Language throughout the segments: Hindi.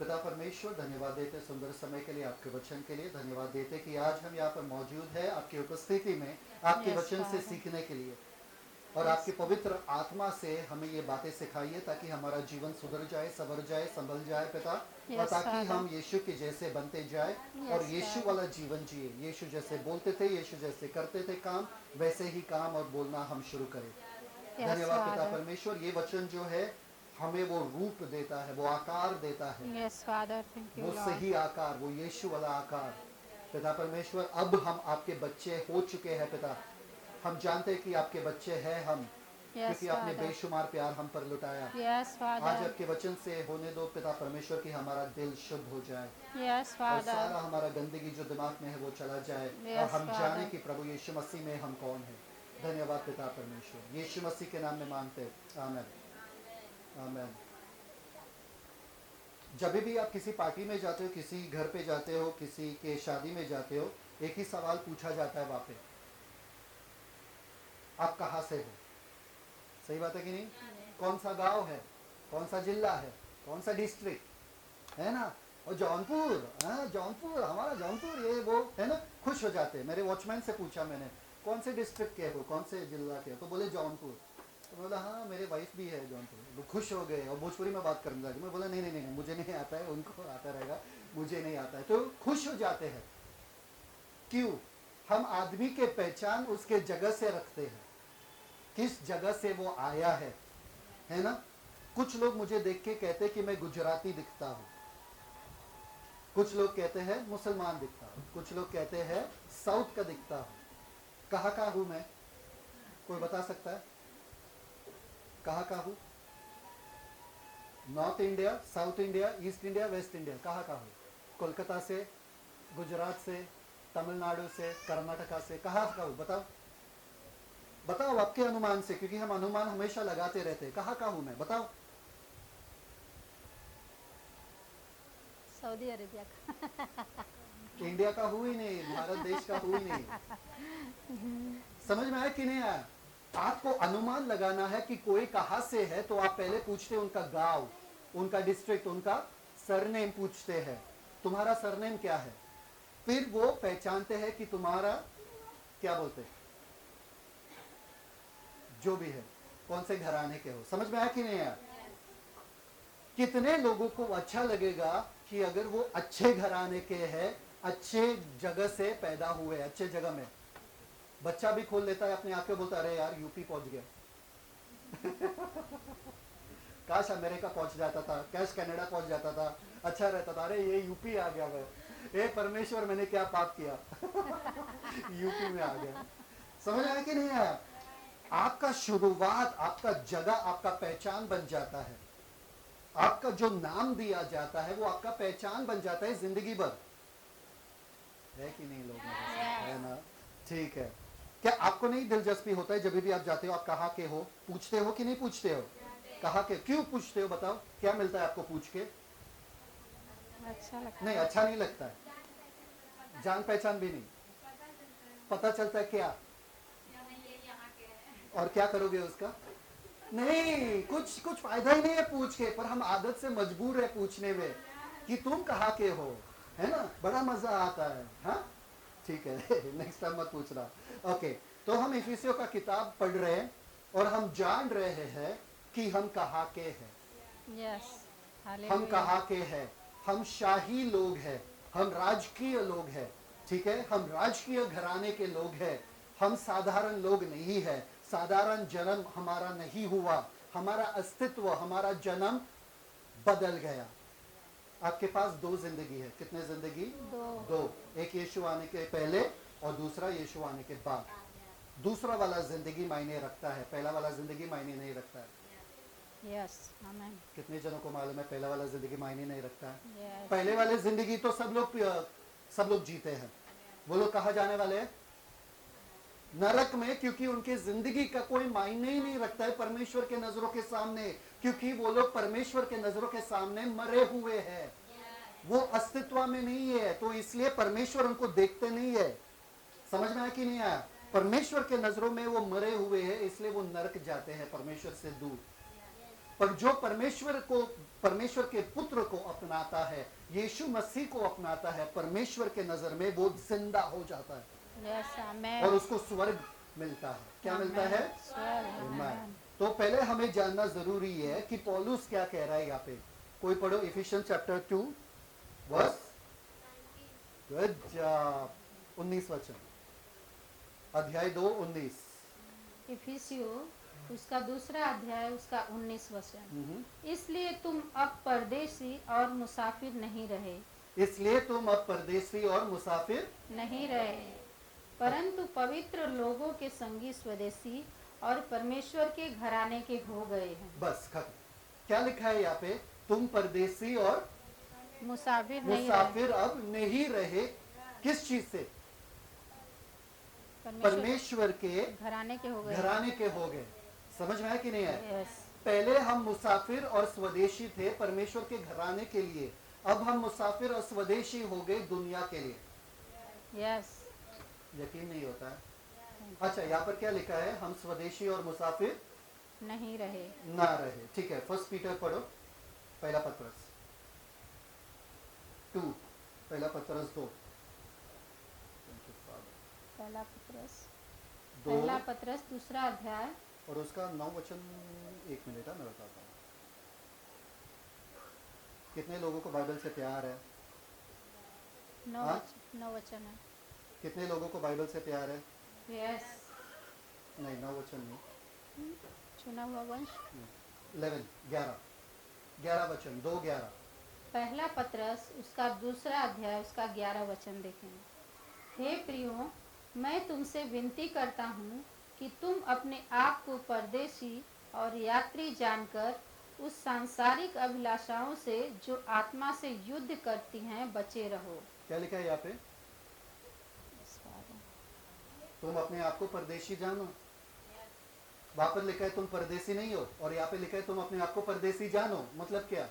पिता परमेश्वर, धन्यवाद देते सुंदर समय के लिए, आपके वचन के लिए धन्यवाद देते कि आज हम यहाँ पर मौजूद है आपकी उपस्थिति में, आपके Yes, वचन से Father. सीखने के लिए। और Yes. आपकी पवित्र आत्मा से हमें ये बातें सिखाइए ताकि हमारा जीवन सुधर जाए, संवर जाए, संभल जाए पिता। और Yes, ताकि Father. हम यीशु के जैसे बनते जाए और Yes, यीशु Father. वाला जीवन जिए। यीशु जैसे बोलते थे, यीशु जैसे करते थे काम, वैसे ही काम और बोलना हम शुरू करें। Yes, धन्यवाद पिता Father. परमेश्वर, ये वचन जो है हमें वो रूप देता है, वो आकार देता है, Yes, Father. Thank you, वो Lord. सही आकार, वो यीशु वाला आकार। पिता परमेश्वर, अब हम आपके बच्चे हो चुके हैं पिता। हम जानते हैं कि आपके बच्चे हैं हम, Yes, क्योंकि आपने Father. बेशुमार प्यार हम पर लुटाया। Yes, आज Father. आपके वचन से होने दो पिता परमेश्वर कि हमारा दिल शुद्ध हो जाए Yes, और सारा Father. हमारा गंदगी जो दिमाग में है वो चला जाए और Yes, हम Father. जाने कि प्रभु यीशु मसीह में हम कौन है। धन्यवाद पिता परमेश्वर, यीशु मसीह के नाम में मांगते हैं, आमीन आमीन। जब भी आप किसी पार्टी में जाते हो, किसी घर पे जाते हो, किसी के शादी में जाते हो, एक ही सवाल पूछा जाता है वहाँ पे, आप कहाँ से हो? सही बात है कि नहीं? कौन सा गांव है, कौन सा जिला है, कौन सा डिस्ट्रिक्ट है ना? और जौनपुर, हाँ जौनपुर, हमारा जौनपुर, ये वो है ना, खुश हो जाते हैं। मेरे वॉचमैन से पूछा मैंने, कौन से डिस्ट्रिक्ट के हो, कौन से जिला के हो? तो बोले जौनपुर। तो बोला हाँ मेरे वाइफ भी है जौनपुर। वो खुश हो गए और भोजपुरी में बात करने लगे। मैं बोला नहीं नहीं नहीं, मुझे नहीं आता है, उनको आता रहेगा, मुझे नहीं आता है। तो खुश हो जाते हैं। क्यों? हम आदमी के पहचान उसके जगह से रखते हैं, किस जगह से वो आया है ना? कुछ लोग मुझे देख के कहते हैं कि मैं गुजराती दिखता हूँ, कुछ लोग कहते हैं मुसलमान दिखता हूँ, कुछ लोग कहते हैं साउथ का दिखता हूँ। कहाँ का हूँ मैं? कोई बता सकता है कहाँ का हूँ? North India, south India, east India, waste India, कहाँ का हूँ? कोलकाता से, गुजरात से, तमिलनाडु से, कर्नाटका से, कहाँ का हूँ? बताओ बताओ आपके अनुमान से, क्योंकि हम अनुमान हमेशा लगाते रहते हैं। कहाँ का हूँ मैं? बताओ। सऊदी अरेबिया का. इंडिया का हूँ ही नहीं, भारत देश का हूँ ही नहीं। समझ में आया कि नहीं आया? आपको अनुमान लगाना है कि कोई कहाँ से है, तो आप पहले पूछते उनका गांव, उनका डिस्ट्रिक्ट, उनका सरनेम पूछते हैं, तुम्हारा सरनेम क्या है? फिर वो पहचानते हैं कि तुम्हारा क्या बोलते हैं, जो भी है, कौन से घराने के हो। समझ में आया कि नहीं आया? कितने लोगों को अच्छा लगेगा कि अगर वो अच्छे घराने के हैं, अच्छे जगह से पैदा हुए, अच्छे जगह में। बच्चा भी खोल लेता है अपने आंखें, बोलता अरे यार यूपी पहुंच गया। काश अमेरिका पहुंच जाता था, काश कनाडा पहुंच जाता था, अच्छा रहता था। अरे ये यूपी आ गया मैं, ए परमेश्वर मैंने क्या पाप किया। यूपी में आ गया। समझ आया कि नहीं आया? आपका शुरुआत, आपका जगह, आपका पहचान बन जाता है। आपका जो नाम दिया जाता है वो आपका पहचान बन जाता है जिंदगी भर। है कि नहीं लोग? है ना? ठीक है। क्या आपको नहीं दिलचस्पी होता है जब भी आप जाते हो, आप कहाँ के हो पूछते हो कि नहीं पूछते हो? कहाँ के क्यों पूछते हो? बताओ क्या मिलता है आपको पूछ के? अच्छा लगता नहीं, है. अच्छा नहीं लगता है। जान पहचान भी नहीं पता चलता है क्या? और क्या करोगे उसका? नहीं, कुछ फायदा ही नहीं है पूछ के, पर हम आदत से मजबूर है पूछने में कि तुम कहाँ के हो, है ना? बड़ा मजा आता है। हाँ ठीक है। नेक्स्ट टाइम मत पूछना। ओके, तो हम इफिसियों का किताब पढ़ रहे हैं और हम जान रहे हैं कि हम कहाँ के हैं। Yes. हम Hallelujah. कहाँ के हैं? हम शाही लोग हैं, हम राजकीय लोग हैं। ठीक है, हम राजकीय घराने के लोग हैं। हम साधारण लोग नहीं है। साधारण जन्म हमारा नहीं हुआ, हमारा अस्तित्व, हमारा जन्म बदल गया। आपके पास दो जिंदगी है। कितने जिंदगी? दो। एक यीशु आने के पहले और दूसरा यीशु आने के बाद। दूसरा वाला जिंदगी मायने रखता है, पहला वाला जिंदगी मायने नहीं रखता है। Yes. Amen. कितने जनों को मालूम है पहला वाला जिंदगी मायने नहीं रखता है? Yes. पहले वाले जिंदगी तो सब लोग जीते हैं। वो लोग कहाँ जाने वाले हैं? नरक में, क्योंकि उनके जिंदगी का कोई मायने ही नहीं रखता है परमेश्वर के नजरों के सामने, क्योंकि वो लोग परमेश्वर के नजरों के सामने मरे हुए हैं, वो अस्तित्व में नहीं है। तो इसलिए परमेश्वर उनको देखते नहीं है। समझ में आया कि नहीं आया? परमेश्वर के नजरों में वो मरे हुए हैं, इसलिए वो नरक जाते हैं, परमेश्वर से दूर। पर जो परमेश्वर के पुत्र को अपनाता है, यीशु मसीह को अपनाता है, परमेश्वर के नजर में वो जिंदा हो जाता है यस आमेन और उसको स्वर्ग मिलता है। क्या मिलता है? स्वर्ग आमेन। आमेन तो पहले हमें जानना जरूरी है कि पौलुस क्या कह रहा है यहाँ पे। कोई पढ़ो Ephesians chapter 2 verse, good job, 19 वचन, अध्याय 2 19। इफिसियो उसका दूसरा अध्याय उसका 19 वचन। इसलिए तुम अब परदेशी और मुसाफिर नहीं रहे, इसलिए तुम अब परदेशी और मुसाफिर नहीं रहे, परंतु पवित्र लोगों के संगी स्वदेशी और परमेश्वर के घराने के हो गए हैं। बस खत्म। क्या लिखा है यहाँ पे? तुम परदेशी और मुसाफिर नहीं रहे, मुसाफिर अब नहीं रहे। किस चीज से? परमेश्वर के घराने के हो गए। घराने के हो गए। समझ में आया कि नहीं आया? यस पहले हम मुसाफिर और स्वदेशी थे परमेश्वर के घराने के लिए, अब हम मुसाफिर और स्वदेशी हो गए दुनिया के लिए। यस यकीन नहीं होता है? अच्छा, यहाँ पर क्या लिखा है? हम स्वदेशी और मुसाफिर नहीं रहे। ना रहे। ठीक है, फर्स्ट पीटर पढ़ो, पहला पत्रस 2, पहला पत्रस 2। पहला पत्रस दूसरा अध्याय और उसका 9 वचन। 1 मिनट है, मैं बताता हूँ। कितने लोगों को बाइबल से प्यार है? 9 वचन है। कितने लोगों को बाइबल से प्यार है? यस नहीं, 9 वचन नहीं, चुना हुआ वंश। 11 वचन, 2:11। पहला पत्रस उसका दूसरा अध्याय उसका 11 वचन देखें। हे प्रियो, मैं तुमसे विनती करता हूँ कि तुम अपने आप को परदेशी और यात्री जानकर उस सांसारिक अभिलाषाओं से जो आत्मा से युद्ध करती हैं बचे रहो। क्या लिखा है यहाँ पे? तुम अपने आप को परदेशी जानो। वहां पर लिखा है तुम परदेशी नहीं हो, और यहाँ पे लिखा है तुम अपने आप को परदेशी जानो। मतलब क्या?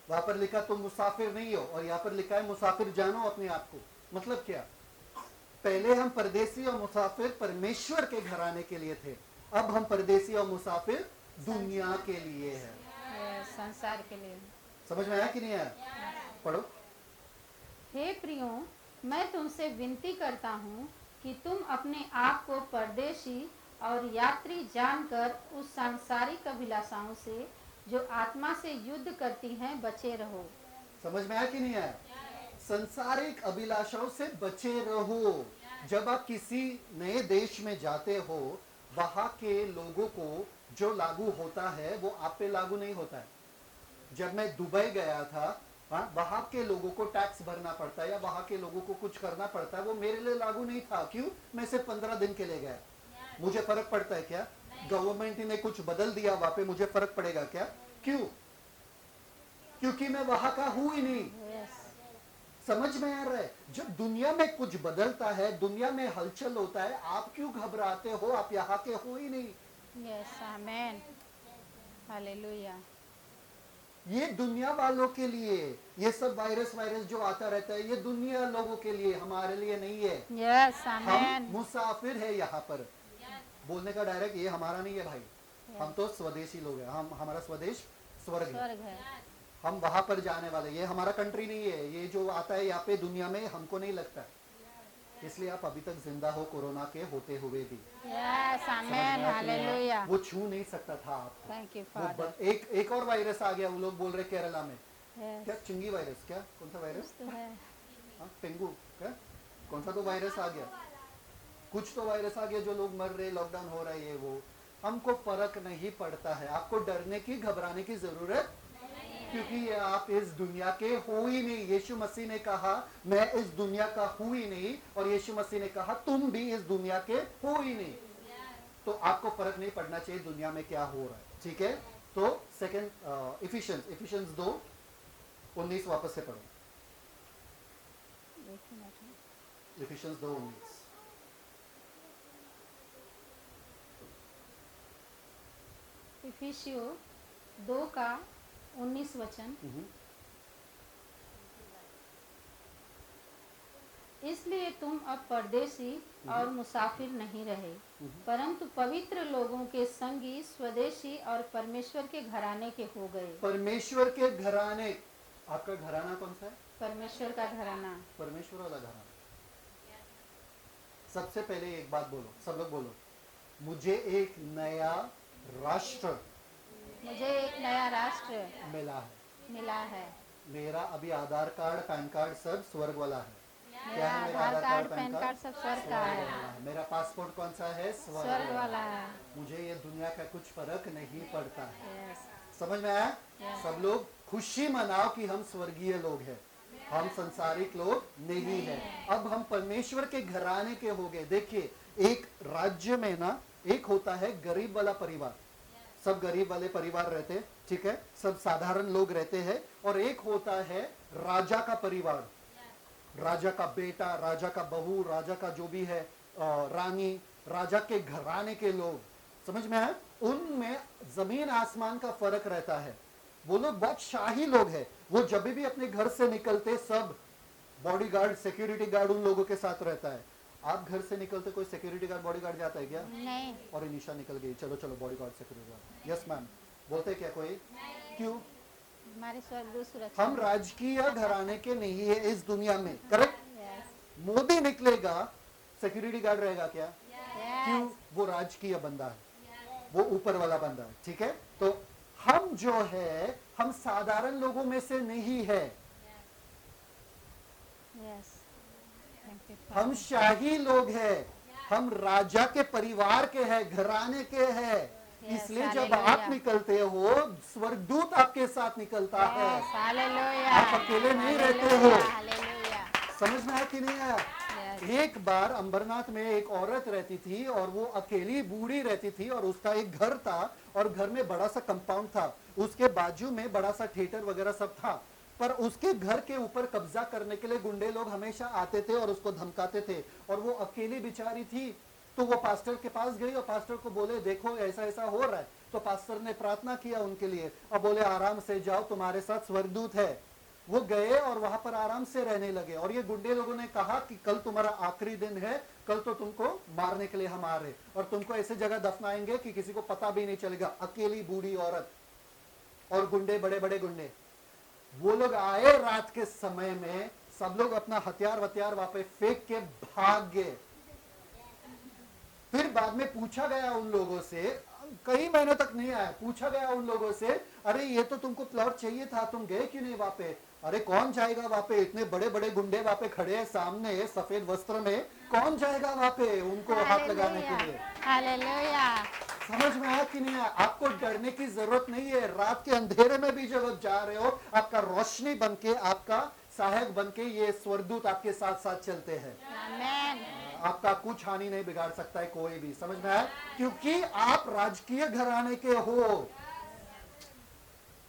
वहां पर लिखा तुम मुसाफिर नहीं हो, और यहाँ पर लिखा है मुसाफिर जानो अपने आप को। मतलब क्या? पहले हम परदेशी और मुसाफिर परमेश्वर के घराने के लिए थे, अब हम परदेशी और मुसाफिर दुनिया के लिए है, संसार के लिए। समझ में आया कि नहीं आया? पढ़ो। हे प्रियो, मैं तुमसे विनती करता हूँ कि तुम अपने आप को परदेशी और यात्री जानकर उस सांसारिक अभिलाषाओं से जो आत्मा से युद्ध करती हैं बचे रहो। समझ में आया कि नहीं आया? संसारिक अभिलाषाओं से बचे रहो। जब आप किसी नए देश में जाते हो, वहां के लोगों को जो लागू होता है वो आप पे लागू नहीं होता है। जब मैं दुबई गया था, वहां के लोगों को टैक्स भरना पड़ता है या वहां के लोगों को कुछ करना पड़ता है, वो मेरे लिए लागू नहीं था। क्यों? मैं सिर्फ 15 दिन के लिए गया। मुझे फर्क पड़ता है क्या? गवर्नमेंट ने कुछ बदल दिया वहां पे, मुझे फर्क पड़ेगा क्या? क्यों? क्योंकि मैं वहां का हूं ही नहीं। समझ में आ रहा है? जब दुनिया में कुछ बदलता है, दुनिया में हलचल होता है, आप क्यों घबराते हो? आप यहाँ के हो ही नहीं। Yes amen, hallelujah. ये दुनिया वालों के लिए, ये सब वायरस जो आता रहता है, ये दुनिया लोगों के लिए, हमारे लिए नहीं है। यस हम आमेन। मुसाफिर है यहाँ पर। बोलने का डायरेक्ट, ये हमारा नहीं है भाई, हम तो स्वदेशी लोग हैं। हम, हमारा स्वदेश स्वर्ग है। हम वहां पर जाने वाले, ये हमारा कंट्री नहीं है। ये जो आता है यहाँ पे दुनिया में हमको नहीं लगता, इसलिए आप अभी तक जिंदा हो कोरोना के होते हुए भी। Yes amen, hallelujah. वो छू नहीं सकता था आपको। Thank you father. एक और वायरस आ गया, वो लोग बोल रहे केरला में। Yes. क्या? चिंगी वायरस? क्या? कौन सा वायरस? तो है। डेंगू? क्या? कौन सा तो वायरस आ गया? कुछ तो वायरस आ गया जो लोग मर रहे, लॉकडाउन हो रहा है, ये वो। हमको फर्क नहीं पड़ता है। आपको डरने की, घबराने की जरूरत, क्योंकि आप इस दुनिया के हो ही नहीं। यीशु मसीह ने कहा मैं इस दुनिया का हूं ही नहीं, और यीशु मसीह ने कहा तुम भी इस दुनिया के हो ही नहीं। तो आपको फर्क नहीं पड़ना चाहिए दुनिया में क्या हो रहा है। ठीक है? तो सेकंड इफिशियंस 2:19 वापस से पढ़ो। इफिशियंस 2:19। इफिसियो 2 का 19 वचन। इसलिए तुम अब परदेशी और मुसाफिर नहीं रहे, परंतु पवित्र लोगों के संगी, स्वदेशी और परमेश्वर के घराने के हो गए। परमेश्वर के घराने, आपका घराना कौन सा है? परमेश्वर का घराना। परमेश्वर वाला घराना। सबसे पहले एक बात बोलो, सब लोग बोलो, मुझे एक नया राष्ट्र मुझे एक नया राष्ट्र मिला है। है। मेरा अभी आधार कार्ड, पैन कार्ड सब स्वर्ग वाला है। मेरा आधार कार्ड, पैन कार्ड सब स्वर्ग का स्वर्ग है। वाला है। मेरा पासपोर्ट कौन सा है? स्वर्ग वाला है। मुझे ये दुनिया का कुछ फर्क नहीं पड़ता है। यस, समझ में आया? Yes. सब लोग खुशी मनाओ कि हम स्वर्गीय लोग हैं, हम संसारिक लोग नहीं है। अब हम परमेश्वर के घराने के हो गए। देखिए, एक राज्य में ना एक होता है गरीब वाला परिवार, सब गरीब वाले परिवार रहते हैं, ठीक है, सब साधारण लोग रहते हैं, और एक होता है राजा का परिवार, राजा का बेटा, राजा का बहू, राजा का जो भी है रानी, राजा के घराने के लोग। समझ में आया? उनमें जमीन आसमान का फर्क रहता है। वो लोग बहुत शाही लोग हैं। वो जब भी अपने घर से निकलते सब बॉडीगार्ड, सिक्योरिटी गार्ड उन लोगों के साथ रहता है। आप घर से निकलते कोई सिक्योरिटी गार्ड, बॉडीगार्ड जाता है क्या? नहीं। और निशा निकल गई, चलो चलो bodyguard, security guard, yes ma'am, बोलते क्या कोई? क्यों? हमारे स्वर्गदूत सुरक्षा। हम राजकीय घराने के नहीं है इस दुनिया में, करेक्ट? यस, मोदी निकलेगा, सिक्योरिटी गार्ड रहेगा क्या? क्यों? यस, वो राजकीय बंदा है, वो ऊपर वाला बंदा है, ठीक है? तो हम जो है, हम साधारण लोगों में से नहीं है, यस। हम शाही लोग हैं, हम राजा के परिवार के हैं, घराने के हैं। इसलिए जब हालेलुया। आप निकलते हो, स्वर्गदूत आपके साथ निकलता है, यस, हालेलुया। आप अकेले नहीं रहते हो। हालेलुया। समझ में आया कि नहीं आया? यस, एक बार अंबरनाथ में एक औरत रहती थी, और वो अकेली बूढ़ी रहती थी, और उसका एक घर था, और घर में बड़ा सा कंपाउंड था, उसके बाजू में बड़ा सा थिएटर वगैरह सब था, पर उसके घर के ऊपर कब्जा करने के लिए गुंडे लोग हमेशा आते थे और उसको धमकाते थे, और वो अकेली बेचारी थी। तो वो पास्टर के पास गई और पास्टर को बोले, देखो ऐसा ऐसा हो रहा है। तो पास्टर ने प्रार्थना किया उनके लिए और बोले, आराम से जाओ, तुम्हारे साथ स्वर्गदूत है। वो गए और वहां पर आराम से रहने लगे। और ये गुंडे लोगों ने कहा कि कल तुम्हारा आखिरी दिन है, कल तो तुमको मारने के लिए हम आ रहे, और तुमको ऐसे जगह दफनाएंगे कि किसी को पता भी नहीं चलेगा। अकेली बूढ़ी औरत और गुंडे, बड़े बड़े गुंडे, वो लोग आए रात के समय में, सब लोग अपना हथियार वथियार वहां पे फेंक के भाग गए। फिर बाद में पूछा गया उन लोगों से, कई महीनों तक नहीं आया, पूछा गया उन लोगों से, अरे ये तो तुमको प्लॉट चाहिए था, तुम गए क्यों नहीं वहां पे? अरे कौन जाएगा वहां पे? इतने बड़े बड़े गुंडे वहां पे खड़े हैं सामने सफेद वस्त्र में, कौन जाएगा वहां पे उनको हाथ लगाने के लिए? हालेलुया। समझ में आया कि नहीं आया? आपको डरने की जरूरत नहीं है। रात के अंधेरे में भी जब आप जा रहे हो, आपका रोशनी बनके, आपका सहायक बनके ये स्वर्गदूत आपके साथ साथ चलते हैं। आमेन। आपका कुछ हानि नहीं बिगाड़ सकता है कोई भी। समझ में आया? क्योंकि आप राजकीय घराने के हो।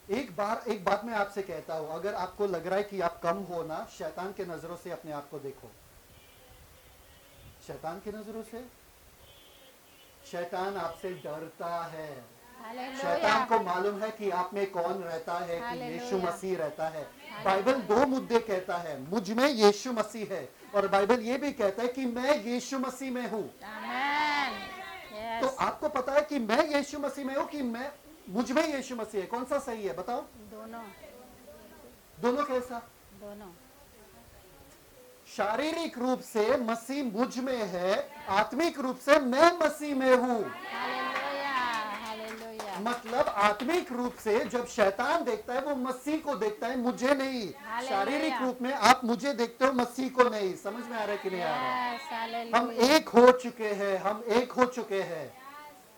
एक बात मैं आपसे कहता हूं, अगर आपको लग रहा है कि आप कम हो ना, शैतान के नजरों से अपने आप को देखो। शैतान की नजरों से, शैतान आपसे डरता है। शैतान को मालूम है कि आप में कौन रहता है, कि यीशु मसीह रहता है। बाइबल दो मुद्दे कहता है, मुझ में यीशु मसीह है, और बाइबल ये भी कहता है कि मैं यीशु मसीह में हूँ। आमेन। तो आपको पता है कि मैं यीशु मसीह में हूँ कि मैं मुझ में यीशु मसीह है? कौन सा सही है बताओ? दोनों। दोनों कैसा? दोनों। शारीरिक रूप से मसीह मुझ में है, आत्मिक रूप से मैं मसीह में हूँ। हालेलुया। हालेलुया। मतलब आत्मिक रूप से जब शैतान देखता है, वो मसीह को देखता है, मुझे नहीं। हालेलुया। शारीरिक रूप में आप मुझे देखते हो, मसीह को नहीं। समझ में आ रहा है कि नहीं आ रहा है? Yes, hallelujah. हम एक हो चुके हैं, हम एक हो चुके हैं।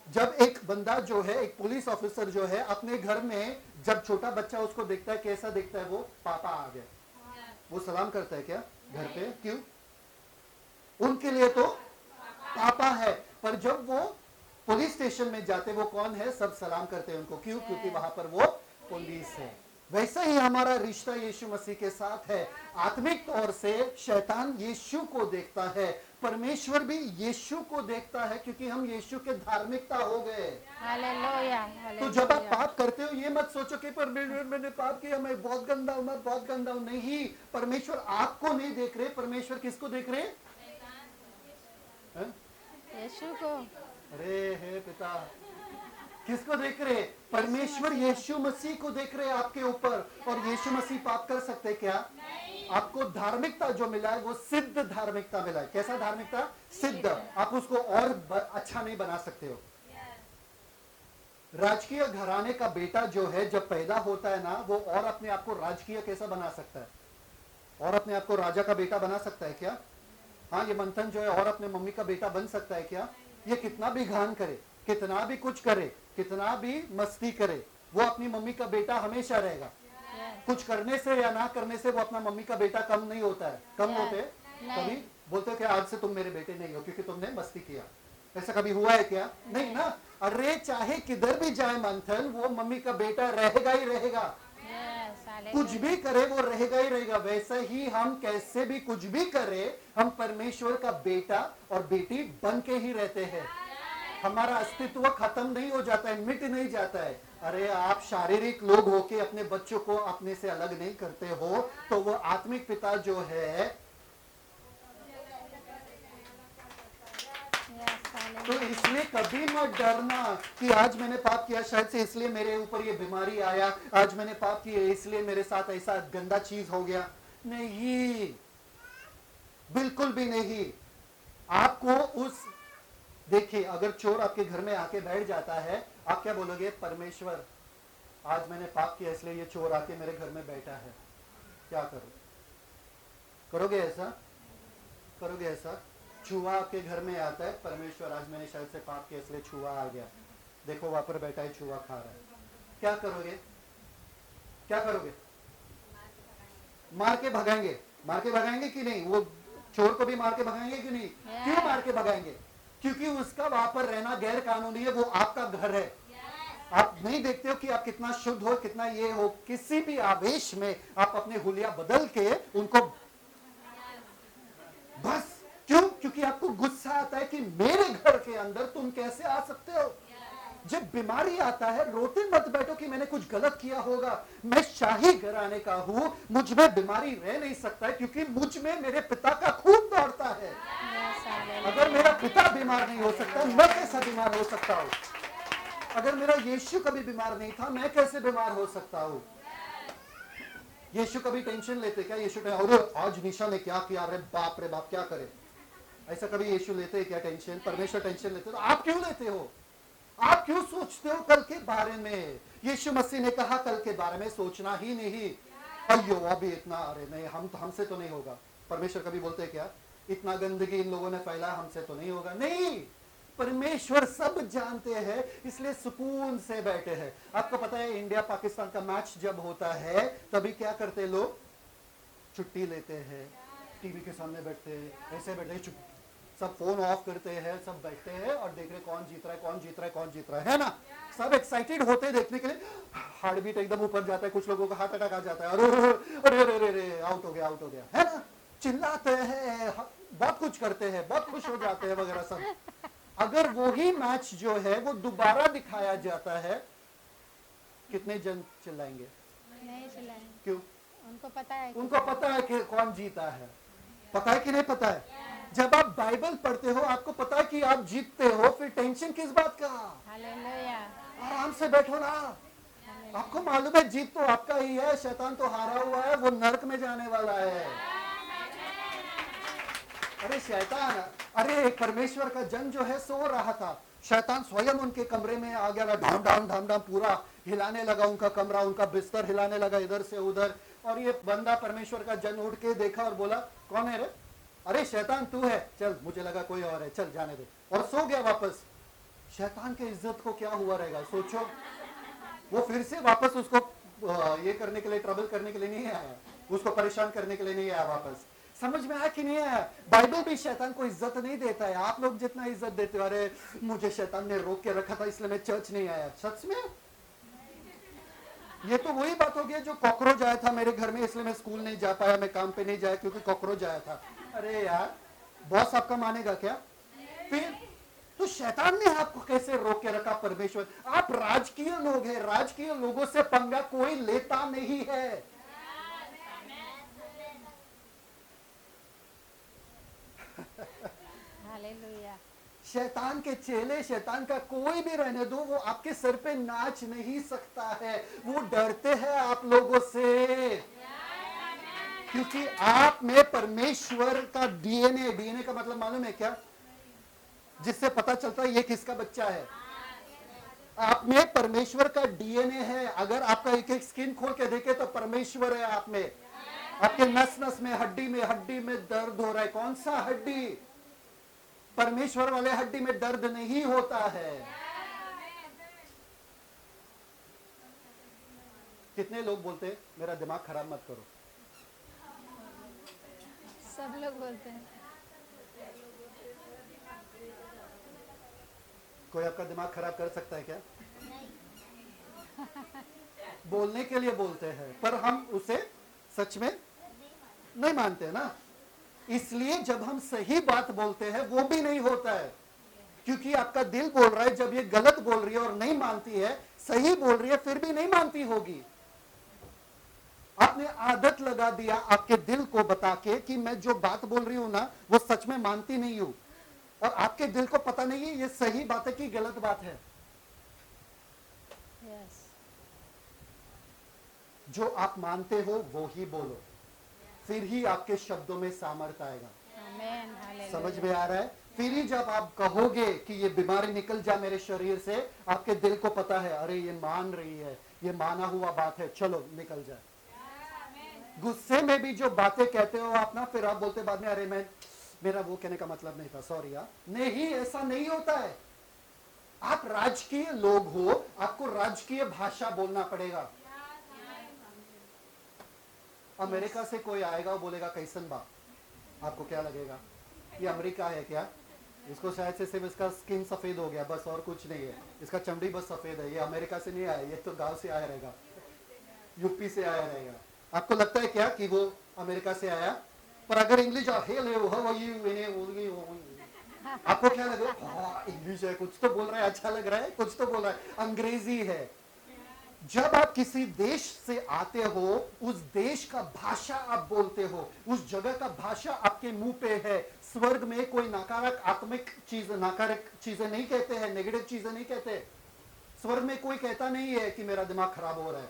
जब एक बंदा जो है, एक पुलिस ऑफिसर जो है, अपने घर में जब छोटा बच्चा उसको देखता है, कैसा देखता है वो? पापा आ गए। वो सलाम करता है क्या घर पे? क्यों? उनके लिए तो पापा है। पर जब वो पुलिस स्टेशन में जाते, वो कौन है? सब सलाम करते हैं उनको। क्यों? क्योंकि वहां पर वो पुलिस है। वैसा ही हमारा रिश्ता यीशु मसीह के साथ है। आत्मिक तौर से शैतान यीशु को देखता है, परमेश्वर भी यीशु को देखता है क्योंकि हम यीशु के धार्मिकता हो गए। हालेलुया, तो जब आप हालेलुया। पाप करते हो ये मत सोचो कि परमेश्वर मैंने पाप किया, मैं बहुत गंदा हूं, मैं बहुत गंदा हूं। नहीं, परमेश्वर आपको नहीं देख रहे, परमेश्वर किसको देख रहे हैं? यीशु को। अरे हे पिता, किसको देख रहे? परमेश्वर यीशु मसीह को देख रहे हैं आपके ऊपर। और यीशु मसीह पाप कर सकते हैं क्या? आपको धार्मिकता जो मिला है वो सिद्ध धार्मिकता मिला है। कैसा धार्मिकता? सिद्ध। आप उसको और अच्छा नहीं बना सकते हो। राजकीय घराने का बेटा जो है जब पैदा होता है ना, वो और अपने आप को राजकीय कैसा बना सकता है? और अपने आप को राजा का बेटा बना सकता है क्या? हाँ, ये मंथन जो है और अपने मम्मी का बेटा बन सकता है क्या? ये कितना भी घान करे, कितना भी कुछ करे, कितना भी मस्ती करे, वो अपनी मम्मी का बेटा हमेशा रहेगा। कुछ करने से या ना करने से वो अपना मम्मी का बेटा कम नहीं होता है। कम होते हैं? कभी बोलते हो कि आज से तुम मेरे बेटे नहीं हो क्योंकि तुमने मस्ती किया। ऐसा कभी हुआ है क्या? नहीं ना। अरे चाहे किधर भी जाए मंथन, वो मम्मी का बेटा रहेगा ही रहेगा। कुछ भी करे वो रहेगा ही रहेगा। वैसे ही हम कैसे भी कुछ भी करे, हम परमेश्वर का बेटा और बेटी बन के ही रहते हैं। हमारा अस्तित्व खत्म नहीं हो जाता है, मिट नहीं जाता है। अरे आप शारीरिक लोग होके अपने बच्चों को अपने से अलग नहीं करते हो, तो वो आत्मिक पिता जो है, तो इसलिए कभी मत डरना कि आज मैंने पाप किया शायद से इसलिए मेरे ऊपर ये बीमारी आया, आज मैंने पाप किया इसलिए मेरे साथ ऐसा गंदा चीज हो गया। नहीं, बिल्कुल भी नहीं। आपको उस, देखिए अगर चोर आपके घर में आके बैठ जाता है, आप क्या बोलोगे? परमेश्वर आज मैंने पाप किया इसलिए ये चोर आके मेरे घर में बैठा है, क्या करो? करोगे ऐसा? करोगे ऐसा? चूहा आपके घर में आता है, परमेश्वर आज मैंने शायद से पाप किया इसलिए चूहा आ गया, देखो वहां पर बैठा है, चूहा खा रहा है, क्या करोगे? क्या करोगे? मार के भगाएंगे। मार के भगाएंगे कि नहीं? वो चोर को भी मार के भगाएंगे कि नहीं? क्यों मार के भगाएंगे? क्योंकि उसका वहां पर रहना गैर कानूनी है, वो आपका घर है। आप नहीं देखते हो कि आप कितना शुद्ध हो, कितना ये हो, किसी भी आवेश में आप अपने हुलिया बदल के उनको बस, क्यों? क्योंकि आपको गुस्सा आता है कि मेरे घर के अंदर तुम कैसे आ सकते हो। जब बीमारी आता है, रोते मत बैठो कि मैंने कुछ गलत किया होगा। मैं शाही घराने का हूं, मुझ में बीमारी रह नहीं सकता है क्योंकि मुझ में मेरे पिता का खून दौड़ता है। अगर मेरा पिता बीमार नहीं हो सकता, मैं कैसा बीमार हो सकता हूं? अगर मेरा यीशु कभी बीमार नहीं था, मैं कैसे बीमार हो सकता हूं? यीशु कभी टेंशन लेते क्या? यीशु अरे आज निशा ने क्या किया, अरे बाप रे बाप क्या करे, ऐसा कभी यीशु लेते हैं क्या टेंशन? परमेश्वर टेंशन लेते तो आप क्यों लेते हो? आप क्यों सोचते हो कल के बारे में? यीशु मसीह ने कहा कल के बारे में सोचना ही नहीं। अयो अभी इतना, अरे नहीं, हमसे तो नहीं होगा। परमेश्वर कभी बोलते हैं क्या इतना गंदगी इन लोगों ने फैलाया, हमसे तो नहीं होगा? नहीं, परमेश्वर सब जानते हैं, इसलिए सुकून से बैठे हैं। आपको पता है इंडिया पाकिस्तान का मैच जब होता है तभी क्या करते लोग? छुट्टी लेते हैं, टीवी के सामने बैठते हैं, ऐसे बैठते हैं, सब फोन ऑफ करते हैं, सब बैठते हैं और देख रहे कौन जीत रहा है, कौन जीत रहा है, कौन जीत रहा है ना? सब एक्साइटेड होते हैं देखने के लिए। हार्ट बीट एकदम ऊपर जाता है, कुछ लोगों का हार्ट अटैक आ जाता है, अरे अरे अरे अरे आउट हो गया, आउट हो गया, है ना? चिल्लाते हैं, बहुत कुछ करते हैं, बहुत खुश हो जाते हैं वगैरह सब। अगर वही मैच जो है वो दोबारा दिखाया जाता है, कितने जन चिल्लाएंगे? नहीं चिल्लाएंगे। क्यों? उनको पता है, उनको पता है कि कौन जीता है। पता है कि नहीं पता है? जब आप बाइबल पढ़ते हो आपको पता है कि आप जीतते हो, फिर टेंशन किस बात का? हालेलुया। आराम से बैठो ना। आपको मालूम है जीत तो आपका ही है, शैतान तो हारा हुआ है, वो नरक में जाने वाला है। अरे शैतान, अरे परमेश्वर का जन जो है सो रहा था, शैतान स्वयं उनके कमरे में आ गया, ढाम ढाम ढाम ढाम पूरा हिलाने लगा उनका कमरा, उनका बिस्तर हिलाने लगा इधर से उधर। और ये बंदा परमेश्वर का जन उठ के देखा और बोला कौन है रे? अरे शैतान तू है, चल मुझे लगा कोई और है, चल जाने दे, और सो गया वापस। शैतान के इज्जत को क्या हुआ रहेगा सोचो। वो फिर से वापस उसको ये करने के लिए, ट्रबल करने के लिए नहीं आया, उसको परेशान करने के लिए नहीं आया वापस। समझ में आया कि नहीं आया? बाइबल भी शैतान को इज्जत नहीं देता है, आप लोग जितना इज्जत देते हो। अरे मुझे शैतान ने रोक के रखा था इसलिए मैं चर्च नहीं आया। सच में ये तो वही बात हो गई जो कॉकरोच आया था मेरे घर में इसलिए मैं स्कूल नहीं जा पाया, मैं काम पे नहीं जाया क्योंकि कॉकरोच आया था। अरे यार बॉस आपका मानेगा क्या? फिर तो शैतान ने आपको कैसे रोक के रखा? परमेश्वर, आप राजकीय लोग हैं, राजकीय लोगों से पंगा कोई लेता नहीं है। हालेलुया। शैतान के चेले, शैतान का कोई भी रहने दो, वो आपके सर पे नाच नहीं सकता है। वो डरते हैं आप लोगों से, क्योंकि आप में परमेश्वर का डीएनए, डीएनए का मतलब मालूम है क्या? जिससे पता चलता है ये किसका बच्चा है। आप में परमेश्वर का डीएनए है। अगर आपका एक एक स्किन खोल के देखे तो परमेश्वर है आप में। आपके नस नस में, हड्डी में दर्द हो रहा है, कौन सा हड्डी? परमेश्वर वाले हड्डी में दर्द नहीं होता है। कितने लोग बोलते हैं मेरा दिमाग खराब मत करो? सब लोग बोलते हैं। कोई आपका दिमाग खराब कर सकता है क्या? बोलने के लिए बोलते हैं, पर हम उसे सच में नहीं मानते ना। इसलिए जब हम सही बात बोलते हैं वो भी नहीं होता है, क्योंकि आपका दिल बोल रहा है जब ये गलत बोल रही है और नहीं मानती है, सही बोल रही है फिर भी नहीं मानती होगी। आपने आदत लगा दिया आपके दिल को बता के कि मैं जो बात बोल रही हूं ना वो सच में मानती नहीं हूं, और आपके दिल को पता नहीं है ये सही बात है कि गलत बात है। यस। जो आप मानते हो वो ही बोलो, फिर ही आपके शब्दों में सामर्थ्य आएगा। आमेन। हालेलुया। समझ में आ रहा है? फिर ही जब आप कहोगे कि ये बीमारी निकल जा मेरे शरीर से, आपके दिल को पता है अरे ये मान रही है, ये माना हुआ बात है, चलो निकल जाए। गुस्से में भी जो बातें कहते हो आप ना, फिर आप बोलते बाद में अरे मेरा वो कहने का मतलब नहीं था, सॉरी यार। नहीं, ऐसा नहीं होता है। आप राजकीय लोग हो, आपको राजकीय भाषा बोलना पड़ेगा। अमेरिका से कोई आएगा और बोलेगा कैसन बा, आपको क्या लगेगा? ये अमेरिका है क्या? इसको शायद से सिर्फ इसका स्किन सफेद हो गया बस, और कुछ नहीं है, इसका चमड़ी बस सफेद है, ये अमेरिका से नहीं आया, ये तो गांव से आया रहेगा, यूपी से आया रहेगा। आपको लगता है क्या कि वो अमेरिका से आया? पर अगर इंग्लिश आपको क्या लगे? हाँ इंग्लिश है, कुछ तो बोल रहा है, अच्छा लग रहा है, कुछ तो बोल रहा है, अंग्रेजी है। जब आप किसी देश से आते हो, उस देश का भाषा आप बोलते हो, उस जगह का भाषा आपके मुंह पे है। स्वर्ग में कोई नकारात्मक चीजें नहीं कहते हैं, नेगेटिव चीजें नहीं कहते। स्वर्ग में कोई कहता नहीं है कि मेरा दिमाग खराब हो रहा है,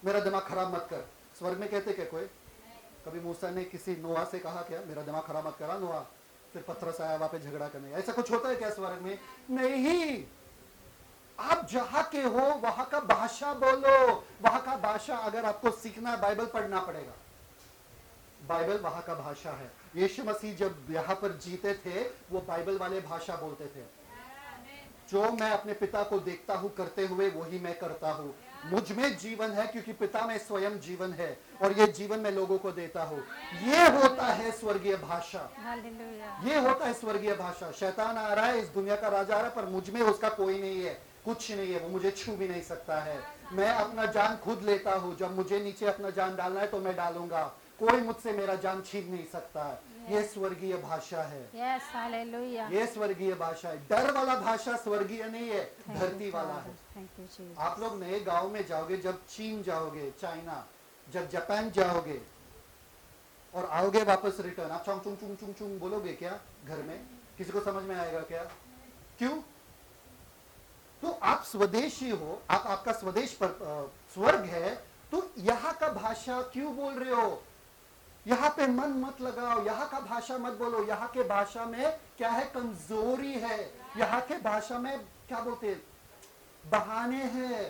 मेरा दिमाग खराब मत कर। स्वर्ग में कहते क्या कोई? कभी मूसा ने किसी नोआ से कहा क्या मेरा दिमाग खराब मत करा नोआ? फिर पत्थर आया वहां पे झगड़ा करने, ऐसा कुछ होता है क्या स्वर्ग में? नहीं। आप जहां के हो वहां का भाषा बोलो। वहां का भाषा अगर आपको सीखना है, बाइबल पढ़ना पड़ेगा। बाइबल वहां का भाषा है। यीशु मसीह जब यहाँ पर जीते थे वो बाइबल वाले भाषा बोलते थे। जो मैं अपने पिता को देखता हूं करते हुए वही मैं करता हूं। मुझ में जीवन है क्योंकि पिता में स्वयं जीवन है, और ये जीवन मैं लोगों को देता हूं। ये होता है स्वर्गीय भाषा। हालेलुया। ये होता है स्वर्गीय भाषा। शैतान आ रहा है, इस दुनिया का राजा आ रहा है, पर मुझ में उसका कोई नहीं है, कुछ नहीं है, वो मुझे छू भी नहीं सकता है। मैं अपना जान खुद लेता हूं, जब मुझे नीचे अपना जान डालना है तो मैं डालूंगा, कोई मुझसे मेरा जान छीन नहीं सकता है। ये स्वर्गीय भाषा है। यस। हालेलुया। ये स्वर्गीय भाषा है। डर वाला भाषा स्वर्गीय नहीं है, धरती वाला है। Thank you Jesus. आप लोग नए गांव में जाओगे, जब चीन जाओगे, चाइना, जब जापान जाओगे और आओगे वापस रिटर्न, आप चुंग चुंग चुंग चुंग चुंग बोलोगे क्या घर में? किसी को समझ में आएगा क्या? क्यों? तो आप स्वदेशी हो, आपका स्वदेश पर स्वर्ग है, तो यहाँ का भाषा क्यों बोल रहे हो? यहाँ पे मन मत लगाओ, यहाँ का भाषा मत बोलो। यहाँ के भाषा में क्या है? कमजोरी है। यहाँ के भाषा में क्या बोलते? बहाने हैं।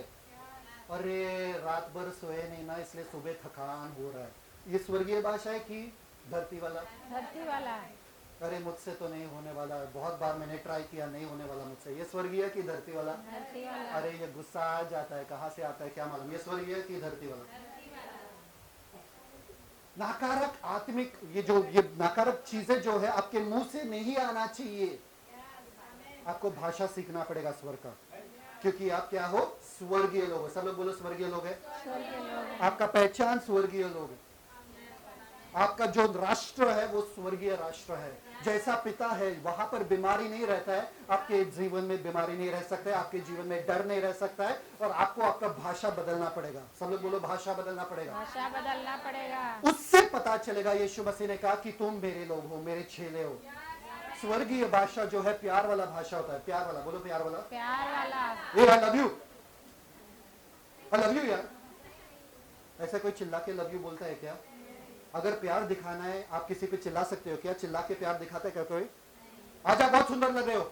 अरे रात भर सोए नहीं ना इसलिए सुबह थकान हो रहा है। ये स्वर्गीय भाषा है कि धरती वाला? धरती वाला। अरे मुझसे तो नहीं होने वाला, बहुत बार मैंने ट्राई किया, नहीं होने वाला मुझसे। ये स्वर्गीय की धरती वाला? धरती वाला। अरे ये गुस्सा आ जाता है, कहाँ से आता है क्या मालूम। ये स्वर्गीय की धरती वाला? नकारात्मक आत्मिक, ये नकारात्मक चीजें जो है आपके मुंह से नहीं आना चाहिए। आपको भाषा सीखना पड़ेगा स्वर्ग का, क्योंकि आप क्या हो? स्वर्गीय लोग हो। सब लोग बोलो स्वर्गीय लोग है। स्वर्गीय लोग। आपका पहचान स्वर्गीय लोग है। आपका जो राष्ट्र है वो स्वर्गीय राष्ट्र है। जैसा पिता है वहां पर बीमारी नहीं रहता है, आपके जीवन में बीमारी नहीं रह सकता है, आपके जीवन में डर नहीं रह सकता है, और आपको आपका भाषा बदलना पड़ेगा। सब लोग बोलो भाषा बदलना पड़ेगा। भाषा बदलना पड़ेगा। उससे पता चलेगा, यीशु मसीह ने कहा कि तुम मेरे लोग हो, मेरे चेले हो। स्वर्गीय भाषा जो है प्यार वाला भाषा होता है। प्यार वाला, बोलो प्यार वाला। प्यार वाला। ए I love you, I love you यार। ऐसा कोई चिल्ला के लव यू बोलता है क्या? अगर प्यार दिखाना है, आप किसी पे चिल्ला सकते हो क्या? चिल्ला के प्यार दिखाता है क्या कोई? आज आप बहुत सुंदर लग रहे हो,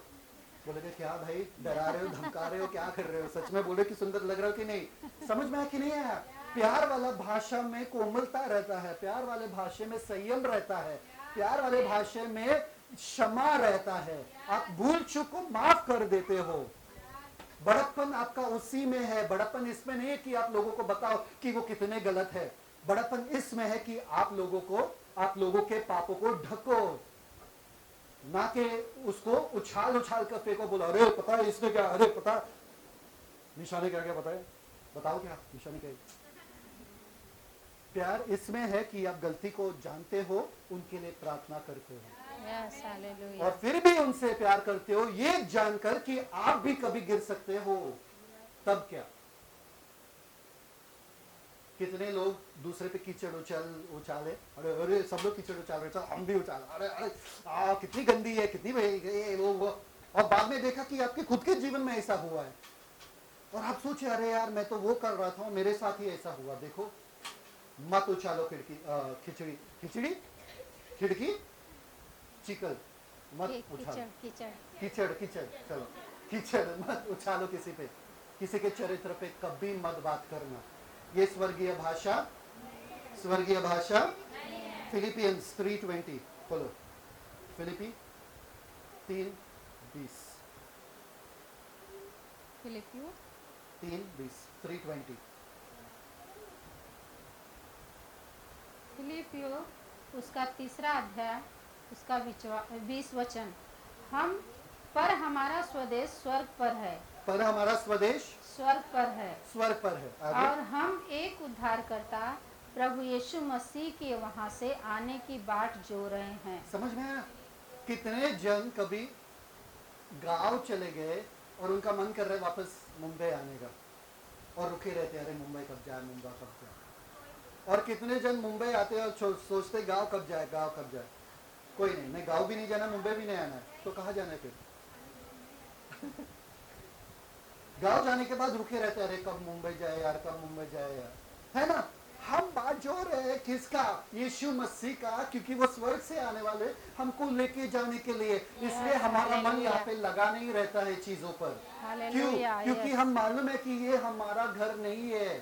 बोलेगे क्या भाई, डरा रहे हो, धमका रहे हो, क्या कर रहे हो? सच में बोले कि सुंदर लग रहे हो कि नहीं? समझ में आया कि नहीं आया? प्यार वाला भाषा में कोमलता रहता है, प्यार वाले भाषा में संयम रहता है, प्यार वाले भाषा में क्षमा रहता है, आप भूल चूक को माफ कर देते हो। बड़प्पन आपका उसी में है। बड़प्पन इसमें नहीं है कि आप लोगों को बताओ कि वो कितने गलत है। बड़प्पन इसमें है कि आप लोगों के पापों को ढको, ना कि उसको उछाल उछाल कर फेंको। बोला अरे पता है इसने क्या, अरे पता निशाने क्या क्या बताए, बताओ क्या निशाने क्या। प्यार इसमें है कि आप गलती को जानते हो, उनके लिए प्रार्थना करते हो, यस हालेलुया। और फिर भी उनसे प्यार करते हो, ये जानकर कि आप भी कभी गिर सकते हो। तब क्या? कितने लोग दूसरे पे कीचड़ उछाले, अरे अरे सब लोग कीचड़ उछाल रहे, चल हम भी उछाल, अरे अरे कितनी गंदी है, कितनी वो, और बाद में देखा कि आपके खुद के जीवन में ऐसा हुआ है, और आप सोचे अरे यार मैं तो वो कर रहा था, मेरे साथ ही ऐसा हुआ। देखो, मत उछालो खिचड़ी खिचड़ी खिड़की चिकल, मत उछालो कीचड़ कीचड़, चलो कीचड़ मत उछालो किसी पे, किसी के चरित्र पे कभी मत बात करना। ये स्वर्गीय भाषा। फिलिपियंस 3:20 खोलो, फिलिपी 3:20 फिलिपियो 3:20 फिलिपियो उसका 3 अध्याय उसका 20 वचन। हमारा स्वदेश स्वर्ग पर है। पर हमारा स्वदेश स्वर्ग पर है। स्वर्ग पर है। आगे? और हम एक उद्धारकर्ता प्रभु यीशु मसीह के वहां से आने की बाट जो रहे हैं। समझ में आया? कितने जन कभी गांव चले गए और उनका मन कर रहा है वापस मुंबई आने का, और रुके रहते हैं, अरे मुंबई कब जाए, मुंबई कब जाए। और कितने जन मुंबई आते हैं और सोचते गांव कब जाए, गांव कब जाए। कोई नहीं गांव भी नहीं जाना, मुंबई भी नहीं आना है, तो कहाँ जाना है फिर? गांव जाने के बाद रुके रहते हैं, अरे कब मुंबई जाए यार, कब मुंबई जाए यार, है ना? हम बात जोड़ रहे हैं किसका? यीशु मसीह का, क्योंकि वो स्वर्ग से आने वाले हमको लेके जाने के लिए। इसलिए हमारा मन यहाँ पे लगा नहीं रहता है चीजों पर। क्यों? क्योंकि हम मालूम है कि ये हमारा घर नहीं है।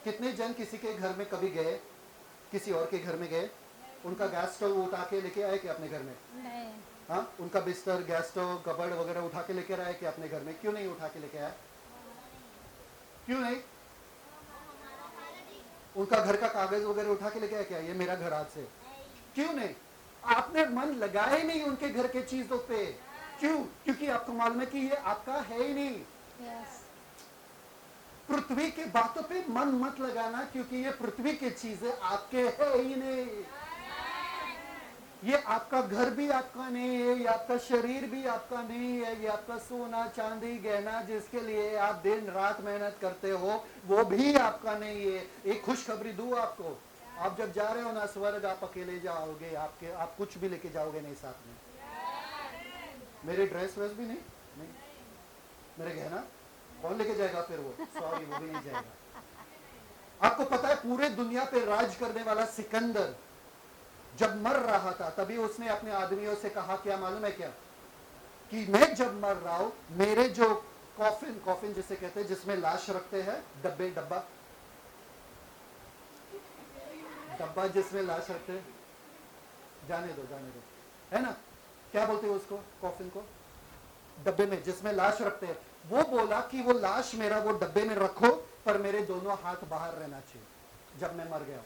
कितने जन किसी के घर में कभी गए, किसी और के घर में गए, उनका गैस स्टोव उठा के लेके आए क्या अपने घर में? नहीं। हाँ, उनका बिस्तर, गैस स्टोव, कबड़ वगैरह उठा के लेके आए क्या अपने घर में? क्यों नहीं उठा के लेके आया? क्यों नहीं? उनका घर का कागज वगैरह उठा के लेके आया क्या, ये मेरा घर आज से? क्यों नहीं? आपने मन लगाया ही नहीं उनके घर के चीजों पे। क्यों? क्योंकि आपको मालूम है कि ये आपका है ही नहीं। यस। पृथ्वी के बातों पे मन मत लगाना, क्योंकि ये पृथ्वी की चीजें आपके है ही नहीं। ये आपका घर भी आपका नहीं है, ये आपका शरीर भी आपका नहीं है, ये आपका सोना चांदी गहना जिसके लिए आप दिन रात मेहनत करते हो वो भी आपका नहीं है। एक खुशखबरी दूं आपको, आप जब जा रहे हो ना स्वर्ग, आप अकेले जाओगे, आप कुछ भी लेके जाओगे नहीं साथ में। मेरे ड्रेस व्रेस भी नहीं, मेरे गहना कौन लेके जाएगा फिर? वो सॉरी, वो भी नहीं जाएगा। आपको पता है पूरे दुनिया पे राज करने वाला सिकंदर जब मर रहा था, तभी उसने अपने आदमियों से कहा, क्या मालूम है क्या, कि मैं जब मर रहा हूं, मेरे जो कॉफिन जिसे कहते हैं, जिसमें लाश रखते हैं, डब्बा जिसमें लाश रखते हैं, जाने दो, है ना? क्या बोलते हैं उसको? कॉफिन को, डब्बे में जिसमें लाश रखते हैं। वो बोला कि वो लाश मेरा वो डब्बे में रखो, पर मेरे दोनों हाथ बाहर रहना चाहिए जब मैं मर गया।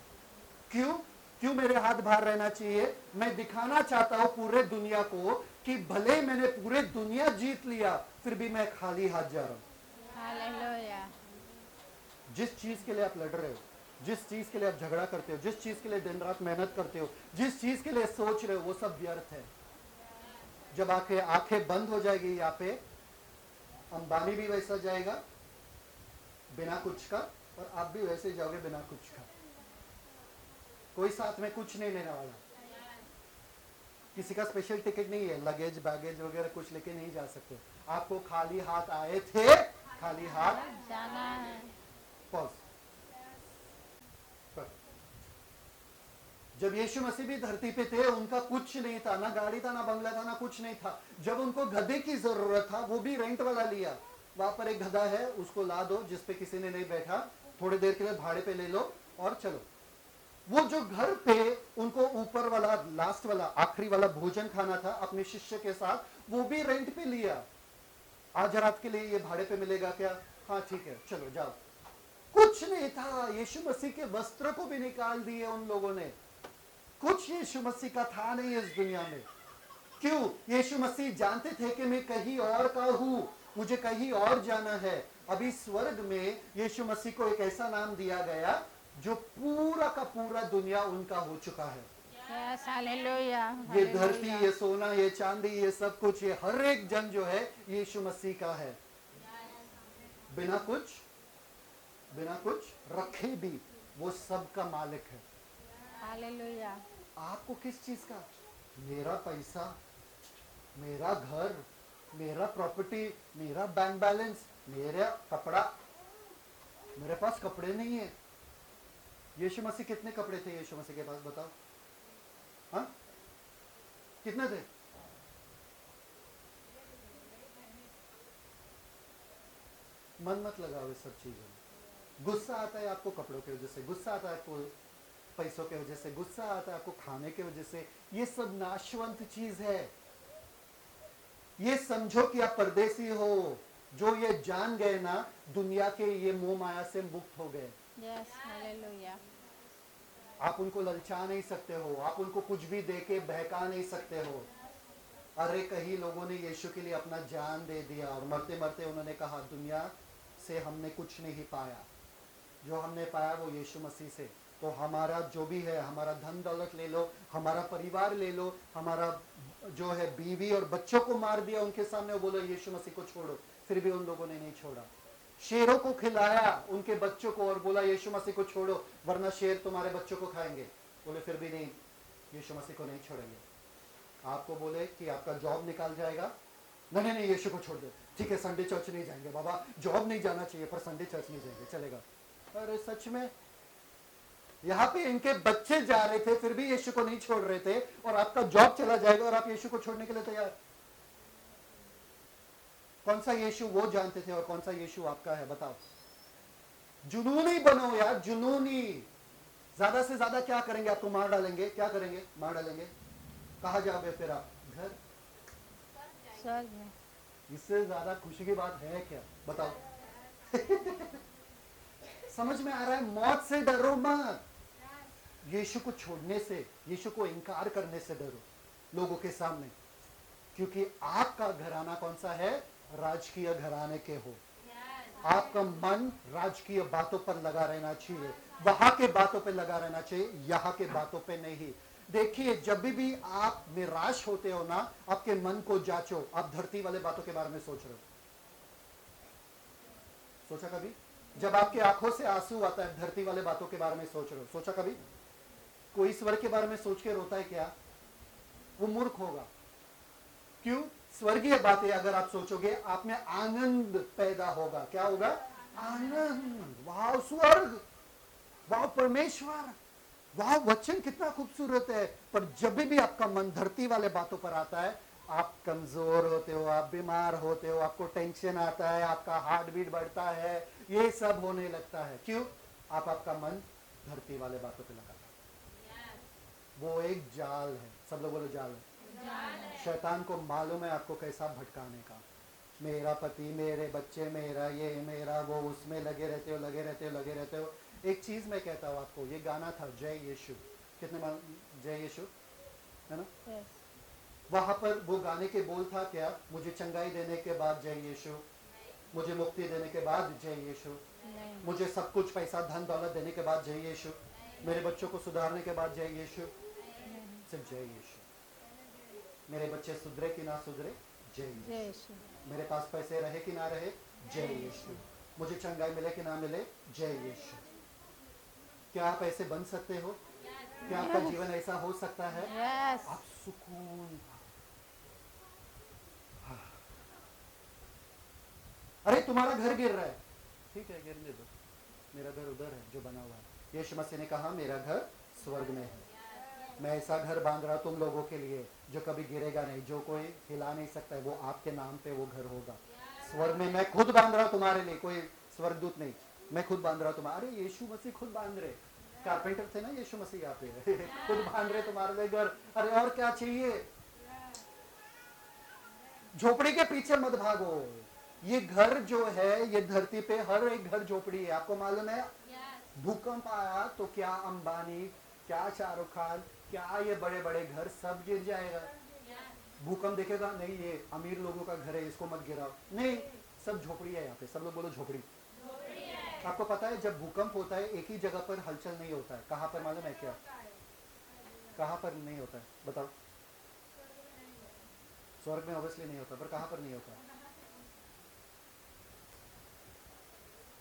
क्यों मेरे हाथ बाहर रहना चाहिए? मैं दिखाना चाहता हूं पूरे दुनिया को कि भले मैंने पूरे दुनिया जीत लिया, फिर भी मैं खाली हाथ जा रहा हूं। हालेलुया। जिस चीज के लिए आप लड़ रहे हो, जिस चीज के लिए आप झगड़ा करते हो, जिस चीज के लिए दिन रात मेहनत करते हो, जिस चीज के लिए सोच रहे हो, वो सब व्यर्थ है। जब आंखें आंखें बंद हो जाएगी यहाँ पे, अंबानी भी वैसा जाएगा बिना कुछ का, और आप भी वैसे जाओगे बिना कुछ का। कोई साथ में कुछ नहीं लेने वाला, किसी का स्पेशल टिकट नहीं है, लगेज बैगेज वगैरह कुछ लेके नहीं जा सकते। आपको खाली हाथ आए थे, खाली हाथ जाना है। पॉज। जब यीशु मसीह भी धरती पे थे, उनका कुछ नहीं था, ना गाड़ी था, ना बंगला था, ना कुछ नहीं था। जब उनको गधे की जरूरत था, वो भी रेंट वाला लिया। वहां पर एक गधा है, उसको ला दो जिसपे किसी ने नहीं बैठा, थोड़ी देर के लिए भाड़े पे ले लो और चलो। वो जो घर पे उनको ऊपर वाला, लास्ट वाला, आखिरी वाला भोजन खाना था अपने शिष्य के साथ, वो भी रेंट पे लिया। आज रात के लिए ये भाड़े पे मिलेगा क्या? हाँ ठीक है, चलो जाओ। कुछ नहीं था, यीशु मसीह के वस्त्र को भी निकाल दिए उन लोगों ने। कुछ यीशु मसीह का था नहीं इस दुनिया में। क्यों? यीशु मसीह जानते थे कि मैं कहीं और का हूं, मुझे कहीं और जाना है। अभी स्वर्ग में यीशु मसीह को एक ऐसा नाम दिया गया जो पूरा का पूरा दुनिया उनका हो चुका है। Yes, hallelujah. ये धरती, ये सोना, ये चांदी, ये सब कुछ, ये हर एक जन जो है यीशु मसीह का है। बिना कुछ रखे भी वो सब का मालिक है। हालेलुया। आपको किस चीज का? मेरा पैसा, मेरा घर, मेरा प्रॉपर्टी, मेरा बैंक बैलेंस, मेरा कपड़ा। मेरे पास कपड़े नहीं है। यीशु मसीह कितने कपड़े थे यीशु मसीह के पास, बताओ? हाँ, कितने थे? मन मत लगाओ इस सब चीजों में। गुस्सा आता है आपको कपड़ों की वजह से, गुस्सा आता है आपको पैसों की वजह से, गुस्सा आता है आपको खाने की वजह से। ये सब नाशवंत चीज है। ये समझो कि आप परदेसी हो। जो ये जान गए ना, दुनिया के ये मोह माया से मुक्त हो गए। Yes, hallelujah. आप उनको ललचा नहीं सकते हो, आप उनको कुछ भी देके बहका नहीं सकते हो। अरे कई लोगों ने यीशु के लिए अपना जान दे दिया और मरते मरते उन्होंने कहा, दुनिया से हमने कुछ नहीं पाया, जो हमने पाया वो यीशु मसीह से। तो हमारा जो भी है, हमारा धन दौलत ले लो, हमारा परिवार ले लो, हमारा जो है बीवी और बच्चों को मार दिया उनके सामने, वो बोलो यीशु मसीह को छोड़ो। फिर भी उन लोगों ने नहीं छोड़ा। शेरों को खिलाया उनके बच्चों को और बोला यीशु मसीह को छोड़ो वरना शेर तुम्हारे बच्चों को खाएंगे। बोले फिर भी नहीं, यीशु मसीह को नहीं छोड़ेंगे। आपको बोले कि आपका जॉब निकाल जाएगा, नहीं नहीं यीशु को छोड़ दो। ठीक है, संडे चर्च नहीं जाएंगे बाबा, जॉब नहीं जाना चाहिए पर संडे चर्च नहीं जाएंगे, चलेगा। अरे सच में यहाँ पे इनके बच्चे जा रहे थे फिर भी यीशु को नहीं छोड़ रहे थे, और आपका जॉब चला जाएगा और आप यीशु को छोड़ने के लिए तैयार। कौन सा यीशु वो जानते थे और कौन सा यीशु आपका है, बताओ? जुनूनी बनो यार, जुनूनी। ज्यादा से ज्यादा क्या करेंगे? आपको मार डालेंगे। क्या करेंगे? मार डालेंगे। कहा जाओगे फिर आप? घर, स्वर्ग में। इससे ज्यादा खुशी की बात है क्या, बताओ? समझ में आ रहा है? मौत से डरो मत, यीशु को छोड़ने से, यीशु को इनकार करने से डरो लोगों के सामने। क्योंकि आपका घराना कौन सा है? राजकीय घराने के हो। आपका मन राजकीय बातों पर लगा रहना चाहिए, वहां के बातों पे लगा रहना चाहिए, यहाँ के बातों पे नहीं। देखिए, जब भी आप निराश होते हो ना, आपके मन को जांचो, आप धरती वाले बातों के बारे में सोच रहे हो? सोचा कभी? जब आपकी आंखों से आंसू आता है, धरती वाले बातों के बारे में सोच रहे हो? सोचा कभी? कोई स्वर्ग के बारे में सोच के रोता है क्या? वो मूर्ख होगा। क्यों? स्वर्गीय बातें अगर आप सोचोगे, आप में आनंद पैदा होगा। क्या होगा? आनंद। वाह स्वर्ग, वाह परमेश्वर, वाह वचन कितना खूबसूरत है। पर जब भी आपका मन धरती वाले बातों पर आता है, आप कमजोर होते हो, आप बीमार होते हो, आपको टेंशन आता है, आपका हार्ट बीट बढ़ता है, ये सब होने लगता है। क्यों? आपका मन धरती वाले बातों पे लगा है। वो एक जाल है। सब लोग बोलो जाल है। शैतान को मालूम है आपको कैसा भटकाने का। मेरा पति, मेरे बच्चे, मेरा ये, मेरा वो, उसमें लगे रहते हो, लगे रहते हो, लगे रहते हो। एक चीज मैं कहता हूँ आपको, ये गाना था जय यीशु, कितने जय यीशु है ना? वहां पर वो गाने के बोल था क्या? मुझे चंगाई देने के बाद जय यीशु मुझे मुक्ति देने के बाद जय यीशु, नहीं, मुझे सब कुछ पैसा धन दौलत देने के बाद जय यीशु, मेरे बच्चों को सुधारने के बाद जय यीशु, नहीं, सिर्फ जय यीशु। मेरे बच्चे सुधरे कि ना सुधरे, जय जय यीशु। यीशु। मेरे पास पैसे रहे कि ना रहे, जय यीशु। मुझे चंगाई मिले कि ना मिले, जय यीशु। क्या आप ऐसे बन सकते हो? क्या आपका जीवन ऐसा हो सकता है? यस, आप सुकून। अरे तुम्हारा घर गिर रहा है, ठीक है गिरने दो, मेरा घर उधर है जो बना हुआ है। यीशु मसीह ने कहा मेरा घर स्वर्ग में है, मैं ऐसा घर बांध रहा तुम लोगों के लिए जो कभी गिरेगा नहीं, जो कोई हिला नहीं सकता है, वो आपके नाम पे वो घर होगा। स्वर्ग में मैं खुद बांध रहा हूं तुम्हारे लिए, कोई स्वर्गदूत नहीं, मैं खुद बांध रहा हूं तुम्हारे। अरे यीशु मसीह खुद बांध रहे, कारपेंटर थे ना यीशु मसीह यहाँ पे खुद बांध रहे तुम्हारे लिए घर। अरे और क्या चाहिए? झोपड़ी के पीछे मत भागो, ये घर जो है ये धरती पे हर एक घर झोपड़ी है। आपको मालूम है भूकंप आया तो क्या अंबानी, क्या शाहरुख खान, क्या ये बड़े बड़े घर सब गिर जाएगा। भूकंप देखेगा नहीं ये अमीर लोगों का घर है इसको मत गिराओ, नहीं सब झोपड़ी है यहाँ पे। सब लोग बोलो झोपड़ी। आपको पता है जब भूकंप होता है एक ही जगह पर हलचल नहीं होता है, कहाँ पर मालूम है क्या? कहाँ पर नहीं होता है बताओ? स्वर्ग में ऑब्वियसली नहीं होता, पर कहाँ पर नहीं होता?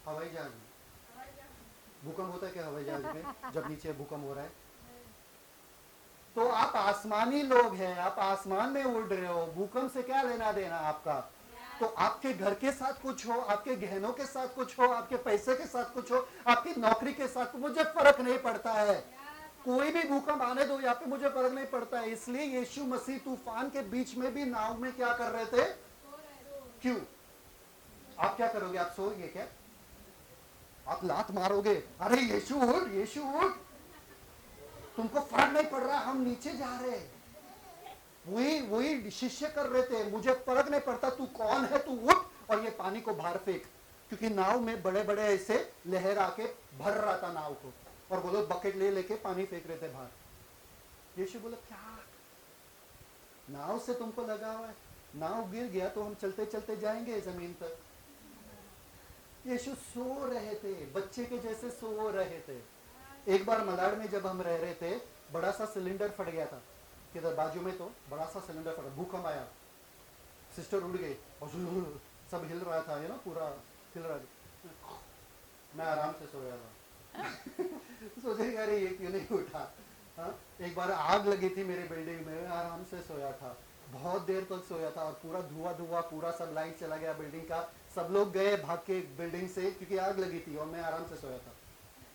हवाई जहाज में भूकंप होता है क्या? हवाई जहाज में जब नीचे भूकंप हो रहा है तो आप आसमानी लोग हैं, आप आसमान में उड़ रहे हो, भूकंप से क्या लेना देना आपका? तो आपके घर के साथ कुछ हो, आपके गहनों के साथ कुछ हो, आपके पैसे के साथ कुछ हो, आपकी नौकरी के साथ, मुझे फर्क नहीं पड़ता है, कोई भी भूकंप आने दो यहाँ पे, मुझे फर्क नहीं पड़ता है। इसलिए यीशु मसीह तूफान के बीच में भी नाव में क्या कर रहे थे? क्यों? आप क्या करोगे? आप सोओगे क्या? आप लात मारोगे, अरे यीशु उठ, यीशु उठ, तुमको फर्क नहीं पड़ रहा, हम नीचे जा रहे। वही वही शिष्य कर रहे थे, मुझे फर्क नहीं पड़ता तू कौन है, तू उठ और ये पानी को बाहर फेंक, क्योंकि नाव में बड़े बड़े ऐसे लहर आके भर रहा था नाव को, और वो लोग बकेट ले लेके पानी फेंक रहे थे बाहर। यीशु बोला क्या नाव से तुमको लगा हुआ है? नाव गिर गया तो हम चलते चलते जाएंगे जमीन पर। यीशु सो रहे थे, बच्चे के जैसे सो रहे थे। एक बार मलाड में जब हम रह रहे थे, बड़ा सा सिलेंडर फट गया था किधर बाजू में, तो बड़ा सा सिलेंडर फटा, भूकंप आया, सिस्टर उड़ गई और सब हिल रहा था, ये ना पूरा हिल रहा था। मैं आराम से सोया था सोचे अरे ये क्यों नहीं उठा। हाँ एक बार आग लगी थी मेरे बिल्डिंग में, आराम से सोया था, बहुत देर तक सोया था, और पूरा धुआं धुआं, पूरा सब लाइट चला गया बिल्डिंग का, सब लोग गए भाग के बिल्डिंग से क्योंकि आग लगी थी, और मैं आराम से सोया था।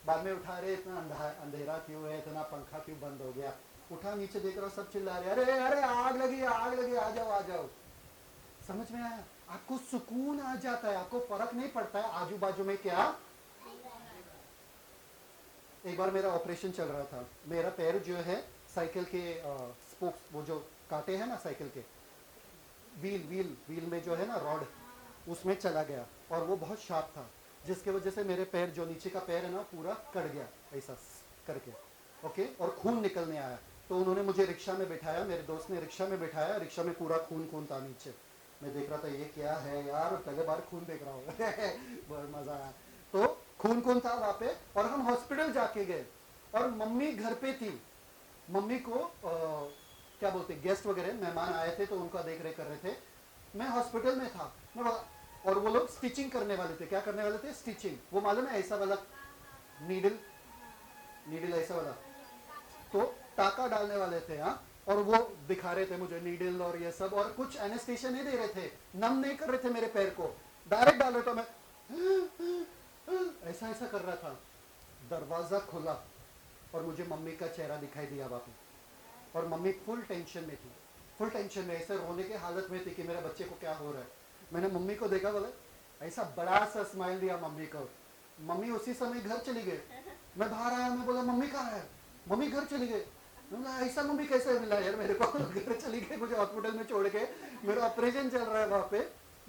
बाद में उठा रहे इतना अंधेरा क्यों है, इतना पंखा क्यों बंद हो गया, उठा नीचे देख रहा हूँ सब चिल्ला रहे अरे अरे आग लगी आग लगी, आ जाओ आ जाओ। समझ में आया? आपको सुकून आ जाता है, आपको फर्क नहीं पड़ता है आजू बाजू में क्या। एक बार मेरा ऑपरेशन चल रहा था, मेरा पैर जो है साइकिल के स्पोक्स, वो जो कांटे हैं ना साइकिल के, व्हील में जो है ना रॉड, उसमें चला गया, और वो बहुत शार्प था, जिसके वजह से मेरे पैर जो नीचे का पैर है ना पूरा कट गया ऐसा करके, ओके, और खून निकलने आया। तो उन्होंने मुझे रिक्शा में बिठाया, मेरे दोस्त ने रिक्शा में बिठाया, रिक्शा में पूरा खून था नीचे। मैं देख रहा था ये क्या है यार, पहले बार खून देख रहा हूँ बहुत मजा आया। तो खून था वहाँ पे, और हम हॉस्पिटल जाके गए, और मम्मी घर पे थी। मम्मी को क्या बोलते गेस्ट वगैरह मेहमान आए थे तो उनका देख रेख कर रहे थे। मैं हॉस्पिटल में था, और वो लोग स्टिचिंग करने वाले थे। क्या करने वाले थे? स्टिचिंग। वो मालूम है ऐसा वाला नीडल ऐसा वाला, तो टाका डालने वाले थे। हाँ, और वो दिखा रहे थे मुझे नीडल और ये सब, और कुछ एनेस्थीसिया नहीं दे रहे थे, नम नहीं कर रहे थे मेरे पैर को, डायरेक्ट डाल रहे थे। मैं ऐसा ऐसा कर रहा था, दरवाजा खुला और मुझे मम्मी का चेहरा दिखाई दिया वहाँ पे, और मम्मी फुल टेंशन में थी, फुल टेंशन में, ऐसे रोने के हालत में थी कि मेरे बच्चे को क्या हो रहा है। मैंने मम्मी को देखा, बोला ऐसा बड़ा सा स्माइल दिया मम्मी को। मम्मी उसी समय घर चली गई। मैं बाहर आया, मैं बोला मम्मी कहाँ है? मम्मी घर चली गई। ऐसा मम्मी कैसे मिला यार मेरे को घर चली गई मुझे हॉस्पिटल में छोड़ के, मेरा ऑपरेशन चल रहा है वहाँ पे।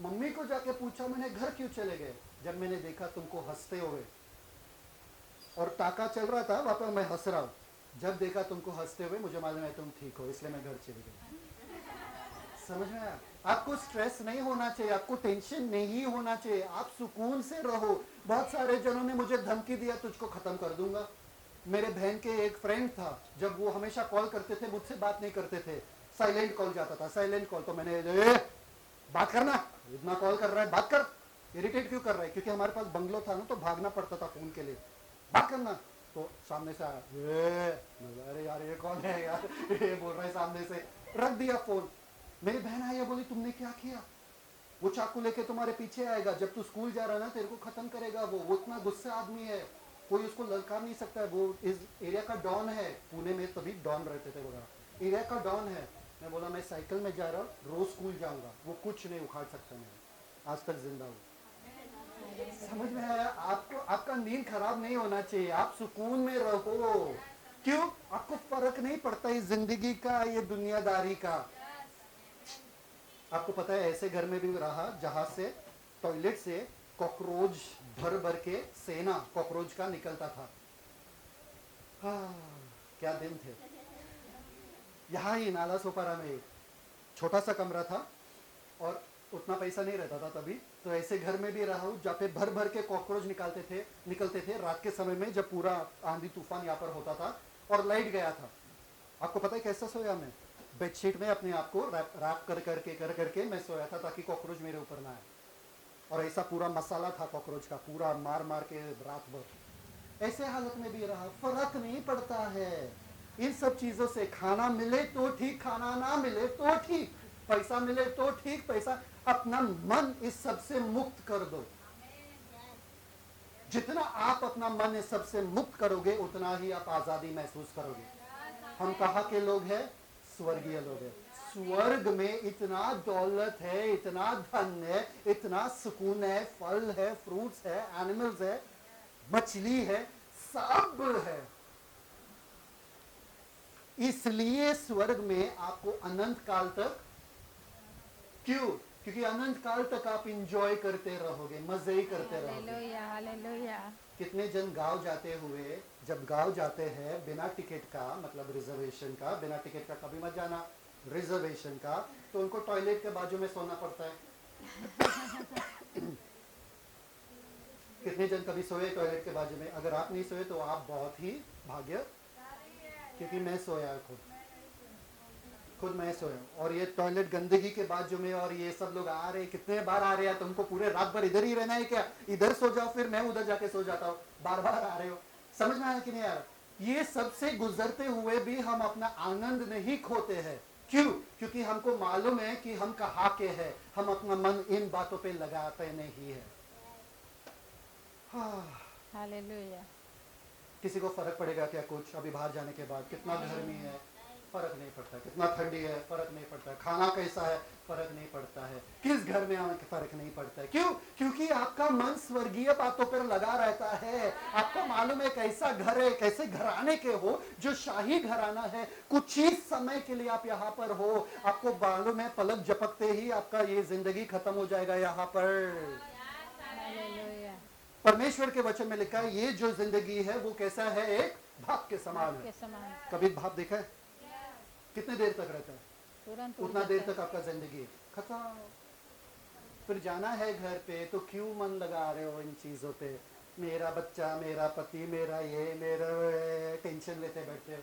मम्मी को जाके पूछा मैंने घर क्यों चले गए? जब मैंने देखा तुमको हंसते हुए, और टाका चल रहा था वहाँ पे, मैं हंस रहा हूँ। जब देखा तुमको हंसते हुए, मुझे मालूम है तुम ठीक हो, इसलिए मैं घर चली गई। समझ में आया? आपको स्ट्रेस नहीं होना चाहिए, आपको टेंशन नहीं होना चाहिए, आप सुकून से रहो। बहुत सारे जनों ने मुझे धमकी दिया तुझको खत्म कर दूंगा। मेरे बहन के एक फ्रेंड था, जब वो हमेशा कॉल करते थे मुझसे बात नहीं करते थे, साइलेंट कॉल जाता था, साइलेंट कॉल। तो मैंने बात करना, इतना कॉल कर रहा है बात कर, इरिटेट क्यों कर रहा है? क्योंकि हमारे पास बंगलो था ना, तो भागना पड़ता था फोन के लिए, बात करना। तो सामने से आया, अरे यार ये कौन है यार, ये बोल रहा है सामने से, रख दिया फोन। मेरी बहन आई, बोली तुमने क्या किया? वो चाकू लेके तुम्हारे पीछे आएगा, जब तू स्कूल जा रहा है ना तेरे को खत्म करेगा। वो इतना गुस्सा आदमी है, कोई उसको ललकार नहीं सकता है। वो इस एरिया का डॉन है, पुणे में तभी डॉन रहते थे, बोला एरिया का डॉन है। मैं बोला मैं साइकिल में जा रहा हूँ, रोज स्कूल जाऊंगा, वो कुछ नहीं उखाड़ सकता। मैं आज तक जिंदा हूँ। समझ में आया? आपको आपका नींद खराब नहीं होना चाहिए, आप सुकून में रहो। क्यों? आपको फर्क नहीं पड़ता इस जिंदगी का, ये दुनियादारी का। आपको पता है ऐसे घर में भी रहा जहां से टॉयलेट से कॉकरोच भर भर के सेना कॉकरोच का निकलता था। हाँ, क्या दिन थे। यहाँ ही नाला सोपारा में एक छोटा सा कमरा था और उतना पैसा नहीं रहता था तभी, तो ऐसे घर में भी रहा हूँ जहाँ पे भर भर के कॉकरोच निकलते थे रात के समय में, जब पूरा आंधी तूफान यहाँ पर होता था और लाइट गया था। आपको पता है कैसा सोया मैं? बेडशीट में अपने आप को रैप कर करके मैं सोया था ताकि कॉकरोच मेरे ऊपर ना आए। और ऐसा पूरा मसाला था कॉकरोच का, पूरा मार मार के रात भर ऐसे हालत में भी रहा। फर्क नहीं पड़ता है इन सब चीजों से। खाना मिले तो ठीक, खाना ना मिले तो ठीक, पैसा मिले तो ठीक, पैसा, अपना मन इस सब से मुक्त कर दो। जितना आप अपना मन इस सब से मुक्त करोगे उतना ही आप आजादी महसूस करोगे। हम कहाँ के लोग हैं? स्वर्गीय लोग हैं। स्वर्ग में इतना दौलत है, इतना धन है, इतना सुकून है, फल है, फ्रूट्स है, एनिमल्स है, मछली है, सब है। इसलिए स्वर्ग में आपको अनंत काल तक, क्यों? क्योंकि अनंत काल तक आप इंजॉय करते रहोगे, मजे ही करते रहोगे। Hallelujah, hallelujah. कितने जन गांव जाते हुए, जब गांव जाते हैं बिना टिकट का, मतलब रिजर्वेशन का, बिना टिकट का कभी मत जाना, रिजर्वेशन का, तो उनको टॉयलेट के बाजू में सोना पड़ता है। कितने जन कभी सोए टॉयलेट के बाजू में? अगर आप नहीं सोए तो आप बहुत ही भाग्य, क्योंकि मैं सोया खुद मैं सोया। और ये टॉयलेट गंदगी के बाजू में, और ये सब लोग आ रहे, कितने बार आ रहे हैं? तुमको पूरे रात भर इधर ही रहना है क्या? इधर सो जाओ, फिर मैं उधर जाके सो जाता हूँ, बार बार आ रहे हो। समझ में आया कि नहीं यार? ये सबसे गुजरते हुए भी हम अपना आनंद नहीं खोते हैं। क्यों? क्योंकि हमको मालूम है कि हम कहाँ के हैं, हम अपना मन इन बातों पे लगाते नहीं है। हालेलुया। किसी को फर्क पड़ेगा क्या कुछ? अभी बाहर जाने के बाद कितना गर्मी है, फर्क नहीं पड़ता। कितना ठंडी है, फर्क नहीं पड़ता। खाना कैसा है, फर्क नहीं पड़ता है। किस घर में आने, फर्क नहीं पड़ता है। क्यों? क्योंकि आपका मन स्वर्गीय बातों पर लगा रहता है। आपको मालूम है कैसा घर है, कैसे घराने के हो, जो शाही घराना है। कुछ ही समय के लिए आप यहाँ पर हो, आपको मालूम है पलक झपकते ही आपका ये जिंदगी खत्म हो जाएगा यहाँ पर। परमेश्वर के वचन में लिखा है ये जो जिंदगी है वो कैसा है? एक भाप के समान है। कभी भाप देखा है? कितने देर तक रहता है? तुरंत उतना देर तक आपका जिंदगी खत्म। फिर जाना है घर पे, तो क्यों मन लगा रहे हो इन चीजों पे? मेरा बच्चा, मेरा पति, मेरा ये, मेरा टेंशन लेते बैठते हो।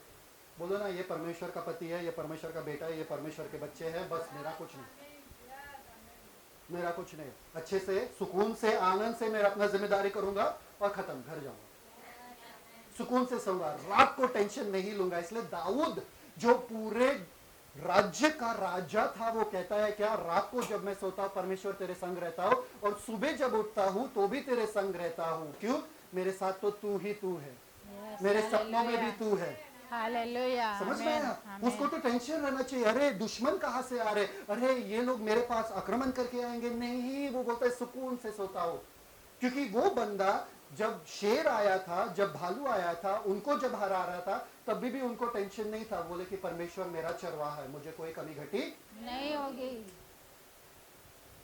बोलो ना, ये परमेश्वर का पति है, ये परमेश्वर का बेटा है, ये परमेश्वर के बच्चे हैं, बस मेरा कुछ नहीं, मेरा कुछ नहीं। अच्छे से, सुकून से, आनंद से मैं अपना जिम्मेदारी करूंगा और खत्म, घर जाऊंगा, सुकून से सोऊंगा, रात को टेंशन नहीं लूंगा। इसलिए दाऊद जो पूरे राज्य का राजा था, वो कहता है क्या? रात को जब मैं सोता हूं परमेश्वर तेरे संग रहता हूं, और सुबह जब उठता हूं तो भी तेरे संग रहता हूं। क्यों? मेरे साथ तो तू ही तू है, मेरे सपनों में भी तू है। हालेलुया। समझ में आया? उसको तो टेंशन रहना चाहिए, अरे दुश्मन कहां से आ रहे, अरे ये लोग मेरे पास आक्रमण करके आएंगे। नहीं, वो बोलता है सुकून से सोता हो। क्योंकि वो बंदा जब शेर आया था, जब भालू आया था, उनको जब हरा रहा था, तभी भी उनको टेंशन नहीं था। बोले कि परमेश्वर मेरा चरवाहा है, मुझे कोई कमी घटी नहीं होगी।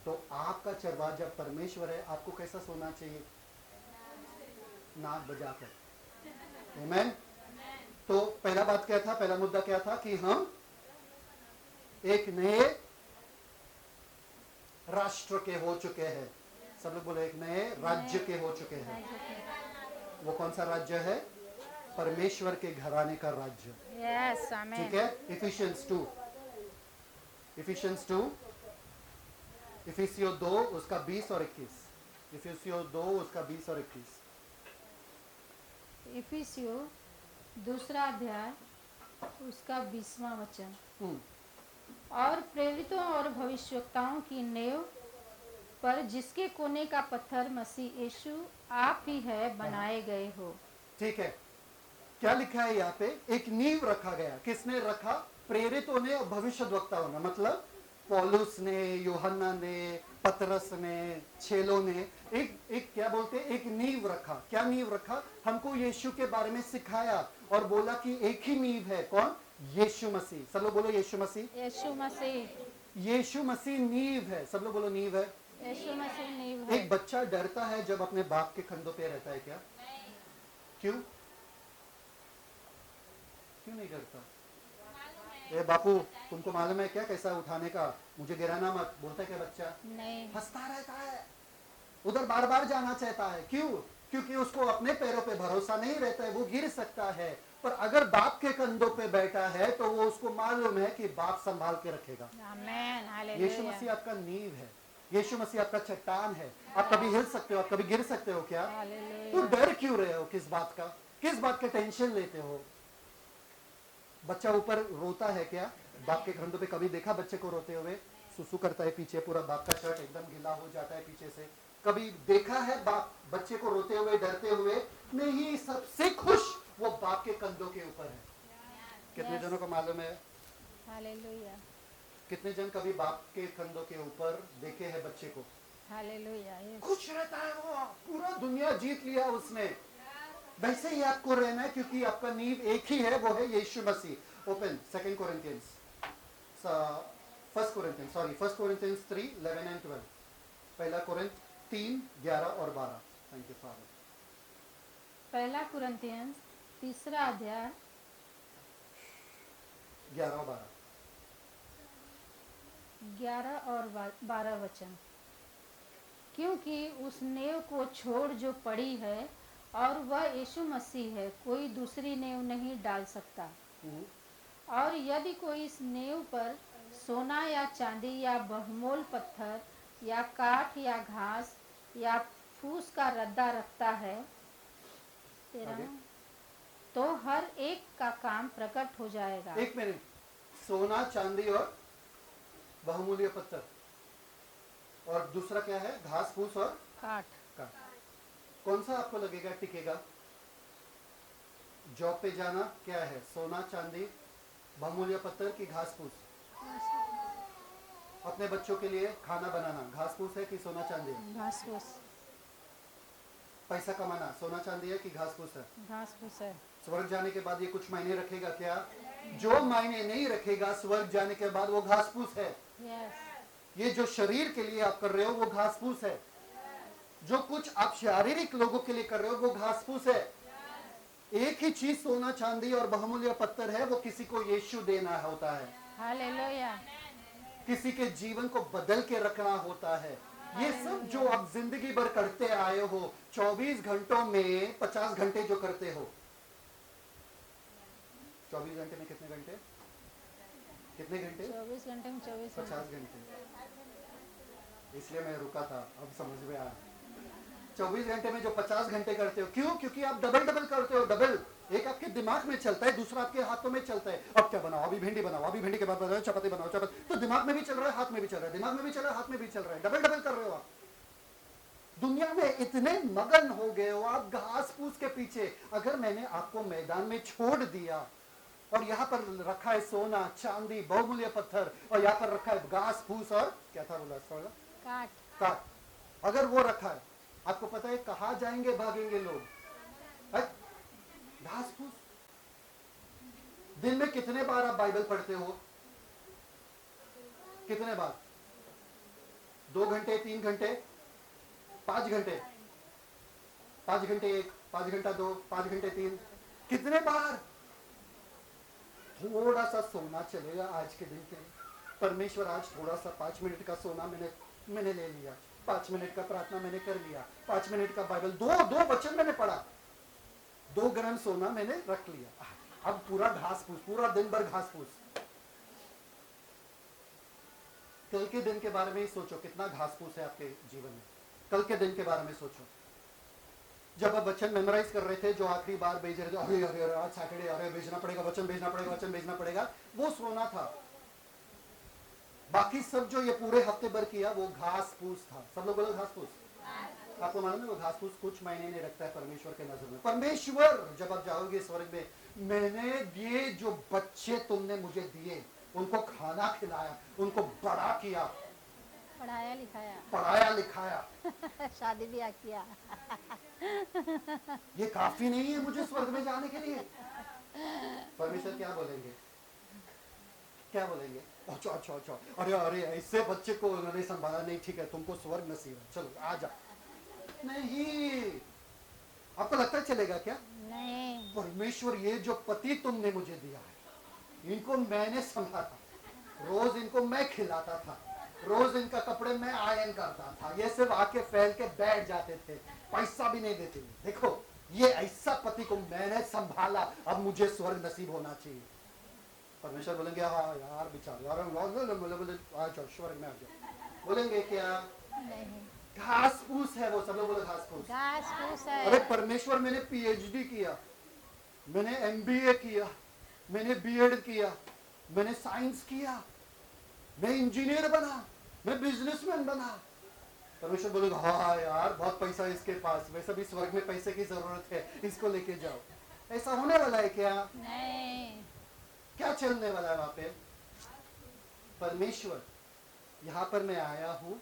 तो आपका चरवाहा जब परमेश्वर है, आपको कैसा सोना चाहिए? नाक बजाकर। आमीन। तो पहला बात क्या था? पहला मुद्दा क्या था? कि हम एक नए राष्ट्र के हो चुके हैं। सब लोग बोले एक नए राज्य के हो चुके हैं। वो कौन सा राज्य है? परमेश्वर के घराने का राज्य। Yes amen. ठीक है। इफिशियंस 2 इफिसियो 2 उसका 20 और 21। इफिसियो 2 उसका 20 और 21। इफिसियो दूसरा अध्याय उसका 20वां वचन। और प्रेरितों और भविष्यवक्ताओं की नेव पर जिसके कोने का पत्थर मसीह यीशु आप ही है बनाए गए हो। ठीक है। क्या लिखा है यहाँ पे? एक नींव रखा गया। किसने रखा? प्रेरितों ने और भविष्यद्वक्ताओं ने, मतलब पौलुस ने, यूहन्ना ने, पतरस ने, चेलों ने एक क्या बोलते हैं, एक नींव रखा। क्या नींव रखा? हमको यीशु के बारे में सिखाया और बोला कि एक ही नींव है। कौन? यीशु मसीह। सब लोग बोलो यीशु मसीह। यीशु मसीह। यीशु मसीह नींव है। सब लोग बोलो नींव है। यीशु मसीह नींव है। एक बच्चा डरता है जब अपने बाप के कंधों पे रहता है क्या? क्यों नहीं डरता? ए बापू, तुमको मालूम है क्या कैसा उठाने का? मुझे गिराना मत, बोलता है क्या बच्चा? नहीं। हंसता रहता है, उधर बार बार जाना चाहता है। क्यों? क्योंकि उसको अपने पैरों पे भरोसा नहीं रहता है, वो गिर सकता है। पर अगर बाप के कंधों पे बैठा है तो वो उसको मालूम है कि बाप संभाल के रखेगा। आमेन, हालेलुया। यीशु मसीह आपका नींव है। यीशु मसीह आपका चट्टान है। आप कभी हिल सकते हो, आप कभी गिर सकते हो क्या? तो डर क्यों रहे हो? किस बात का? किस बात का टेंशन लेते हो? बच्चा ऊपर रोता है क्या? बाप के कंधों पे कभी देखा बच्चे को रोते हुए? सुसु करता है पीछे, पूरा बाप का शर्ट एकदम गीला हो जाता है पीछे से। कभी देखा है बाप बच्चे को रोते हुए, डरते हुए? नहीं, सबसे खुश वो बाप के कंधों के ऊपर है। कितने जनों को मालूम है? हालेलुया। कितने जन कभी बाप के कंधों के ऊपर देखे हैं बच्चे को? हालेलुया। खुश रहता है वो, पूरा दुनिया जीत लिया उसने। वैसे ही आपको रहना है, क्योंकि आपका नींव एक ही है, वो है Yeshu Masih. Open 2 Corinthians 1 Corinthians 3 11 and 12। पहला कोरिंथ 3 11 और 12। Thank you father. पहला कुरिन्थियंस तीसरा अध्याय 11 और 12। 11 और 12 वचन। क्योंकि उस नेव को छोड़ जो पड़ी है और वह यीशु मसीह है, कोई दूसरी नेव नहीं डाल सकता। और यदि कोई इस नेव पर सोना या चांदी या बहुमोल पत्थर या काठ या घास या फूस का रद्दा रखता है, तो हर एक का काम प्रकट हो जाएगा। एक मिनट, सोना, चांदी और बहुमूल्य पत्थर, और दूसरा क्या है? घास फूस और काठ। कौन सा आपको लगेगा टिकेगा? जॉब पे जाना क्या है? सोना, चांदी, बहुमूल्य पत्थर की घास फूस? अपने बच्चों के लिए खाना बनाना घास फूस है कि सोना चांदी है? घास फूस। पैसा कमाना सोना चांदी है कि घास फूस है? घास फूस है। स्वर्ग जाने के बाद ये कुछ मायने रखेगा क्या? जो मायने नहीं रखेगा स्वर्ग जाने के बाद वो घास फूस है। ये जो शरीर के लिए आप कर रहे हो वो घास फूस है। जो कुछ आप शारीरिक लोगों के लिए कर रहे हो वो घास फूस है। एक ही चीज सोना, चांदी और बहुमूल्य पत्थर है, वो किसी को यीशु देना होता है। हालेलुया। किसी के जीवन को बदल के रखना होता है। ये सब जो आप जिंदगी भर करते आए हो, 24 घंटों में 50 घंटे जो करते हो, 24 घंटे में कितने घंटे? कितने घंटे? 24 घंटे में 24 50 घंटे। इसलिए मैं रुका था, अब समझ में आया। 24 घंटे में जो 50 घंटे करते हो, क्यों? क्योंकि आप डबल डबल करते हो। डबल, एक आपके दिमाग में चलता है, दूसरा आपके हाथों में चलता है। अब क्या बनाओ? अभी भिंडी बनाओ, अभी भिंडी के बाद बनाओ चपाती बनाओ, चपाती। तो दिमाग में भी चल रहा है, हाथ में भी चल रहा है, दिमाग में भी चल रहा है, हाथ में भी चल रहा है। डबल डबल कर रहे हो आप। दुनिया में इतने मगन हो गए हो आप घास फूस के पीछे। अगर मैंने आपको मैदान में छोड़ दिया और यहाँ पर रखा है सोना, चांदी, बहुमूल्य पत्थर, और यहाँ पर रखा है घास फूस और क्या था बोला? काट। अगर वो रखा है, आपको पता है कहाँ जाएंगे, भागेंगे लोग? घास फूस। दिन में कितने बार आप बाइबल पढ़ते हो? कितने बार? 2 घंटे, 3 घंटे, 5 घंटे? 5 घंटे 1, 5 घंटा 2, 5 घंटे 3, कितने बार? थोड़ा सा सोना चलेगा आज के दिन के लिए। परमेश्वर आज थोड़ा सा 5 मिनट का सोना मैंने मैंने ले लिया, 5 मिनट का प्रार्थना मैंने कर लिया, 5 मिनट का बाइबल, दो वचन मैंने पढ़ा, 2 ग्राम सोना मैंने रख लिया, अब पूरा घास फूस, पूरा दिन भर घास फूस। कल के दिन के बारे में ही सोचो, कितना घास फूस है आपके जीवन में। कल के दिन के बारे में सोचो, जब आप वचन मेमोराइज कर रहे थे, जो आखिरी बार भेज रहे थे, अरे अरे अरे आज सैटरडे, अरे भेजना पड़ेगा, वचन भेजना पड़ेगा, वचन भेजना पड़ेगा, वो सोना था। बाकी सब जो ये पूरे हफ्ते भर किया वो घास फूस था। सब लोग बोलो घास फूस। आपको मालूम है वो घास फूस कुछ मायने नहीं रखता है परमेश्वर के नजर में। परमेश्वर जब आप जाओगे स्वर्ग में, मैंने ये जो बच्चे तुमने मुझे दिए, उनको खाना खिलाया, उनको बड़ा किया, पढ़ाया लिखाया, पढ़ाया लिखाया, शादी ब्याह किया, ये काफी नहीं है मुझे स्वर्ग में जाने के लिए? परमेश्वर क्या बोलेंगे? क्या बोलेंगे? अच्छा अच्छा अच्छा, अरे अरे ऐसे बच्चे को उन्होंने संभाला नहीं, ठीक है तुमको स्वर्ग नसीब है, चलो आ जा। नहीं, आपको लगता है चलेगा क्या? नहीं, परमेश्वर ये जो पति तुमने मुझे दिया है, इनको मैंने संभाला, रोज इनको मैं खिलाता था, रोज इनका कपड़े मैं आयरन करता था, ये सिर्फ आके फैल के बैठ जाते थे, पैसा भी नहीं देते। देखो ये ऐसा पति को मैंने संभाला, अब मुझे स्वर्ग नसीब होना चाहिए। परमेश्वर बोलेंगे हाँ यार बेचारे, यार बोले आ जाओ स्वर्ग में आ जाओ। बोलेंगे क्या? नहीं, घास फूस है वो। सब लोग बोले घास फूस। घास फूस है। अरे परमेश्वर, मैंने पीएचडी किया, मैंने एमबीए किया, मैंने बीएड किया, मैंने साइंस किया, मैं इंजीनियर बना, मैं बिजनेसमैन बना। परमेश्वर बोलेगा हाँ यार बहुत पैसा है इसके पास, वैसे भी स्वर्ग में पैसे की जरूरत है, इसको लेके जाओ। ऐसा होने वाला है क्या? नहीं, क्या चलने वाला है वहां पे? परमेश्वर, यहाँ पर मैं आया हूँ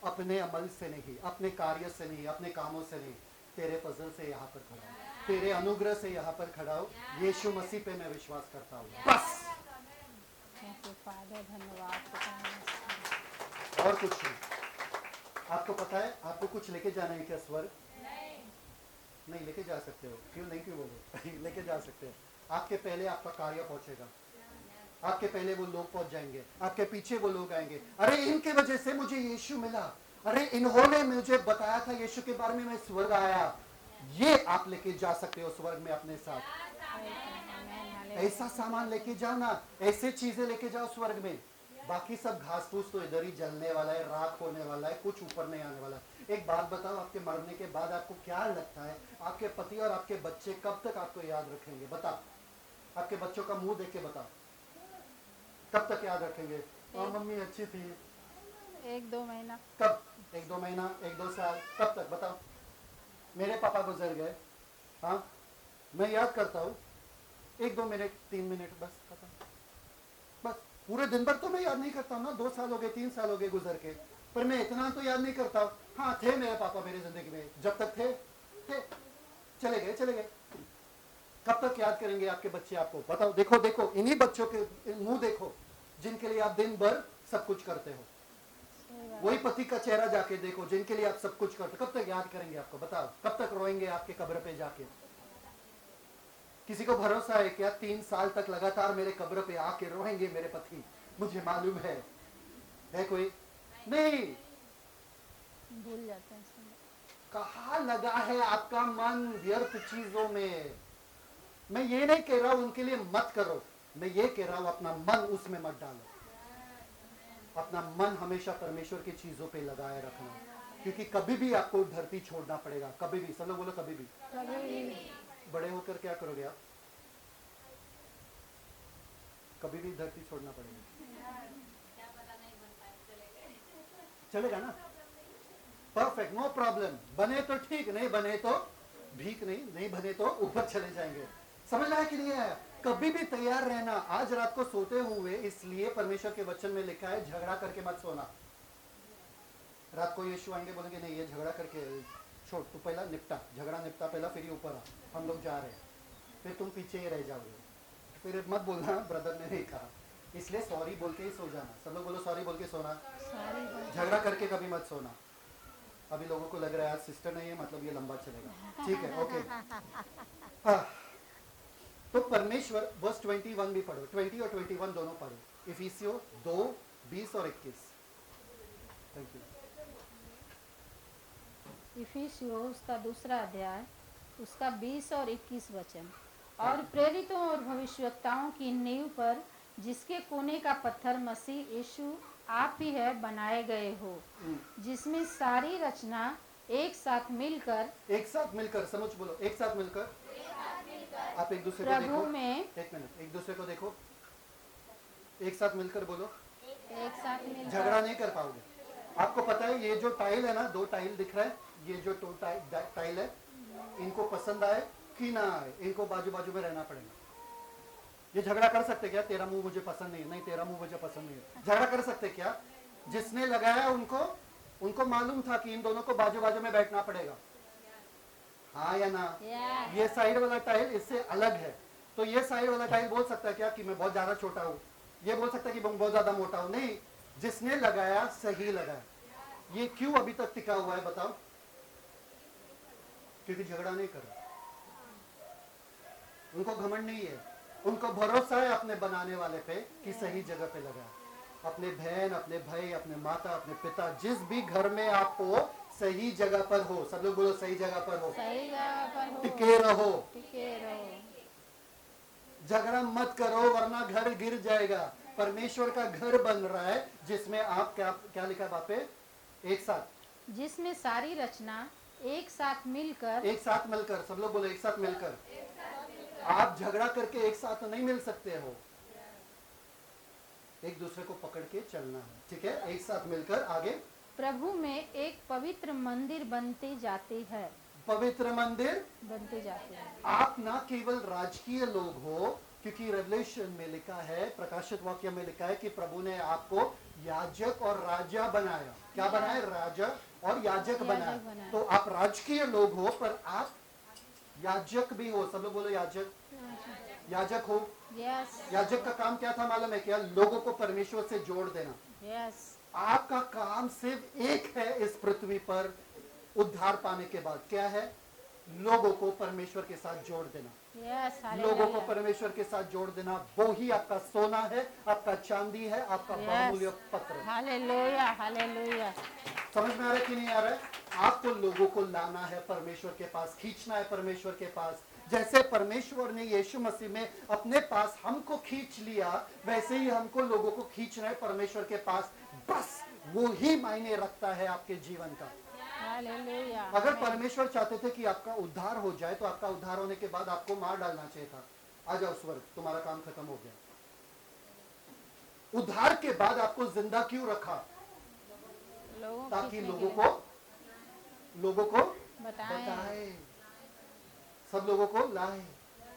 अपने अमल से नहीं, अपने कार्य से नहीं, अपने कामों से नहीं, तेरे फजल से यहाँ पर खड़ा हूँ, तेरे अनुग्रह से यहाँ पर खड़ा हूँ, यीशु मसीह पे मैं विश्वास करता हूँ, बस। धन्यवाद। और कुछ नहीं। आपको पता है आपको कुछ लेके जाना है क्या स्वर्ग? नहीं लेके जा सकते हो। क्यों नहीं, क्यों बोलो? लेके जा सकते हो। आपके पहले आपका कार्य पहुंचेगा, आपके पहले वो लोग पहुंच जाएंगे, आपके पीछे वो लोग आएंगे। अरे इनके वजह से मुझे यीशु मिला, अरे इन्होंने मुझे बताया था यीशु के बारे में, मैं स्वर्ग आया। ये आप लेके जा सकते हो स्वर्ग में अपने साथ। ऐसा सामान लेके जाओ ना, ऐसे चीजें लेके जाओ स्वर्ग में। बाकी सब घास फूस तो इधर ही जलने वाला है, राख होने वाला है, कुछ ऊपर नहीं आने वाला है। एक बात बताओ, आपके मरने के बाद आपको क्या लगता है आपके पति और आपके बच्चे कब तक आपको याद रखेंगे? बताओ, आपके बच्चों का मुंह देख के बताओ, कब तक याद रखेंगे? और मम्मी अच्छी थी। 1-2 महीना। कब? 1-2 महीना, 1-2 साल, कब तक बताओ? मेरे पापा गुजर गए, हाँ मैं याद करता हूँ 1-2 मिनट, 3 मिनट, बस खत्म। बस पूरे दिन भर तो मैं याद नहीं करता हूँ ना, 2 साल हो गए, 3 साल हो गए गुजर के, पर मैं इतना तो याद नहीं करता हूँ। हाँ थे मेरे पापा मेरी जिंदगी में, जब तक थे चले गए चले गए। कब तक याद करेंगे आपके बच्चे आपको? बताओ। देखो देखो इन्हीं बच्चों के मुंह देखो जिनके लिए आप दिन भर सब कुछ करते हो, वही पति का चेहरा जाके देखो जिनके लिए आप सब कुछ करते हो। कब तक याद करेंगे आपको? बताओ। कब तक रोएंगे आपके कब्र पे जाके? किसी को भरोसा है क्या 3 साल तक लगातार मेरे कब्र पे आके रोएंगे मेरे पति? मुझे मालूम है कोई नहीं। भूल जाते हैं। कहाँ लगा है आपका मन व्यर्थ चीजों में? मैं ये नहीं कह रहा हूं उनके लिए मत करो, मैं ये कह रहा हूं अपना मन उसमें मत डालो। अपना मन हमेशा परमेश्वर की चीजों पे लगाए रखना, क्योंकि कभी भी आपको धरती छोड़ना पड़ेगा। कभी भी। सब लोग बोलो कभी भी। बड़े होकर क्या करोगे आप? कभी भी धरती छोड़ना पड़ेगा। चलेगा ना? Perfect, no problem. बने तो ठीक, नहीं बने तो भीख नहीं, नहीं बने तो ऊपर चले जाएंगे। समझ में आया कि नहीं आया? कभी भी तैयार रहना। आज रात को सोते हुए, इसलिए परमेश्वर के वचन में लिखा है झगड़ा करके मत सोना। रात को यीशु आएंगे, बोलेंगे नहीं ये झगड़ा करके छोड़, तू पहला निपटा, झगड़ा निपटा पहला, फिर ही ऊपर आ, हम लोग जा रहे हैं, फिर तुम पीछे ही रह जाओगे। फिर मत बोलना ब्रदर ने नहीं कहा, इसलिए सॉरी बोल के ही सो जाना। सब लोग बोलो सॉरी बोल के सोना। झगड़ा करके कभी मत सोना। अभी लोगों को लग रहा है आज सिस्टर नहीं है मतलब ये लंबा चलेगा, ठीक है, ओके। तो परमेश्वर वर्स 21 भी पढ़ो, 20 और 21 दोनों पढ़ो। इफिसियों 2:20 और 21। Thank you. इफिसियों उसका दूसरा अध्याय उसका 20 और 21 वचन। और प्रेरितों और भविष्यवक्ताओं की नींव पर जिसके कोने का पत्थर मसीह यीशु आप ही है बनाए गए हो, जिसमें सारी रचना एक साथ मिलकर समझ बोलो, एक साथ मिलकर। आप एक दूसरे को प्रभु देखो, में एक मिनट, एक दूसरे को देखो, एक साथ मिलकर बोलो। एक साथ झगड़ा मिलकर नहीं कर पाओगे। आपको पता है ये जो टाइल है ना, 2 टाइल दिख रहा है, ये जो टाइल है, इनको पसंद आए कि ना आए, इनको बाजू बाजू में रहना पड़ेगा। ये झगड़ा कर सकते क्या? तेरा मुंह मुझे पसंद नहीं है, नहीं तेरा मुंह मुझे पसंद नहीं है, झगड़ा कर सकते क्या? जिसने लगाया उनको मालूम था कि इन दोनों को बाजू बाजू में बैठना पड़ेगा, हाँ या ना? ये साइड वाला टाइल इससे अलग है, तो ये साइड वाला टाइल बोल सकता है क्या कि मैं बहुत ज्यादा छोटा हूँ, ये बोल सकता है कि मैं बहुत ज्यादा मोटा हूँ? नहीं, जिसने लगाया सही लगाया। ये क्यों अभी तक टिका हुआ है बताओ? क्योंकि झगड़ा नहीं कर रहा, उनको घमंड नहीं है, उनको भरोसा है अपने बनाने वाले पे कि सही जगह पे लगाया। अपने बहन, अपने भाई, अपने माता, अपने पिता, जिस भी घर में आप हो, सही जगह पर हो। सब लोग बोलो, सही जगह पर हो, सही जगह पर हो, टिके रहो, टिके रहो। झगड़ा मत करो वरना घर गिर जाएगा। परमेश्वर का घर बन रहा है जिसमें आप क्या लिखा है वहां पे? एक साथ, जिसमें सारी रचना एक साथ मिलकर एक साथ मिलकर। सब लोग बोलो, एक साथ मिलकर। आप झगड़ा करके एक साथ नहीं मिल सकते हो, एक दूसरे को पकड़ के चलना है, ठीक है? एक साथ मिलकर आगे। प्रभु में एक पवित्र मंदिर बनते जाते हैं, पवित्र मंदिर बनते जाते हैं। आप ना केवल राजकीय लोग हो, क्योंकि रेवलेशन में लिखा है, प्रकाशित वाक्य में लिखा है कि प्रभु ने आपको याजक और राजा बनाया। क्या बनाया? राजा और याजक बनाया। बनाया। तो आप राजकीय लोग हो पर आप याजक भी हो। सब लोग बोलो, याजक, याजक हो। यस, याजक का काम क्या था मालूम है क्या? लोगों को परमेश्वर से जोड़ देना। यस, आपका काम सिर्फ एक है इस पृथ्वी पर उद्धार पाने के बाद, क्या है? लोगों को परमेश्वर के साथ जोड़ देना। यस, लोगों को परमेश्वर के साथ जोड़ देना, वो ही आपका सोना है, आपका चांदी है, आपका बहुमूल्य पत्र है। Hallelujah, hallelujah. समझ में आ रहा है कि नहीं आ रहा है? आपको लोगों को लाना है परमेश्वर के पास, खींचना है परमेश्वर के पास। जैसे परमेश्वर ने यीशु मसीह में अपने पास हमको खींच लिया, वैसे ही हमको लोगों को खींचना है परमेश्वर के पास। बस वो ही मायने रखता है आपके जीवन का। हालेलुया। अगर परमेश्वर चाहते थे कि आपका उद्धार हो जाए, तो आपका उद्धार होने के बाद आपको मार डालना चाहिए था। आ जाओ स्वर्ग, तुम्हारा काम खत्म हो गया। उद्धार के बाद आपको जिंदा क्यों रखा? ताकि लोगों को बताए, सब लोगों को लाए।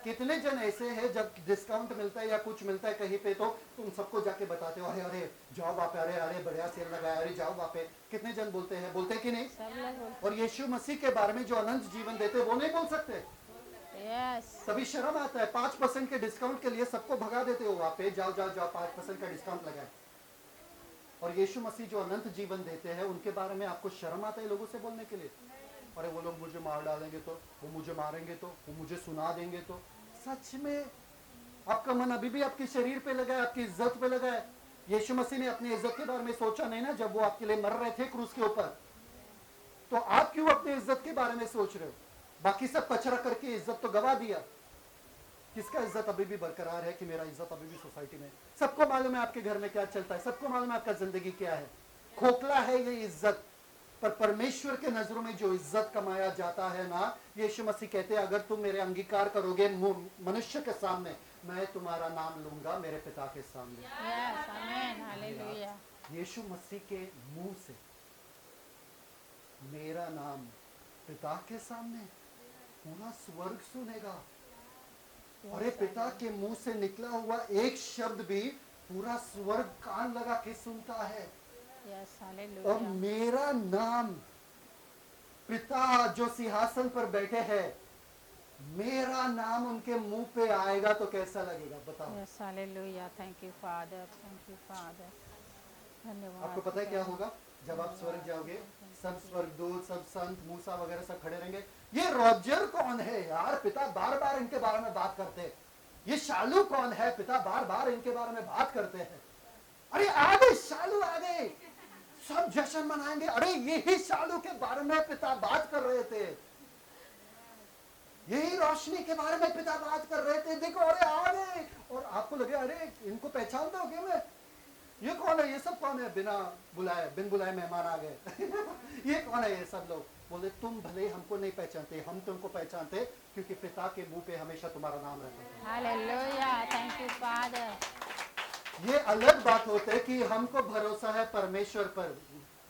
कितने जन ऐसे हैं जब डिस्काउंट मिलता है या कुछ मिलता है कहीं पे, तो तुम सबको जाके बताते हो, अरे अरे जाओ वहाँ पे, अरे अरे बढ़िया सेल लगाया, अरे जाओ वहाँ पे। कितने जन बोलते हैं? बोलते कि नहीं? सब लोग बोलते और यीशु मसीह के बारे में जो अनंत जीवन देते वो नहीं बोल सकते? हैं। यस, तभी शर्म आता है। 5% के डिस्काउंट के लिए सबको भगा देते हो वहाँ पे, जाओ जाओ जाओ 5% का डिस्काउंट लगाए। और यीशु मसीह जो अनंत जीवन देते हैं उनके बारे में आपको शर्म आता है लोगों से बोलने के लिए? अरे वो लोग मुझे मार डालेंगे तो, वो मुझे मारेंगे तो, वो मुझे सुना देंगे तो। सच में आपका मन अभी भी आपके शरीर पे लगा है, आपकी इज्जत पे लगा है। यीशु मसीह ने अपनी इज्जत के बारे में सोचा नहीं ना जब वो आपके लिए मर रहे थे क्रूस के ऊपर? तो आप क्यों अपनी इज्जत के बारे में सोच रहे हो? बाकी सब पचरा करके इज्जत तो गवा दिया। किसका इज्जत अभी भी बरकरार है कि मेरा इज्जत अभी भी सोसाइटी में? सबको मालूम है आपके घर में क्या चलता है, सबको मालूम है आपका जिंदगी क्या है। खोखला है ये इज्जत, पर परमेश्वर के नजरों में जो इज्जत कमाया जाता है ना, यीशु मसीह कहते हैं अगर तुम मेरे अंगीकार करोगे मनुष्य के सामने, मैं तुम्हारा नाम लूंगा मेरे पिता के सामने। यस, आमेन, हालेलुया। यीशु मसीह के मुंह से मेरा नाम पिता के सामने, पूरा स्वर्ग सुनेगा। अरे पिता के मुंह से निकला हुआ एक शब्द भी पूरा स्वर्ग कान लगा के सुनता है। यस, और हालेलुया। मेरा नाम, पिता जो सिंहासन पर बैठे हैं, मेरा नाम उनके मुंह पे आएगा तो कैसा लगेगा बताओ? Yes, hallelujah. Thank you father, thank you father. धन्यवाद। आपको पता है क्या होगा जब आप स्वर्ग जाओगे? सब स्वर्गदूत, सब संत, मूसा वगैरह सब खड़े रहेंगे। ये रॉजर कौन है यार? पिता बार बार इनके बारे में बात करते हैं। ये शालू कौन है? पिता बार बार इनके बारे में बात करते हैं। अरे आ गए शालू, आ गए। सब जश्न मनाएंगे। अरे यही शालू के बारे में पिता बात कर रहे थे, यही रोशनी के बारे में पिता बात कर रहे थे, देखो अरे आ गए। और आपको लगे अरे इनको पहचानता हो क्या मैं, ये कौन है, ये सब कौन है, बिन बुलाए मेहमान आ गए ये कौन है ये सब लोग। बोले तुम भले हमको नहीं पहचानते, हम तुमको पहचानते क्योंकि पिता के मुंह पे हमेशा तुम्हारा नाम रहता है। Hallelujah, thank you father. ये अलग बात होता है कि हमको भरोसा है परमेश्वर पर।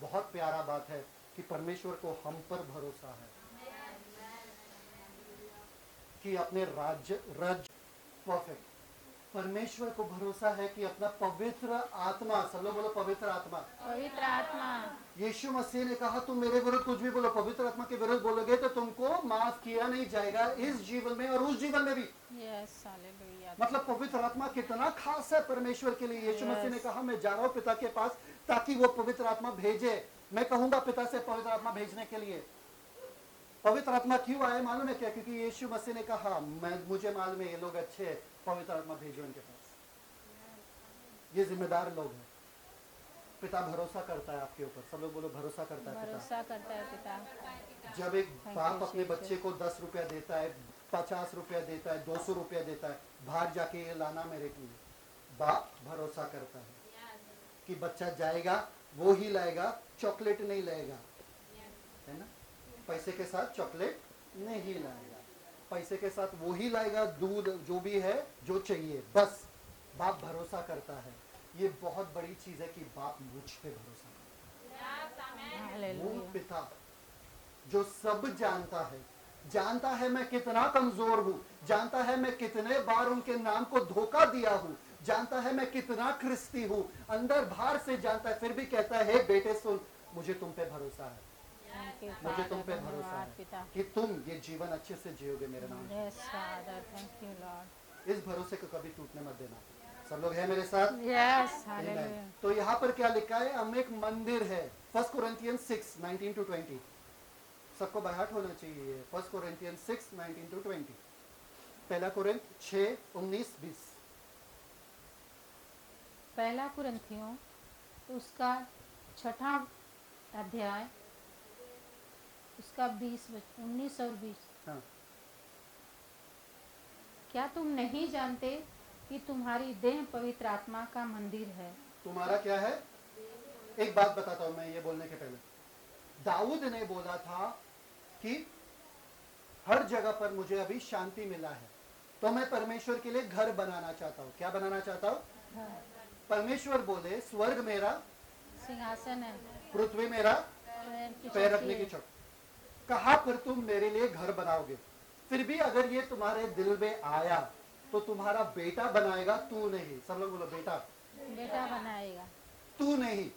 बहुत प्यारा बात है कि परमेश्वर को हम पर भरोसा है कि अपने राज्य परफेक्ट। परमेश्वर को भरोसा है कि अपना पवित्र आत्मा, सब लोग बोलो पवित्र आत्मा, पवित्र आत्मा। यीशु मसीह ने कहा तुम मेरे विरुद्ध कुछ भी बोलो, पवित्र आत्मा के विरुद्ध बोलोगे तो तुमको माफ किया नहीं जाएगा इस जीवन में और उस जीवन में भी। Yes, hallelujah. मतलब पवित्र आत्मा कितना खास है परमेश्वर के लिए। यीशु मसीह ने कहा मैं जा रहा हूँ पिता के पास ताकि वो पवित्र आत्मा भेजे। मैं कहूंगा पिता से पवित्र आत्मा भेजने के लिए। पवित्र आत्मा क्यों आए मालूम है क्या? क्योंकि यीशु मसीह ने कहा मुझे मालूम है ये लोग अच्छे हैं, पवित्र आत्मा भेजो इनके पास, ये जिम्मेदार लोग हैं। पिता भरोसा करता है आपके ऊपर। सब लोग बोलो भरोसा करता है। भरोसा करता है पिता। जब एक बाप अपने बच्चे को 10 रुपया देता है, 50 रुपया देता है, 200 रुपया देता है, बाहर जाके ये लाना मेरे लिए, बाप भरोसा करता है कि बच्चा जाएगा वो ही लाएगा, चॉकलेट नहीं लाएगा, है ना। पैसे के साथ चॉकलेट नहीं लाएगा, पैसे के साथ वो ही लाएगा, दूध जो भी है जो चाहिए, बस बाप भरोसा करता है। ये बहुत बड़ी चीज है कि बाप मुझ पे भरोसा करता है। वो पिता जो सब जानता है मैं कितना कमजोर हूँ, जानता है मैं कितने बार उनके नाम को धोखा दिया हूँ, जानता है मैं कितना ख्रिस्ती हूँ, अंदर बाहर से जानता है, फिर भी कहता है बेटे सुन, मुझे तुम पे भरोसा है, मुझे तुम पे भरोसा है कि तुम ये जीवन अच्छे से जियोगे मेरे नाम से। Yes father, thank you Lord. इस भरोसे को कभी टूटने मत देना। सब लोग हैं मेरे साथ? Yes, hallelujah. तो यहाँ पर क्या लिखा है? हम एक मंदिर है। 1 Corinthians 6:19-20 सबको बाहर होना चाहिए। 1 Corinthians 6:19-20, पहला कुरिन्थ 6:19-20। पहला कुरिन्थियों उसका 6वां अध्याय उसका 19 और 20। हाँ। क्या तुम नहीं जानते कि तुम्हारी देह पवित्र आत्मा का मंदिर है? तुम्हारा क्या है? एक बात बताता हूं मैं ये बोलने के पहले। दाऊद ने बोला था कि हर जगह पर मुझे अभी शांति मिला है, तो मैं परमेश्वर के लिए घर बनाना चाहता हूँ। क्या बनाना चाहता हूँ? हाँ। परमेश्वर बोले स्वर्ग मेरा सिंहासन है, पृथ्वी मेरा पैर रखने की चौकी। कहाँ पर तुम मेरे लिए घर बनाओगे? फिर भी अगर ये तुम्हारे दिल में आया तो तुम्हारा बेटा बनाएगा, तू नहीं। सब लोग बोलो बेटा बनाएगा, तू नहीं।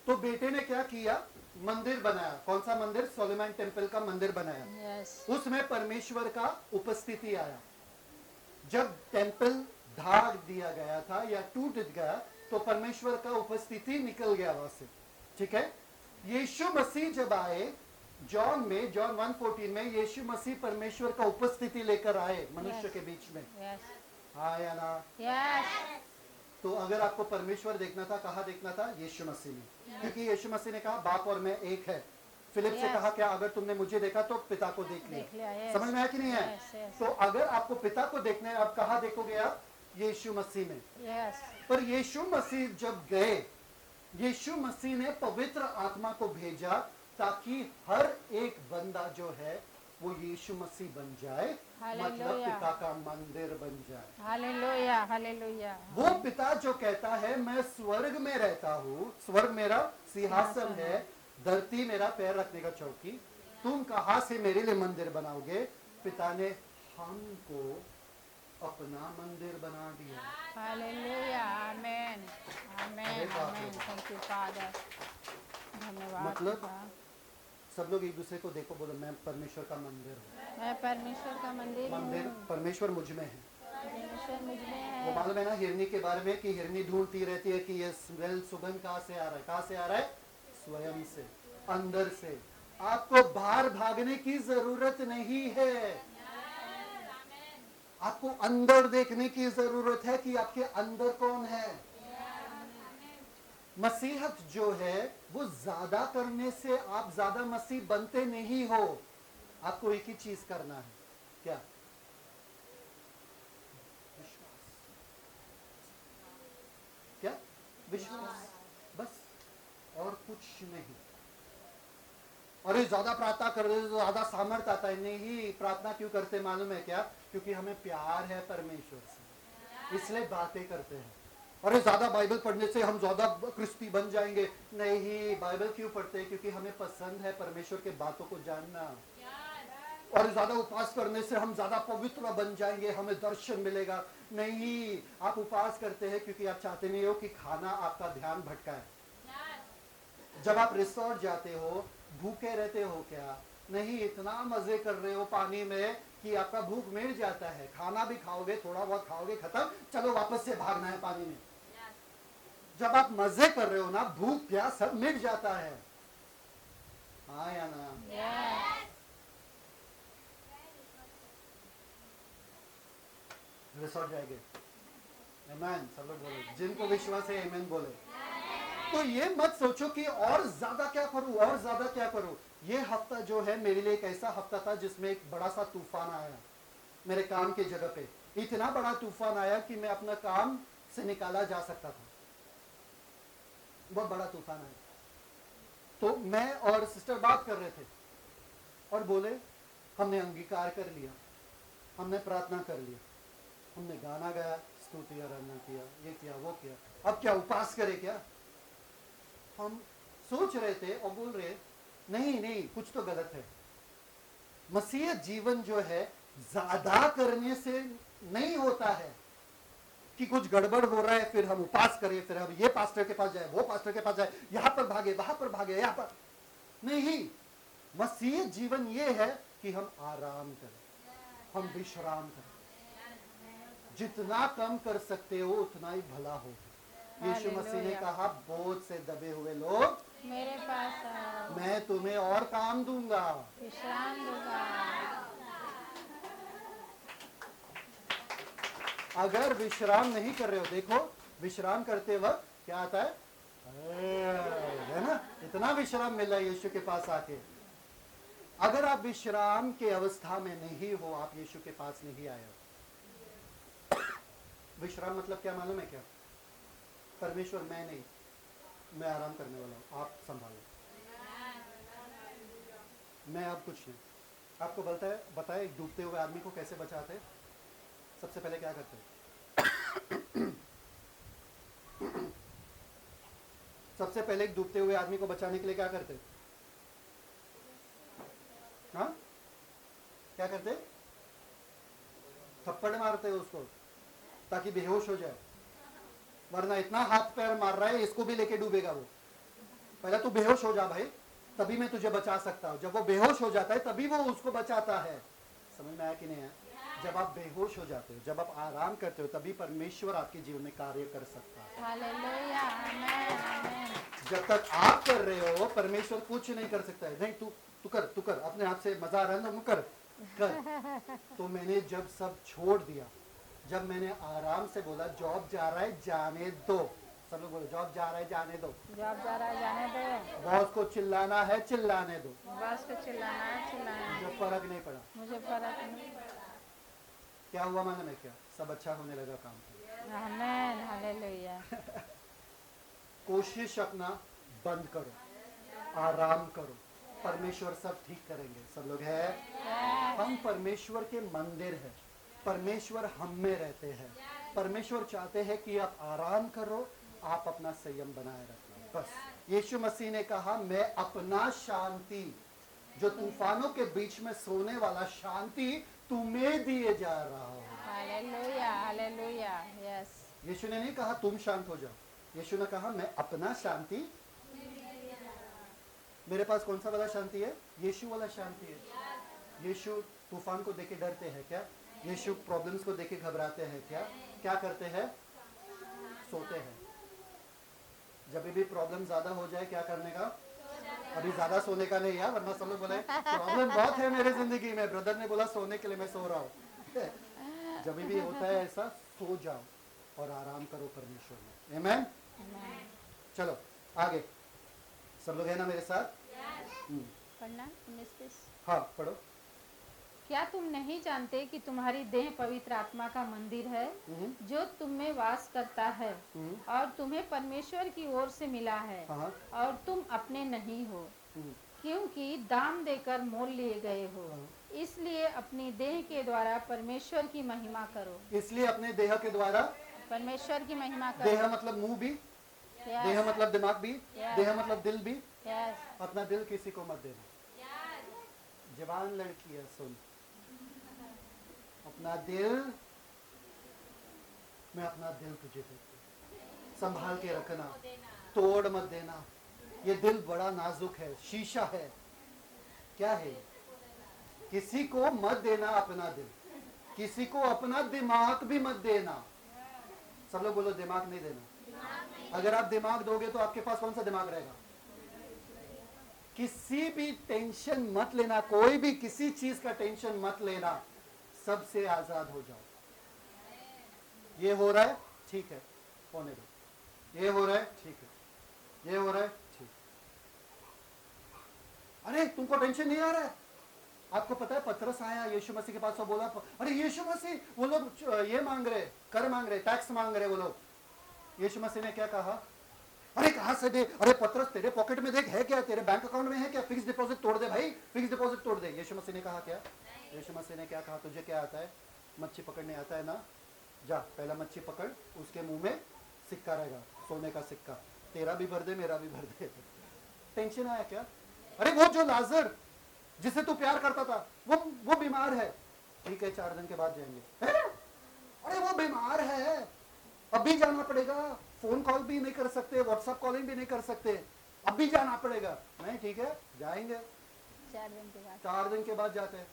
तो बेटे ने क्या किया? मंदिर बनाया। कौन सा मंदिर? सोलोमन टेम्पल का मंदिर बनाया। यस। उसमें परमेश्वर का उपस्थिति आया। जब टेम्पल ढाक दिया गया था या टूट गया तो परमेश्वर का उपस्थिति निकल गया वहां से। ठीक है। यीशु मसीह जब आए, जॉन 1:14 में यीशु मसीह परमेश्वर का उपस्थिति लेकर आए मनुष्य के बीच में। हाँ या ना? यस। तो अगर आपको परमेश्वर देखना था, कहाँ देखना था? यीशु मसीह में, क्योंकि यीशु मसीह ने कहा बाप और मैं एक है। फिलिप से कहा क्या अगर तुमने मुझे देखा तो पिता को देख लिया। समझ में आया कि नहीं है? तो अगर आपको पिता को देखना है, आप कहाँ देखोगे? आप यीशु मसीह में। पर यीशु मसीह जब गए, यीशु मसीह ने पवित्र आत्मा को भेजा ताकि हर एक बंदा जो है वो यीशु मसीह बन जाए, मतलब पिता का मंदिर बन जाए। Hallelujah, hallelujah. वो पिता जो कहता है मैं स्वर्ग में रहता हूँ, स्वर्ग मेरा सिंहासन है, धरती मेरा पैर रखने का चौकी, तुम कहाँ से मेरे लिए मंदिर बनाओगे? पिता ने हमको अपना मंदिर बना दिया। Hallelujah, amen, amen, amen. Thank you father, धन्यवाद। मतलब सब लोग एक दूसरे को देखो, बोलो मैं परमेश्वर का मंदिर हूँ। मैं परमेश्वर का मंदिर हूँ। परमेश्वर मुझ में है। परमेश्वर मुझ में है। वो मालूम है ना हिरनी के बारे में कि हिरनी ढूंढती रहती है कि ये स्मेल, सुगंध कहाँ से आ रहा है? कहाँ से आ रहा है? स्वयं से, अंदर से। आपको बाहर भागने की जरूरत नहीं है, आपको अंदर देखने की जरूरत है कि आपके अंदर कौन है। मसीहत जो है वो ज्यादा करने से आप ज्यादा मसीह बनते नहीं हो। आपको एक ही चीज करना है, क्या? विश्वास। क्या? विश्वास, बस, और कुछ नहीं। अरे ज्यादा प्रार्थना कर रहे तो ज्यादा सामर्थ्य आता है। नहीं, प्रार्थना क्यों करते मालूम है क्या? क्योंकि हमें प्यार है परमेश्वर से, इसलिए बातें करते हैं। अरे ज्यादा बाइबल पढ़ने से हम ज्यादा क्रिस्ती बन जाएंगे। नहीं, बाइबल क्यों पढ़ते हैं? क्योंकि हमें पसंद है परमेश्वर के बातों को जानना। और ज्यादा उपवास करने से हम ज्यादा पवित्र बन जाएंगे, हमें दर्शन मिलेगा। नहीं, आप उपवास करते हैं क्योंकि आप चाहते नहीं हो कि खाना आपका ध्यान भटकाए। जब आप रिसोर्ट जाते हो, भूखे रहते हो क्या? नहीं, इतना मजे कर रहे हो पानी में कि आपका भूख मिट जाता है। खाना भी खाओगे, थोड़ा बहुत खाओगे, खत्म, चलो वापस से भागना है पानी में। जब आप मजे कर रहे हो ना, भूख प्यास सब मिट जाता है। हाँ या ना? रिसोर्ट जाएंगे। आमीन, सब लोग बोले। जिनको विश्वास है आमीन बोले। तो ये मत सोचो कि और ज्यादा क्या करूं, और ज्यादा क्या करूं। ये हफ्ता जो है मेरे लिए एक ऐसा हफ्ता था जिसमें एक बड़ा सा तूफान आया मेरे काम की जगह पे। इतना बड़ा तूफान आया कि मैं अपना काम से निकाला जा सकता था। बहुत बड़ा तूफान आया। तो मैं और सिस्टर बात कर रहे थे और बोले हमने अंगीकार कर लिया, हमने प्रार्थना कर लिया, हमने गाना गाया, स्तुति आराधना किया, ये किया, वो किया, अब क्या उपवास करें क्या? हम सोच रहे थे और बोल रहे नहीं नहीं, कुछ तो गलत है। मसीह जीवन जो है ज्यादा करने से नहीं होता है कि कुछ गड़बड़ हो रहा है फिर हम उपवास करें, फिर हम ये पास्टर के पास जाए, वो पास्टर के पास जाए, यहां पर भागे, वहां पर भागे, यहां पर नहीं। मसीह जीवन ये है कि हम आराम करें, हम विश्राम करें। जितना कम कर सकते हो उतना ही भला होगा। यीशु मसीह ने कहा बोझ से दबे हुए लोग मेरे पास आओ, मैं तुम्हें और काम दूंगा, विश्राम दूंगा। अगर विश्राम नहीं कर रहे हो, देखो विश्राम करते वक्त क्या आता है ना? इतना विश्राम मिला यीशु के पास आके। अगर आप विश्राम के अवस्था में नहीं हो, आप यीशु के पास नहीं आए हो। विश्राम मतलब क्या मालूम है क्या? परमेश्वर मैं नहीं, मैं आराम करने वाला हूं, आप संभालो, मैं अब कुछ नहीं। आपको बताए एक डूबते हुए आदमी को कैसे बचाते हैं? सबसे पहले क्या करते हैं? सबसे पहले एक डूबते हुए आदमी को बचाने के लिए क्या करते? हाँ, क्या करते? थप्पड़ मारते हैं उसको ताकि बेहोश हो जाए, वरना इतना हाथ पैर मार रहा है इसको भी लेके डूबेगा वो। पहले तू बेहोश हो जा भाई, तभी मैं तुझे बचा सकता हूं। जब वो बेहोश हो जाता है तभी वो उसको बचाता है। समझ में आया कि नहीं है? जब आप बेहोश हो जाते हो, जब आप आराम करते हो, तभी परमेश्वर आपके जीवन में कार्य कर सकता है। हालेलुया, आमेन, आमेन। जब तक आप कर रहे हो परमेश्वर कुछ नहीं कर सकता है। नहीं, तू कर, अपने आप से मजा आ रहा है ना, कर। तो मैंने जब सब छोड़ दिया, जब मैंने आराम से बोला जॉब जा रहा है जाने दो, सब लोग बोले जॉब जा रहा है जाने दो, जॉब जा रहा है जाने दो, बॉस को चिल्लाना है चिल्लाने दो, बस को चिल्लाना है चिल्लाना है, मुझे फर्क नहीं पड़ा। मुझे फर्क नहीं। क्या हुआ मालूम है क्या? सब अच्छा होने लगा काम। आमेन, हालेलुया। कोशिश अपना बंद करो, आराम करो, परमेश्वर सब ठीक करेंगे। सब लोग है, हम परमेश्वर के मंदिर हैं, परमेश्वर हम में रहते हैं। परमेश्वर चाहते हैं कि आप आराम करो, आप अपना संयम बनाए रखो, बस। यीशु मसीह ने कहा मैं अपना शांति, जो तूफानों के बीच में सोने वाला शांति तुम्हें दिए जा रहा हूं। Hallelujah, hallelujah, yes. यीशु ने नहीं कहा तुम शांत हो जाओ, यीशु ने कहा मैं अपना शांति, मेरे पास कौन सा वाला शांति है? यीशु वाला शांति है। यीशु तूफान को देखे डरते हैं क्या? यीशु प्रॉब्लम्स को देखे घबराते हैं क्या? क्या करते हैं? सोते हैं। जब भी प्रॉब्लम ज्यादा हो जाए क्या करने का? अभी ज्यादा सोने का नहीं है, वरना सब लोग बोले प्रॉब्लम बहुत है मेरे जिंदगी में, ब्रदर ने बोला सोने के लिए मैं सो रहा हूँ। जब भी होता है ऐसा, सो जाओ और आराम करो परमेश्वर में। आमेन। चलो आगे, सब लोग है ना मेरे साथ? पढ़ना 19 हाँ पढ़ो। क्या तुम नहीं जानते कि तुम्हारी देह पवित्र आत्मा का मंदिर है जो तुम में वास करता है और तुम्हें परमेश्वर की ओर से मिला है हाँ। और तुम अपने नहीं हो क्योंकि दाम देकर मोल लिए गए हो। इसलिए अपनी देह के द्वारा परमेश्वर की महिमा करो। इसलिए अपने देह के द्वारा परमेश्वर की महिमा करो। देह मतलब मुंह भी, देह मतलब दिमाग भी, देह मतलब दिल भी। अपना दिल किसी को मत देना। जवान लड़की है सुन, अपना दिल, मैं अपना दिल तुझे देती हूं, संभाल के रखना, तोड़ मत देना। ये दिल बड़ा नाजुक है, शीशा है। क्या है? किसी को मत देना अपना दिल, किसी को अपना दिमाग भी मत देना। सब लोग बोलो दिमाग नहीं देना। अगर आप दिमाग दोगे तो आपके पास कौन सा दिमाग रहेगा? किसी भी टेंशन मत लेना, कोई भी किसी चीज का टेंशन मत लेना, सबसे आजाद हो जाओ। ये हो रहा है ठीक है, होने दो। ये हो रहा है ठीक है, ये हो रहा है ठीक। अरे तुमको टेंशन नहीं आ रहा है? आपको पता है पतरस आया यीशु मसीह के पास और बोला, अरे यीशु मसीह, वो लोग ये मांग रहे, कर मांग रहे, टैक्स मांग रहे वो लोग। यीशु मसीह ने क्या कहा? अरे कहां से दे? अरे पतरस तेरे पॉकेट में देख, है क्या? तेरे बैंक अकाउंट में है क्या? फिक्स डिपॉजिट तोड़ दे भाई, फिक्स डिपॉजिट तोड़ दे। यीशु मसीह ने कहा क्या? यीशु मसीह ने क्या कहा? तुझे क्या आता है? मच्छी पकड़ने आता है ना? जा पहला मच्छी पकड़, उसके मुंह में सिक्का रहेगा, सोने का सिक्का, तेरा भी भर दे मेरा भी भर दे। टेंशन आया क्या? अरे वो जो लाजर जिसे तू प्यार करता था वो बीमार है। ठीक है 4 दिन के बाद जाएंगे। अरे वो बीमार है, अभी जाना पड़ेगा, फोन कॉल भी नहीं कर सकते, व्हाट्सएप कॉलिंग भी नहीं कर सकते, अभी जाना पड़ेगा। नहीं ठीक है जाएंगे, 4 दिन के बाद जाते हैं।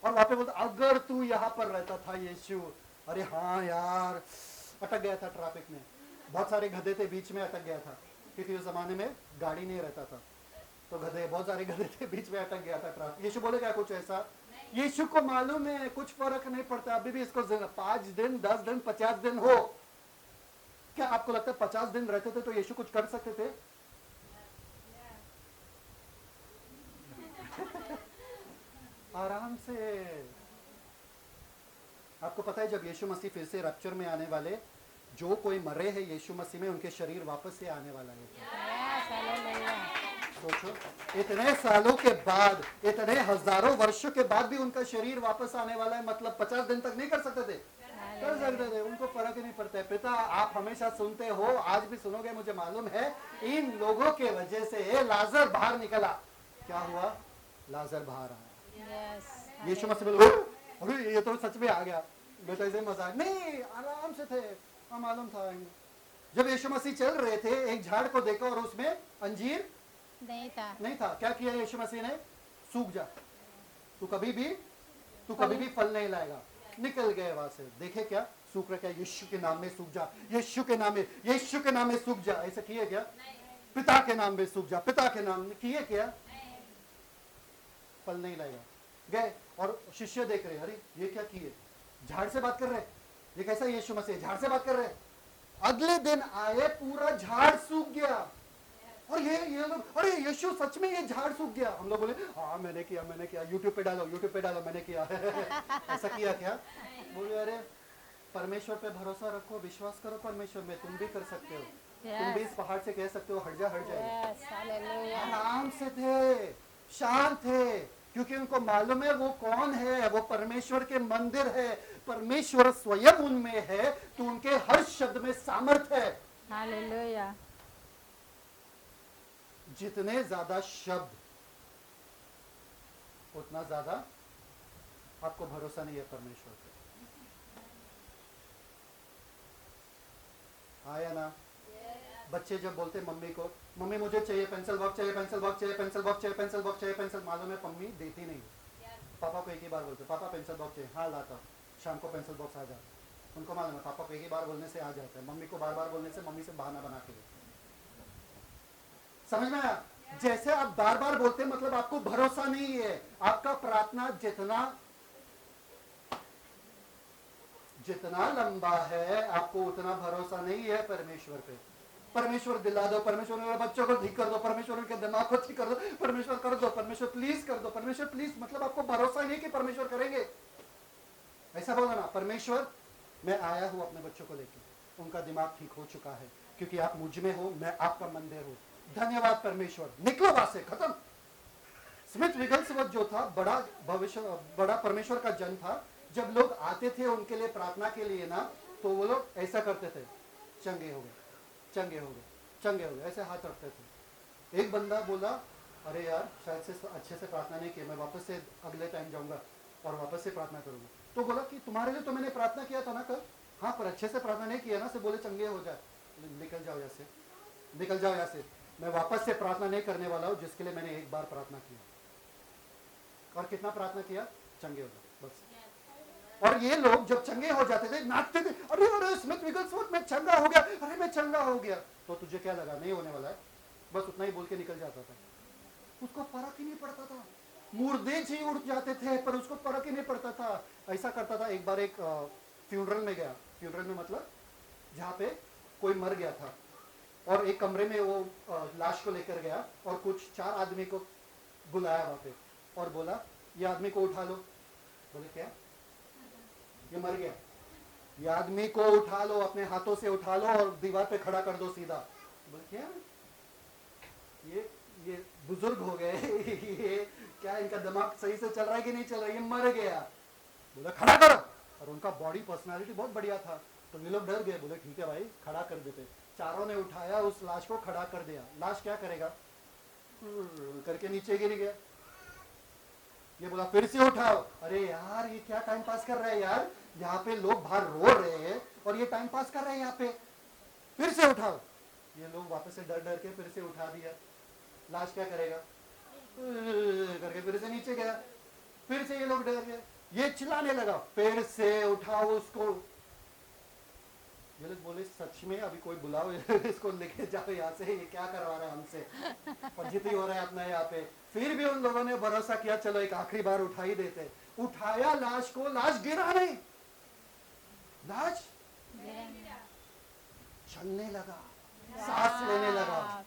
और वहां पे बोलते अगर तू यहाँ पर रहता था यीशु। अरे हाँ यार, अटक गया था ट्रैफिक में, बहुत सारे गधे थे बीच में, अटक गया था क्योंकि उस जमाने में गाड़ी नहीं रहता था, तो गधे, बहुत सारे गधे थे, बीच में अटक गया था ट्रैफिक। यीशु बोले क्या कुछ ऐसा? यीशु को मालूम है कुछ फर्क नहीं पड़ता, अभी भी इसको 5 दिन 10 दिन 50 दिन हो। क्या आपको लगता है 50 दिन रहते थे तो यीशु कुछ कर सकते थे? आराम से। आपको पता है जब यीशु मसीह फिर से रैप्चर में आने वाले, जो कोई मरे हैं यीशु मसीह में, उनके शरीर वापस से आने वाला है। सोचो, इतने सालों के बाद, इतने हजारों वर्षों के बाद भी उनका शरीर वापस आने वाला है। मतलब 50 दिन तक नहीं कर सकते थे? कर सकते थे, उनको फर्क ही नहीं पड़ता है। पिता आप हमेशा सुनते हो, आज भी सुनोगे, मुझे मालूम है। इन लोगों के वजह से लाजर बाहर निकला। क्या हुआ? लाजर बाहर आया। यीशु मसीह बोले अरे ये तो सच में आ गया, बेटा इसे मजाक नहीं, आराम से थे, मालूम था। जब यीशु मसीह चल रहे थे, एक झाड़ को देखा और उसमें अंजीर नहीं था। क्या किया यीशु मसीह ने? सूख जा, तू कभी भी फल नहीं लाएगा। निकल गए वहां से, देखे क्या सूख रखा है? यीशु के नाम में सूख जा, यीशु के नाम में सूख जा। ऐसा किए क्या? पिता के नाम में सूख जा, पिता के नाम में किए क्या? फल नहीं लाएगा। गए और शिष्य देख रहे, अरे ये क्या किए? झाड़ से बात कर रहे, ये कैसा यीशु मसीह झाड़ से बात कर रहे? अगले दिन आए, पूरा झाड़ सूख गया। और ये लोग, अरे यीशु सच में ये झाड़ सूख गया। हम लोग बोले हाँ मैंने किया, यूट्यूब पे डालो मैंने किया। ऐसा किया क्या? बोले अरे परमेश्वर पे भरोसा रखो, विश्वास करो परमेश्वर में, तुम भी कर सकते हो। तुम भी इस पहाड़ से कह सकते हो हट जाए। आराम से थे, शांत थे, क्योंकि उनको मालूम है वो कौन है, वो परमेश्वर के मंदिर है, परमेश्वर स्वयं उनमें है, तो उनके हर शब्द में सामर्थ है। हालेलुया। जितने ज्यादा शब्द उतना ज्यादा आपको भरोसा नहीं है परमेश्वर पे। आया ना? बच्चे जब बोलते मम्मी को, मम्मी मुझे चाहिए पेंसिल बॉक्स चाहिए, मालूम है मम्मी देती नहीं। पापा को एक ही बार बोलते पापा पेंसिल बॉक्स चाहिए, हाँ लाता, शाम को पेंसिल बॉक्स आ जाता। उनको मालूम है पापा को एक ही बार बोलने से आ जाता है, मम्मी को बार बार बोलने से मम्मी से बहाना बना के देते। समझ में आया? जैसे आप बार बार बोलते मतलब आपको भरोसा नहीं है। आपका प्रार्थना जितना लंबा है, आपको उतना भरोसा नहीं है परमेश्वर पे। परमेश्वर दिला दो, परमेश्वर मेरे बच्चों को ठीक कर दो, परमेश्वर उनके दिमाग को ठीक कर दो, परमेश्वर कर दो, परमेश्वर प्लीज कर दो, परमेश्वर प्लीज। मतलब आपको भरोसा नहीं कि परमेश्वर करेंगे। ऐसा बोला ना, परमेश्वर मैं आया हूं अपने बच्चों को लेकर, उनका दिमाग ठीक हो चुका है क्योंकि आप मुझ में हो, मैं आपका मंदिर हूं। धन्यवाद परमेश्वर, निकलो वहां से, खत्म। स्मिथ विगलस्वर्थ जो था, बड़ा परमेश्वर का जन था। जब लोग आते थे उनके लिए प्रार्थना के लिए ना, तो वो लोग ऐसा करते थे, चंगे हो गए, चंगे हो गए, चंगे हो गए, ऐसे हाथ रखते थे। एक बंदा बोला, अरे यार शायद से अच्छे से प्रार्थना नहीं की, मैं वापस से अगले टाइम जाऊंगा और वापस से प्रार्थना करूंगा। तो बोला कि तुम्हारे लिए तो मैंने प्रार्थना किया था ना कल। हाँ, पर अच्छे से प्रार्थना नहीं किया ना। से बोले चंगे हो जाए, निकल जाओ यहाँ से, निकल जाओ यहाँ से। मैं वापस से प्रार्थना नहीं करने वाला हूँ जिसके लिए मैंने एक बार प्रार्थना किया। और कितना प्रार्थना किया? चंगे हो जाओ, बस। और ये लोग जब चंगे हो जाते थे, नाचते थे, अरे अरे स्मिथ विगलस्वर्थ मैं चंगा हो गया, अरे मैं चंगा हो गया। तो तुझे क्या लगा नहीं होने वाला है? बस उतना ही बोल के निकल जाता था। उसको फर्क ही नहीं पड़ता था। मुर्दे ही उड़ जाते थे पर उसको फर्क ही नहीं पड़ता था। ऐसा करता था। एक बार एक फ्यूनरल में गया। फ्यूनरल में मतलब जहाँ पे कोई मर गया था, और एक कमरे में वो लाश को लेकर गया और कुछ 4 आदमी को बुलाया वहां पे और बोला, ये आदमी को उठा लो। बोले क्या? ये मर गया, ये आदमी को उठा लो, अपने हाथों से उठा लो और दीवार पे खड़ा कर दो सीधा। बोले क्या? ये बुजुर्ग हो गए ये क्या इनका दिमाग सही से चल रहा है कि नहीं चल रहा है? ये मर गया। बोला खड़ा करो। और उनका बॉडी पर्सनालिटी बहुत बढ़िया था, तो ये लोग डर गए। बोले ठीक है भाई, खड़ा कर देते। चारों ने उठाया, उस लाश को खड़ा कर दिया। लाश क्या करेगा? करके नीचे गिर गया। ये बोला फिर से उठाओ। अरे यार ये क्या टाइम पास कर रहे हैं यार, यहाँ पे लोग बाहर रो रहे हैं और ये टाइम पास कर रहे हैं यहाँ पे। फिर से उठाओ। ये लोग वापस से डर डर के फिर से उठा दिया। लाश क्या करेगा? करके फिर से नीचे गया। फिर से ये लोग डर गए, ये चिल्लाने लगा, फिर से उठाओ उसको। ये लोग बोले सच में अभी कोई बुलाओ इसको लेके जाओ यहाँ से, ये क्या करवा रहा है हमसे, फजीती हो रहा है अपना यहाँ पे। फिर भी उन लोगों ने भरोसा किया, चलो एक आखिरी बार उठा ही देते। उठाया लाश को, लाश गिरा नहीं, लाश चलने लगा, सांस लेने लगा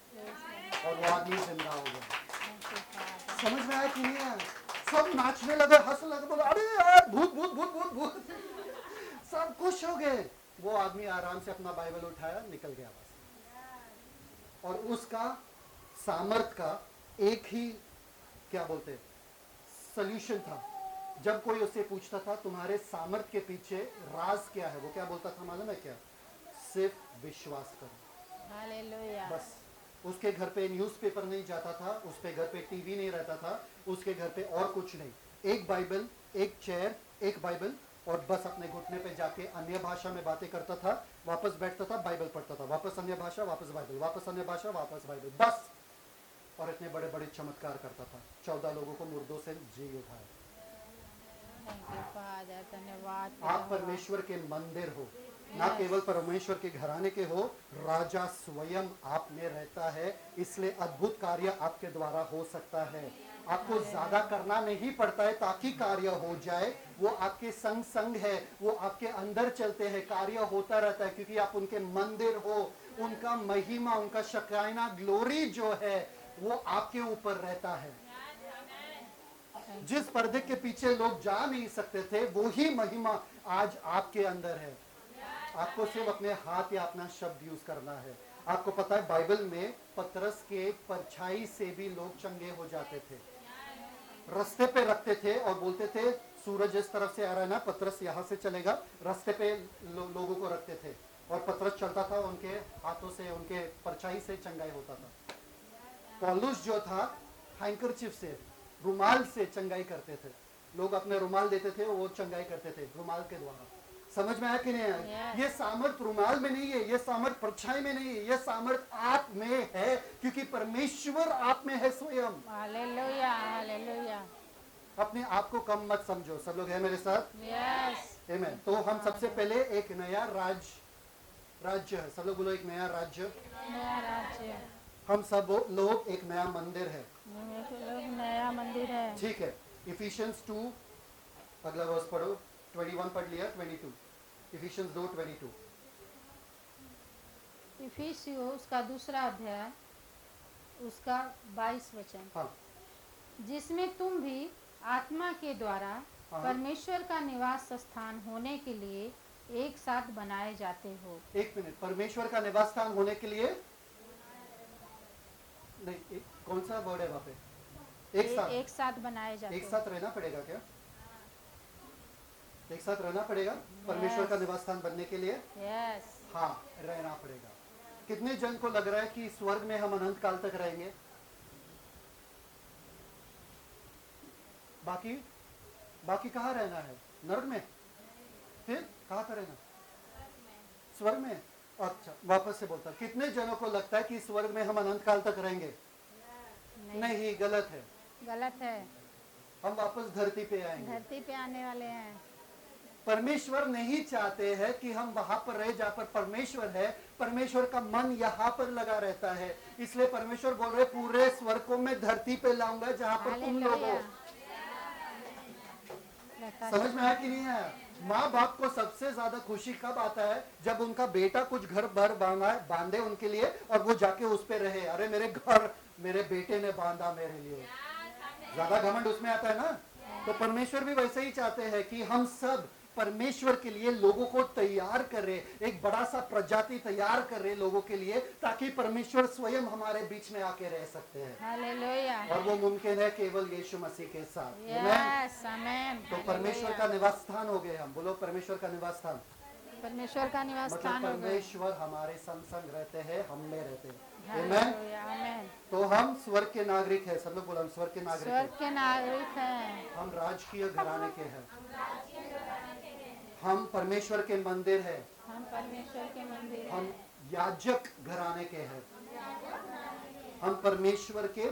और वो आदमी जिंदा हो गया। समझ में आया कि नहीं आया? सब नाचने लगे, हंसने लगे, बोले अरे यार भूत भूत भूत भूत भूत। सब खुश हो गए। वो आदमी आराम से अपना बाइबल उठाया, निकल गया बस। और उसका सामर्थ का एक ही क्या बोलते सॉल्यूशन था। जब कोई उससे पूछता था तुम्हारे सामर्थ के पीछे राज क्या है, वो क्या बोलता था मालूम है क्या? सिर्फ विश्वास करो। हालेलुया। बस। उसके घर पे न्यूज़पेपर नहीं जाता था, उसके घर पे टीवी नहीं रहता था, उसके घर पे और कुछ नहीं। एक बाइबल, एक चेयर, एक बाइबल, और बस अपने घुटने पे जाके अन्य भाषा में बातें करता था, वापस बैठता था, बाइबल पढ़ता था, वापस अन्य भाषा, वापस बाइबल, वापस अन्य भाषा, वापस बाइबल, बस। और इतने बड़े बड़े चमत्कार करता था। 14 लोगों को मुर्दों से जी उठाया। धन्यवाद। आप परमेश्वर के मंदिर हो, ना केवल परमेश्वर के घराने के हो, राजा स्वयं आप में रहता है, इसलिए अद्भुत कार्य आपके द्वारा हो सकता है। आपको ज्यादा करना नहीं पड़ता है ताकि कार्य हो जाए। वो आपके संग संग है, वो आपके अंदर चलते हैं, कार्य होता रहता है क्योंकि आप उनके मंदिर हो। उनका महिमा, उनका शकायना ग्लोरी जो है वो आपके ऊपर रहता है। जिस पर्दे के पीछे लोग जा नहीं सकते थे, वो ही महिमा आज आपके अंदर है। आपको सिर्फ अपने हाथ या अपना शब्द यूज करना है। आपको पता है बाइबल में पतरस के परछाई से भी लोग चंगे हो जाते थे। रास्ते पे रखते थे और बोलते थे सूरज इस तरफ से आ रहा है ना, पतरस यहाँ से चलेगा। रास्ते पे लोगों को रखते थे और पतरस चलता था, उनके हाथों से, उनके परछाई से चंगाई होता था। पौलुस जो था हैंकरचिफ से, रुमाल से चंगाई करते थे। लोग अपने रुमाल देते थे, वो चंगाई करते थे रुमाल के द्वारा। समझ में आया कि नहीं आया? ये सामर्थ रुमाल में नहीं है, ये सामर्थ परछाई में नहीं है, ये सामर्थ आप में है क्योंकि परमेश्वर आप में है स्वयं। Hallelujah, hallelujah. अपने आप को कम मत समझो। सब लोग हैं मेरे साथ? यस। आमीन। तो हम सबसे पहले एक नया राज्य है। सब लोग बोलो एक नया राज्य। नया राज्य। हम सब लोग एक नया मंदिर है। नया मंदिर है। ठीक है। इफिशियंस 2 अगला वर्स पढ़ो। 21 पढ़ लिया, 22 इफिशियंस 2:22। इफिसियों उसका दूसरा अध्याय उसका 22 वचन, हाँ जिसमें तुम भी आत्मा के द्वारा हाँ। परमेश्वर का निवास स्थान होने के लिए एक साथ बनाए जाते हो। एक मिनट, परमेश्वर का निवास स्थान होने के लिए नहीं, कौन सा वर्ड है वहां पे? एक साथ बनाए जाते एक साथ रहना पड़ेगा क्या? एक साथ रहना पड़ेगा परमेश्वर का निवास स्थान बनने के लिए? यस। हाँ, रहना पड़ेगा। कितने जन को लग रहा है कि स्वर्ग में हम अनंत काल तक रहेंगे? बाकी कहाँ रहना है? नरक में? फिर कहाँ पर रहना? स्वर्ग में। अच्छा, वापस से बोलता, कितने जनों को लगता है कि स्वर्ग में हम अनंत काल तक रहेंगे? नहीं, गलत है। गलत है। हम वापस धरती पे आएंगे। धरती पे आने वाले हैं। परमेश्वर नहीं चाहते हैं कि हम वहां पर रहे जहां पर परमेश्वर है। परमेश्वर का मन यहाँ पर लगा रहता है, इसलिए परमेश्वर बोल रहे पूरे स्वर्ग को मैं धरती पे लाऊंगा जहां पर तुम लोग हो। समझ में आया कि नहीं आया? माँ बाप को सबसे ज्यादा खुशी कब आता है? जब उनका बेटा कुछ घर भर बांधे उनके लिए और वो जाके उस पे रहे। अरे मेरे घर मेरे बेटे ने बांधा मेरे लिए, ज्यादा घमंड उसमें आता है ना। तो परमेश्वर भी वैसे ही चाहते हैं कि हम सब परमेश्वर के लिए लोगों को तैयार कर रहे, एक बड़ा सा प्रजाति तैयार कर रहे लोगों के लिए, ताकि परमेश्वर स्वयं हमारे बीच में आके रह सकते हैं। हालेलुया। और वो मुमकिन है केवल यीशु मसीह के साथ। यस, आमेन। तो परमेश्वर का निवास स्थान हो गए हम। बोलो परमेश्वर का निवास स्थान। परमेश्वर का निवास मतलब स्थान हो गए। परमेश्वर हमारे संग रहते हैं, हम में रहते हैं। हालेलुया, आमेन। तो हम स्वर्ग के नागरिक हैं। सब लोग बोलो हम स्वर्ग के नागरिक हैं। स्वर्ग के नागरिक हैं। हम राजकीय घराने के हैं। हम परमेश्वर के मंदिर हैं। हम परमेश्वर के मंदिर हैं। हम याजक घराने के हैं। हम परमेश्वर के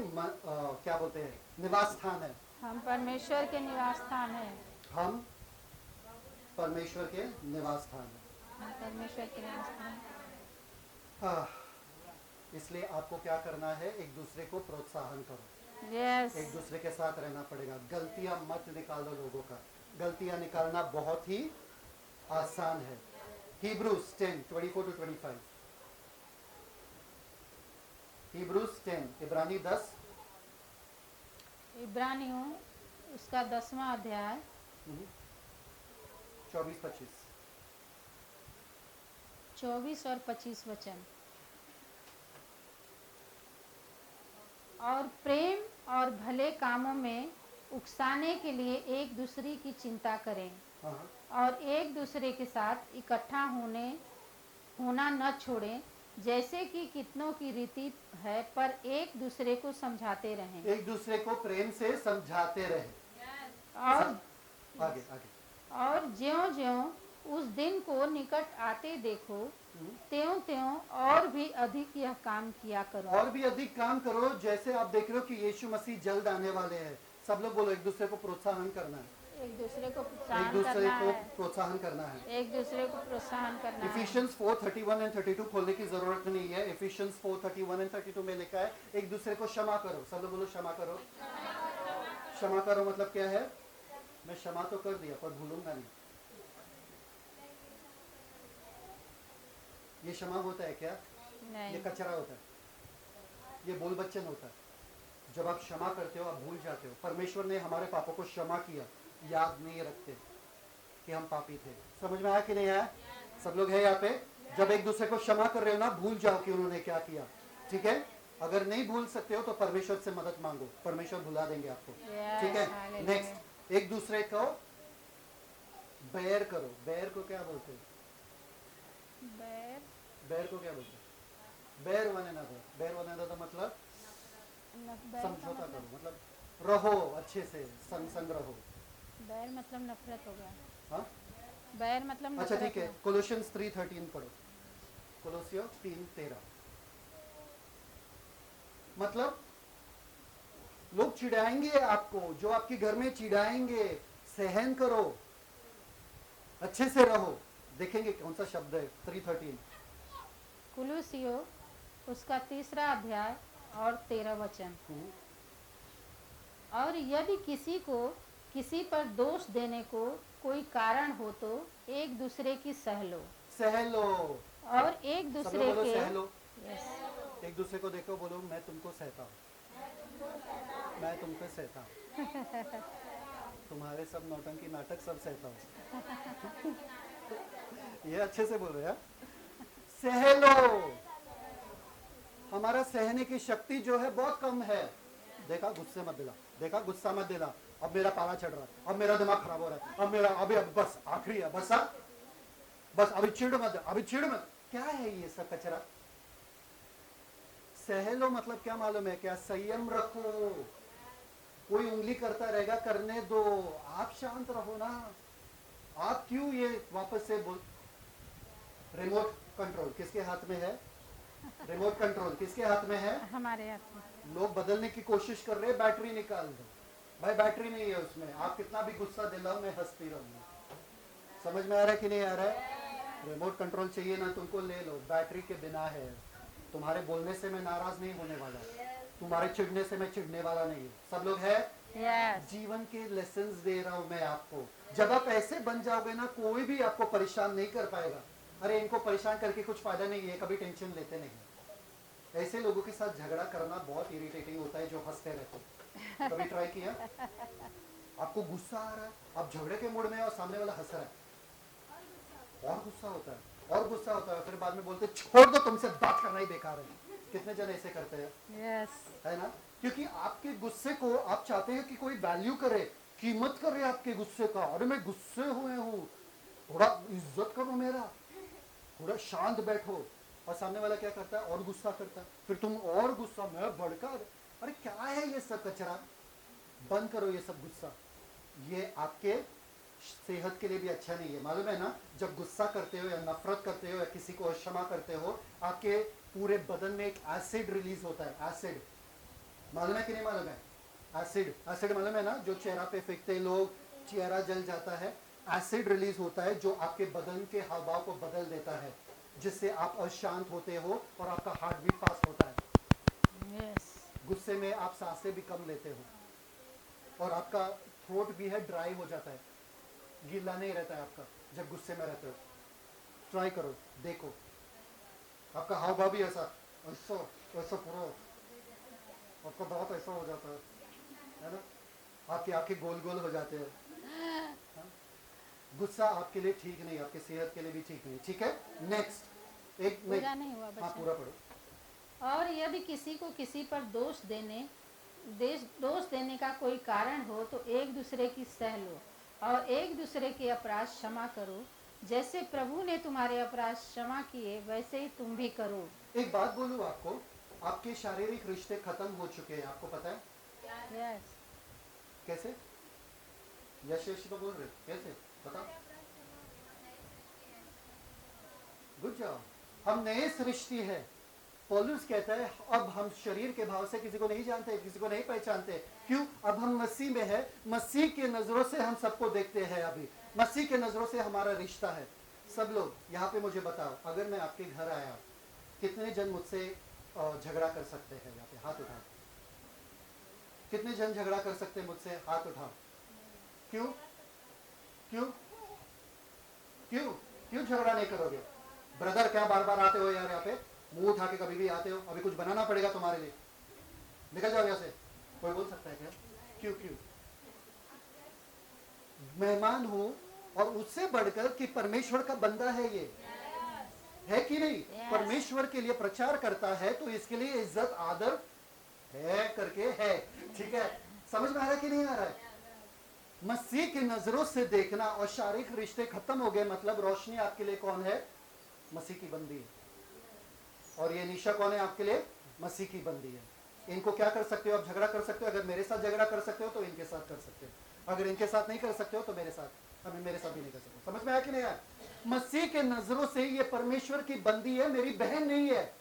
क्या बोलते हैं, निवास स्थान है। हम परमेश्वर के निवास स्थान हैं। हम परमेश्वर के निवास स्थान है। हम परमेश्वर के निवास स्थान। इसलिए आपको क्या करना है? एक दूसरे को प्रोत्साहन करो। यस। एक दूसरे के साथ रहना पड़ेगा। गलतियां मत निकालो लोगों का। गलतियां निकालना बहुत ही आसान है। Hebrews 10:24-25। Hebrews 10, इब्रानी 10, इब्रानियों उसका 10वां अध्याय 24-25। 24 और 25 वचन। और प्रेम और भले कामों में उकसाने के लिए एक दूसरे की चिंता करें और एक दूसरे के साथ इकट्ठा होना न छोड़ें, जैसे कि कितनों की रीति है, पर एक दूसरे को समझाते रहें। एक दूसरे को प्रेम से समझाते रहें। और आगे और ज्यों-ज्यों उस दिन को निकट आते देखो, त्यों-त्यों और भी अधिक यह काम किया करो। और भी अधिक काम करो। जैसे आप देख रहे हो कि यीशु मसीह जल्द आने वाले हैं। सब लोग बोलो एक दूसरे को प्रोत्साहन करना है। एक दूसरे को एक दूसरे को प्रोत्साहन करना है। एक दूसरे को प्रोत्साहन करना है। Ephesians 4:31 और 32 खोलने की जरूरत नहीं है। Ephesians 4:31 और 32 में लिखा है एक दूसरे को क्षमा करो। सब लोग बोलो क्षमा करो। क्षमा करो मतलब क्या है? मैं क्षमा तो कर दिया पर भूलूंगा नहीं। ये क्षमा होता है क्या? नहीं। ये कचरा होता है, ये बोल बच्चन होता है। जब आप क्षमा करते हो आप भूल जाते हो। परमेश्वर ने हमारे पापों को क्षमा किया, याद नहीं रखते कि हम पापी थे। समझ में आया कि नहीं आया? सब लोग हैं यहाँ पे? जब एक दूसरे को क्षमा कर रहे हो ना, भूल जाओ कि उन्होंने क्या किया। ठीक है? अगर नहीं भूल सकते हो तो परमेश्वर से मदद मांगो, परमेश्वर भुला देंगे आपको। ठीक है? नेक्स्ट, एक दूसरे को बैर करो। बैर को क्या बोलते हैं? बैर को क्या बोलते हैं? बैर वन अनदर। बैर वन अनदर मतलब समझौता करो, मतलब रहो अच्छे से, संग रहो। बैर मतलब नफरत हो गया। हाँ? बैर मतलब अच्छा ठीक है, कोलोसियंस 3:13 पढ़ो। कोलोसियों 3:13। मतलब लोग चिढ़ाएंगे आपको, जो आपके घर में चिढ़ाएंगे, सहन करो, अच्छे से रहो। देखेंगे कौन सा शब्द है 3:13। कुलुसियों उसका 3 अध्याय और 13 वचन। और यदि किसी को किसी पर दोष देने को कोई कारण हो तो एक दूसरे की सह लो। और एक सब दूसरे लोग बोलो के सह लो। यस एक दूसरे को देखो, बोलो मैं तुमको सहता हूँ, मैं तुमको सहता हूँ, तुम्हारे सब नौटंकी नाटक सब सहता हूँ। ये अच्छे से बोलो यार, सह लो। हमारा सहने की शक्ति जो है बहुत कम है। देखा, गुस्से मत दिला, देखा गुस्सा मत दिला, अब मेरा पारा चढ़ रहा है, अब मेरा दिमाग खराब हो रहा है, अब मेरा अब बस आखिरी है, बस बस अभी चिढ़ मत, अभी चिढ़ मत। क्या है ये सब कचरा? सह लो मतलब क्या मालूम है क्या? संयम रखो। कोई उंगली करता रहेगा, करने दो, आप शांत रहो ना। आप क्यों ये वापस से बोल? रिमोट कंट्रोल किसके हाथ में है? रिमोट कंट्रोल किसके हाथ में है? हमारे हाथ में। लोग बदलने की कोशिश कर रहे हैं, बैटरी निकाल दो। भाई बैटरी नहीं है उसमें, आप कितना भी गुस्सा दिलाओ मैं हंसती रहूंगी। समझ में आ रहा है कि नहीं आ रहा है? रिमोट कंट्रोल चाहिए ना तुमको, ले लो, बैटरी के बिना है। तुम्हारे बोलने से मैं नाराज नहीं होने वाला, तुम्हारे चिढ़ने से मैं चिढ़ने वाला नहीं। सब लोग है? यस जीवन के लेसन्स दे रहा हूं मैं आपको। जब आप ऐसे बन जाओगे ना, कोई भी आपको परेशान नहीं कर पाएगा। अरे इनको परेशान करके कुछ फायदा नहीं है, कभी टेंशन लेते नहीं। ऐसे लोगों के साथ झगड़ा करना बहुत इरिटेटिंग होता है, जो हंसते रहते। कभी ट्राई किया? आपको गुस्सा आ रहा है, आप झगड़े के मूड में है और सामने वाला हंस रहा है, और गुस्सा होता है, और गुस्सा होता है, फिर बाद में बोलते छोड़ दो, तुमसे बात करना ही बेकार है। कितने जन ऐसे करते हैं? यस है ना? क्योंकि आपके गुस्से को आप चाहते हैं कि कोई वैल्यू करे, कीमत करे आपके गुस्से का। अरे मैं गुस्से हुए हूँ, थोड़ा इज्जत करो मेरा, थोड़ा शांत बैठो। और सामने वाला क्या करता है? और गुस्सा करता है, फिर तुम और गुस्सा, मैं भड़का। अरे क्या है ये सब कचरा? बंद करो ये सब गुस्सा, ये आपके सेहत के लिए भी अच्छा नहीं है, मालूम है ना? जब गुस्सा करते हो या नफरत करते हो या किसी को क्षमा करते हो, आपके पूरे बदन में एक एसिड रिलीज होता है। एसिड मालूम है कि नहीं मालूम है? एसिड, एसिड मालूम है ना? जो चेहरा पे फेंकते लोग, चेहरा जल जाता है। एसिड रिलीज होता है जो आपके बदन के हाव भाव को बदल देता है, जिससे आप अशांत होते हो और आपका हार्ट भी फास्ट होता है। यस गुस्से में आप सांसें भी कम लेते हो और आपका थ्रोट भी है ड्राई हो जाता है, गीला नहीं रहता है आपका जब गुस्से में रहते हो। ट्राई करो, देखो, आपका हाव भाव भी ऐसा ऐसा ऐसा पूरा, आपका दांत ऐसा हो जाता है ना? आपकी आंखें गोल गोल हो जाते हैं। हाँ? गुस्सा आपके लिए ठीक नहीं, आपके सेहत के लिए भी ठीक नहीं। ठीक है, नेक्स्ट एक पूरा नहीं हुआ हाँ बच्चा। पूरा पढ़ो। और यदि किसी को किसी पर दोष देने का कोई कारण हो तो एक दूसरे की सह लो और एक दूसरे के अपराध क्षमा करो। जैसे प्रभु ने तुम्हारे अपराध क्षमा किए वैसे ही तुम भी करो। एक बात बोलूं आपको, आपके शारीरिक रिश्ते खत्म हो चुके हैं, आपको पता है? यस कैसे? यश तो बोल रहे, कैसे बताओ? गुड जॉब, हम नए सृष्टि है। पौलुस कहता है अब हम शरीर के भाव से किसी को नहीं जानते, किसी को नहीं पहचानते। क्यों? अब हम मसीह में है, मसीह के नजरों से हम सबको देखते हैं। अभी मसीह के नजरों से हमारा रिश्ता है। सब लोग यहाँ पे मुझे बताओ, अगर मैं आपके घर आया, कितने जन मुझसे झगड़ा कर सकते हैं? यहाँ पे हाथ उठाओ। कितने जन झगड़ा कर सकते हैं मुझसे? हाथ उठाओ। क्यों? क्यों? क्यों? क्यों झगड़ा नहीं करोगे? ब्रदर क्या बार बार आते हो यार यहाँ पे? मुंह उठा के कभी भी आते हो, अभी कुछ बनाना पड़ेगा तुम्हारे लिए, निकल जाओ यहाँ से। कोई बोल सकता है क्या? क्यों? क्यों? मेहमान हूं और उससे बढ़कर कि परमेश्वर का बंदा है ये, है कि नहीं? Yes. परमेश्वर के लिए प्रचार करता है तो इसके लिए इज्जत आदर है करके है। ठीक है, समझ में आ रहा है कि नहीं आ रहा है? मसीह की नजरों से देखना और शारीरिक रिश्ते खत्म हो गए, मतलब रोशनी आपके लिए कौन है? मसीह की बंदी है। और ये निशा कौन है आपके लिए? मसीह की बंदी है। इनको क्या कर सकते हो? आप झगड़ा कर सकते हो। अगर मेरे साथ झगड़ा कर सकते हो तो इनके साथ कर सकते हो, अगर इनके साथ नहीं कर सकते हो तो मेरे साथ, अभी मेरे साथ भी नहीं कर सकते। समझ में आया कि नहीं आया? मसीह के नजरों से ये परमेश्वर की बंदी है, मेरी बहन नहीं है।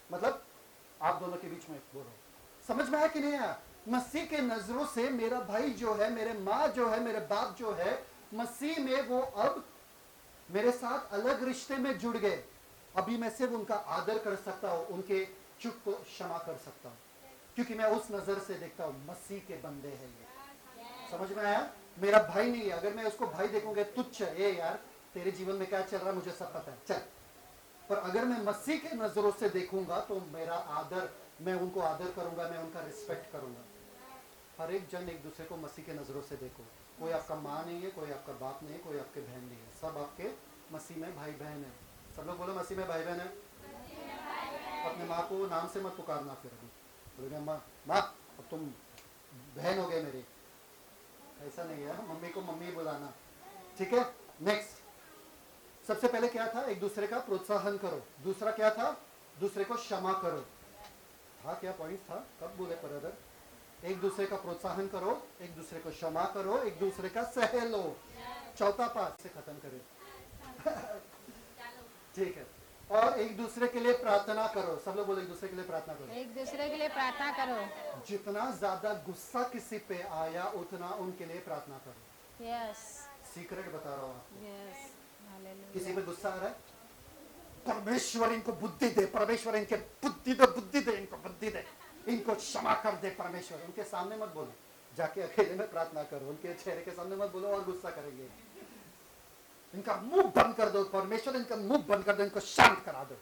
मतलब आप दोनों के बीच में बोल रहा हूं। समझ में आया कि नहीं आया? मसीह के नजरों से मेरा भाई जो है, मेरे माँ जो है, मेरे बाप जो है, मसीह में वो अब मेरे साथ अलग रिश्ते में जुड़ गए। अभी मैं सिर्फ उनका आदर कर सकता हूं, उनके चुप को क्षमा कर सकता हूं, क्योंकि मैं उस नजर से देखता हूं मसीह के बंदे हैं ये। समझ में आया? मेरा भाई नहीं है, अगर मैं उसको भाई देखूंगा तुच्छ है, ए यार तेरे जीवन में क्या चल रहा है मुझे सब पता है, चल। पर अगर मैं मसीह के नजरों से देखूंगा तो मेरा आदर, मैं उनको आदर करूंगा, मैं उनका रिस्पेक्ट करूंगा। हर एक जन एक दूसरे को मसीह के नजरों से देखो। कोई आपका माँ नहीं है, कोई आपका बाप नहीं है, कोई आपके बहन नहीं है, सब आपके मसीह में भाई बहन है। सब लोग बोलो मसीह में भाई बहन है। अपने माँ को नाम से मत पुकारना, फिर अभी बोलोगे माँ माँ अब तुम बहन हो गए मेरी, ऐसा नहीं है। मम्मी को मम्मी बुलाना, ठीक है। नेक्स्ट, सबसे पहले क्या था, एक दूसरे का प्रोत्साहन करो। दूसरा क्या था, दूसरे को क्षमा करो। था क्या पॉइंट था, कब बोले ब्रदर? एक दूसरे का प्रोत्साहन करो, एक दूसरे को क्षमा करो, एक दूसरे का सह लो। चौथा पाठ से खत्म करें ठीक है। और एक दूसरे के लिए प्रार्थना करो। सब लोग बोलो एक दूसरे के लिए प्रार्थना करो। एक दूसरे के लिए प्रार्थना करो। जितना ज्यादा गुस्सा किसी पे आया उतना उनके लिए प्रार्थना करो। यस सीक्रेट बता रहा हूँ आपको। यस, किसी पे गुस्सा आ रहा है, परमेश्वर इनको बुद्धि दे, परमेश्वर इनके बुद्धि दे, बुद्धि दे, इनको बुद्धि दे, इनको क्षमा कर दे परमेश्वर। उनके सामने मत बोलो, जाके अकेले में प्रार्थना करो। उनके चेहरे के सामने मत बोलो और गुस्सा करेंगे। इनका मुंह बंद कर दो, परमेश्वर इनका मुंह बंद कर दो, इनको शांत करा दो,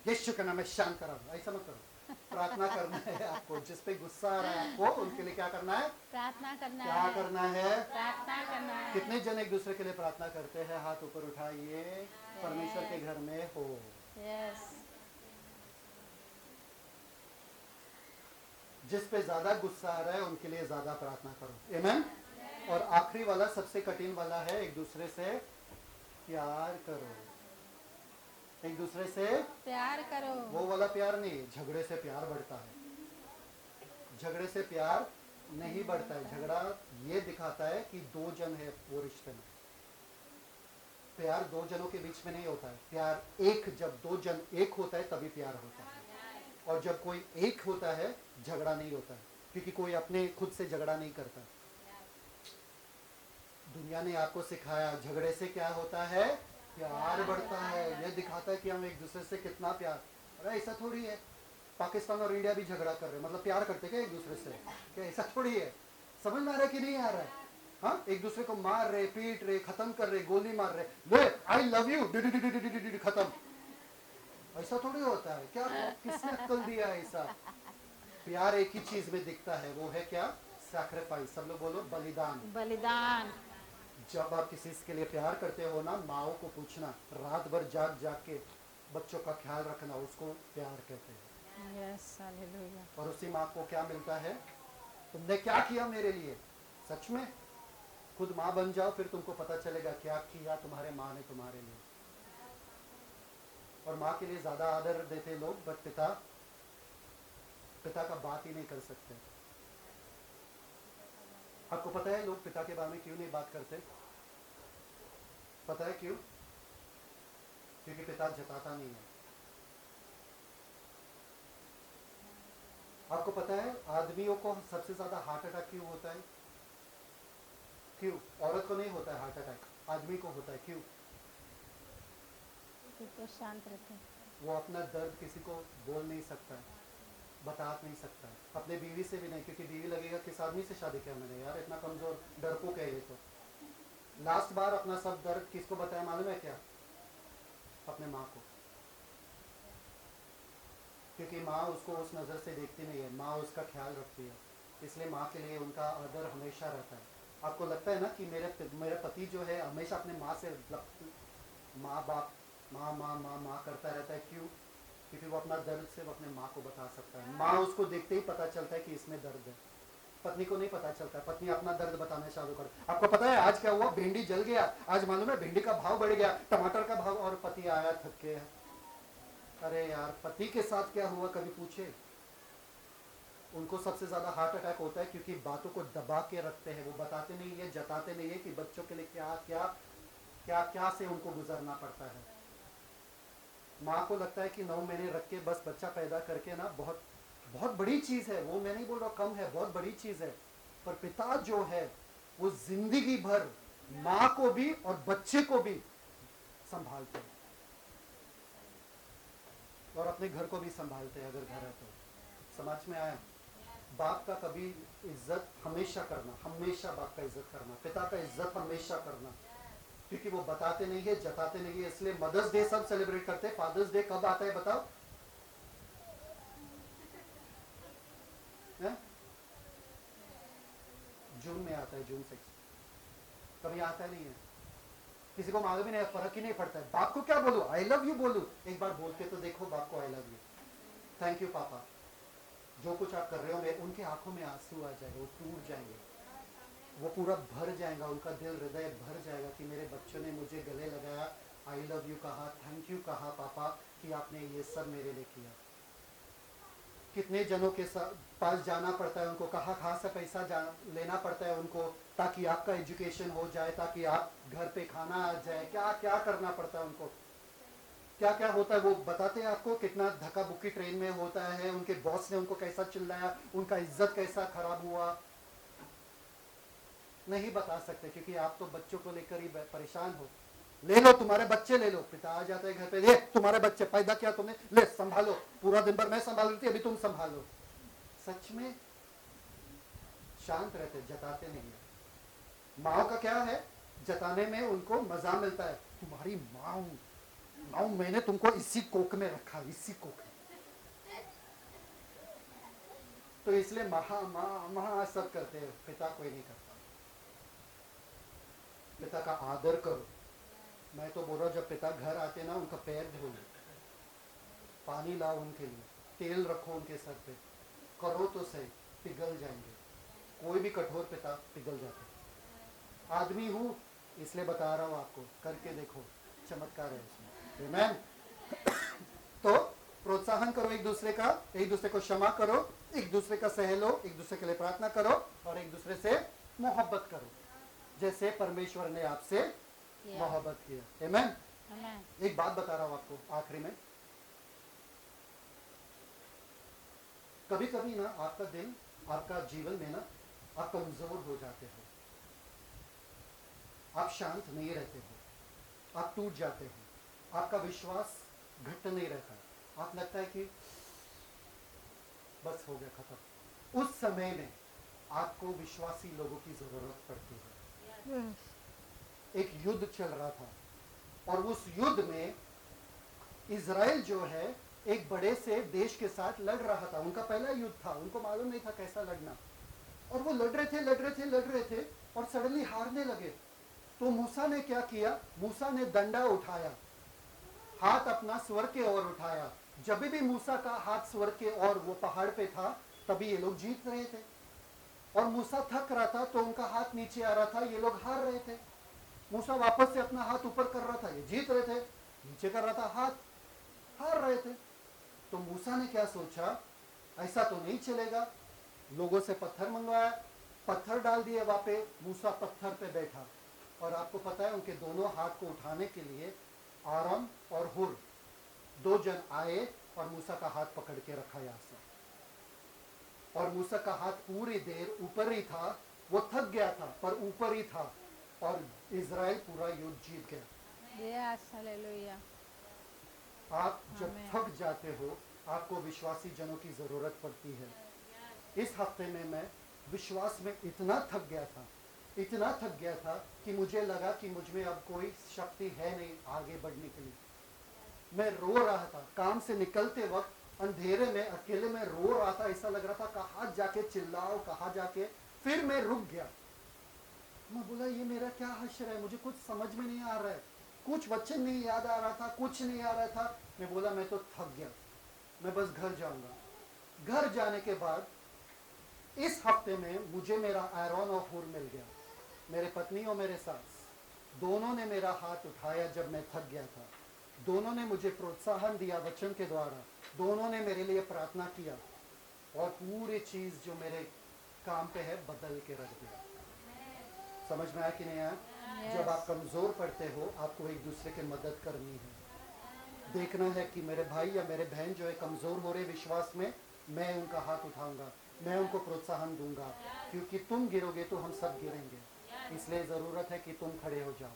यीशु के नाम में शांत करा दो। ऐसा मत करो, प्रार्थना करना है आपको। जिस पे गुस्सा आ रहा है आपको, उनके लिए क्या करना है, प्रार्थना करना क्या है, करना है, प्रार्थना करना है। कितने जन एक दूसरे के लिए प्रार्थना करते हैं? हाथ ऊपर उठाइए। परमेश्वर के घर में हो। यस, जिस पे ज्यादा गुस्सा आ रहा है उनके लिए ज्यादा प्रार्थना करो। आमीन। और आखिरी वाला सबसे कठिन वाला है, एक दूसरे से प्यार करो। एक दूसरे से प्यार करो। वो वाला प्यार नहीं, झगड़े से प्यार बढ़ता है। झगड़े से प्यार नहीं बढ़ता है। झगड़ा ये दिखाता है कि दो जन है वो रिश्ते में। प्यार दो जनों के बीच में नहीं होता है। प्यार एक, जब दो जन एक होता है तभी प्यार होता है। और जब कोई एक होता है झगड़ा नहीं होता है, क्योंकि कोई अपने खुद से झगड़ा नहीं करता। दुनिया ने आपको सिखाया झगड़े से क्या होता है, प्यार बढ़ता है। यह दिखाता है कि हम एक दूसरे से कितना प्यार। अरे ऐसा थोड़ी है, पाकिस्तान और इंडिया भी झगड़ा कर रहे, मतलब प्यार करते क्या एक दूसरे से? क्या ऐसा थोड़ी है? समझ में आ रहा है कि नहीं आ रहा है? हाँ, एक दूसरे को मार रहे, पीट रहे, खत्म कर रहे, गोली मार रहे, ले आई लव यू खत्म। ऐसा थोड़ी होता है। क्या किसने अक्ल दिया है ऐसा? प्यार एक ही चीज में दिखता है, वो है क्या, सैक्रिफाइस। सब लोग बोलो बलिदान। बलिदान। जब आप किसी के लिए प्यार करते हो ना, माओ को पूछना, रात भर जाग जाग के बच्चों का ख्याल रखना, उसको प्यार कहते हैं। Yes, hallelujah. और उसी माँ को क्या मिलता है, तुमने क्या किया मेरे लिए। सच में खुद माँ बन जाओ, फिर तुमको पता चलेगा क्या किया तुम्हारे माँ ने तुम्हारे लिए। और माँ के लिए ज्यादा आदर देते लोग, बट पिता का बात ही नहीं कर सकते। आपको पता है लोग पिता के बारे में क्यों नहीं बात करते? पता है क्यों? क्योंकि पिता जताता नहीं है। आपको पता है आदमियों को सबसे ज्यादा हार्ट अटैक क्यों होता है? क्यों? औरत को नहीं होता है हार्ट अटैक, आदमी को होता है। क्यों? तो शांत रहते। वो अपना दर्द किसी को बोल नहीं सकता है, बता नहीं सकता है। अपने बीवी से भी नहीं, क्योंकि बीवी लगेगा किस आदमी से शादी किया मैंने, यार इतना कमजोर डरपोक है ये तो। लास्ट बार अपना सब दर्द किसको बताया मालूम है क्या? अपने माँ को। क्योंकि माँ उसको उस नज़र से देखती नहीं है, माँ उसका ख्याल रखती है, इसलिए माँ के लिए उनका आदर हमेशा रहता है। आपको लगता है ना कि मेरे पति जो है हमेशा अपने माँ से माँ बाप माँ माँ माँ माँ करता रहता है। क्यों? क्योंकि वो अपना दर्द सिर्फ अपने माँ को बता सकता है। माँ उसको देखते ही पता चलता है कि इसमें दर्द है। पत्नी को नहीं पता चलता, पत्नी अपना दर्द बताना चालू कर। आपको पता है आज क्या हुआ? भिंडी जल गया। आज मालूम है भिंडी का भाव बढ़ गया, टमाटर का भाव, और पति आया थक के। अरे यार, पति के साथ क्या हुआ कभी पूछे? उनको सबसे ज्यादा हार्ट अटैक होता है क्योंकि बातों को दबा के रखते हैं। वो बताते नहीं है, जताते नहीं है कि बच्चों के लिए क्या क्या क्या क्या से उनको गुजरना पड़ता है। माँ को लगता है कि 9 महीने रख के बस बच्चा पैदा करके ना बहुत बहुत बड़ी चीज है। वो मैं नहीं बोल रहा कम है, बहुत बड़ी चीज है। पर पिता जो है वो जिंदगी भर माँ को भी और बच्चे को भी संभालते हैं, और अपने घर को भी संभालते हैं अगर घर है तो। समझ में आया? बाप का कभी इज्जत हमेशा करना, हमेशा बाप का इज्जत करना, पिता का इज्जत हमेशा करना। क्योंकि वो बताते नहीं है, जताते नहीं है। इसलिए मदर्स डे सब सेलिब्रेट करते हैं। फादर्स डे कब आता है बताओ? है? जून में आता है, जून 6। कभी आता नहीं है। किसी को मालूम ही नहीं, फर्क ही नहीं पड़ता है। बाप को क्या बोलूं? आई लव यू बोलूं? एक बार बोल के तो देखो बाप को, आई लव यू, थैंक यू पापा। जो कुछ आप कर रहे हो, मैं उनके आंखों में आंसू आ जाएगा, वो टूट जाएंगे, वो पूरा भर जाएगा, उनका दिल हृदय भर जाएगा कि मेरे बच्चों ने मुझे गले लगाया, आई लव यू कहा, थैंक यू कहा पापा कि आपने ये सब मेरे लिए किया। कितने जनों के पास जाना पड़ता है उनको, कहाँ से पैसा लेना पड़ता है उनको, ताकि आपका एजुकेशन हो जाए, ताकि आप घर पे खाना आ जाए, क्या क्या करना पड़ता है उनको, क्या क्या होता है वो बताते हैं आपको। कितना धक्का बुक्की ट्रेन में होता है, उनके बॉस ने उनको कैसा चिल्लाया, उनका इज्जत कैसा खराब हुआ, नहीं बता सकते क्योंकि आप तो बच्चों को लेकर ही परेशान हो। ले लो तुम्हारे बच्चे, ले लो। पिता आ जाते हैं घर पे, ले तुम्हारे बच्चे, पैदा किया तुमने, ले संभालो, पूरा दिन भर मैं संभाल रही थी, अभी तुम संभालो। सच में शांत रहते, जताते नहीं है। माँ का क्या है, जताने में उनको मजा मिलता है। तुम्हारी माँ मैंने तुमको इसी कोक में रखा, इसी कोक में, तो इसलिए महा सब करते हैं। पिता कोई नहीं करता। पिता का आदर करो। मैं तो बोल रहा हूँ, जब पिता घर आते ना, उनका पैर धो लो, पानी लाओ उनके लिए, तेल रखो उनके सर पे, करो तो सही, पिघल जाएंगे। कोई भी कठोर पिता पिघल जाते। आदमी हूँ इसलिए बता रहा हूँ आपको, करके देखो, चमत्कार है इसमें। आमेन। तो प्रोत्साहन करो एक दूसरे का, एक दूसरे को क्षमा करो, एक दूसरे का सह लो, एक दूसरे के लिए प्रार्थना करो और एक दूसरे से मोहब्बत करो जैसे परमेश्वर ने आपसे मोहब्बत किया। आमेन। एक बात बता रहा हूं आपको आखिरी में। कभी कभी ना आपका दिन, आपका जीवन में ना आप कमजोर हो जाते हो, आप शांत नहीं रहते हो, आप टूट जाते हो, आपका विश्वास घट नहीं रहता, आप लगता है कि बस हो गया, खत्म। उस समय में आपको विश्वासी लोगों की जरूरत पड़ती है। एक युद्ध चल रहा था और उस युद्ध में इजराइल जो है एक बड़े से देश के साथ लड़ रहा था। उनका पहला युद्ध था, उनको मालूम नहीं था कैसा लड़ना, और वो लड़ रहे थे और सडनली हारने लगे। तो मूसा ने क्या किया, मूसा ने डंडा उठाया, हाथ अपना स्वर के ओर उठाया। जब भी मूसा का हाथ स्वर के ओर वो पहाड़ पे था, तभी ये लोग जीत रहे थे। और मूसा थक रहा था तो उनका हाथ नीचे आ रहा था, ये लोग हार रहे थे। मूसा वापस से अपना हाथ ऊपर कर रहा था, ये जीत रहे थे। नीचे कर रहा था हाथ, हार रहे थे। तो मूसा ने क्या सोचा, ऐसा तो नहीं चलेगा। लोगों से पत्थर मंगवाया, पत्थर डाल दिए वहां पे, मूसा पत्थर पे बैठा। और आपको पता है उनके दोनों हाथ को उठाने के लिए आराम और हुर दो जन आए और मूसा का हाथ पकड़ के रखा यहाँ से। और मूसा का हाथ पूरी देर ऊपर ही था, वो थक गया था पर ऊपर ही था, और इजराइल पूरा युद्ध जीत गया। आप जब थक जाते हो, आपको विश्वासी जनों की जरूरत पड़ती है। इस हफ्ते में मैं विश्वास में इतना थक गया था कि मुझे लगा कि मुझ में अब कोई शक्ति है नहीं आगे बढ़ने के लिए। मैं रो रहा था, काम से निकलते वक्त अंधेरे में अकेले में रो रहा था। ऐसा लग रहा था कहाँ जाके चिल्लाओ, कहाँ जाके। फिर मैं रुक गया, मैं बोला ये मेरा क्या हश्र है, मुझे कुछ समझ में नहीं आ रहा है, कुछ वचन नहीं याद आ रहा था, कुछ नहीं आ रहा था। मैं बोला मैं तो थक गया, मैं बस घर जाऊंगा। घर जाने के बाद इस हफ्ते में मुझे मेरा आयरन और हुर मिल गया। मेरे पत्नी और मेरे सास दोनों ने मेरा हाथ उठाया जब मैं थक गया था। दोनों ने मुझे प्रोत्साहन दिया वचन के द्वारा, दोनों ने मेरे लिए प्रार्थना किया और पूरी चीज जो मेरे काम पे है बदल के रख दिया। समझ में आया कि नहीं आया? जब आप कमजोर पड़ते हो, आपको एक दूसरे की मदद करनी है। देखना है कि मेरे भाई या मेरे बहन जो है कमजोर हो रहे विश्वास में, मैं उनका हाथ उठाऊंगा, मैं उनको प्रोत्साहन दूंगा, क्योंकि तुम गिरोगे तो हम सब गिरेंगे। इसलिए जरूरत है कि तुम खड़े हो जाओ,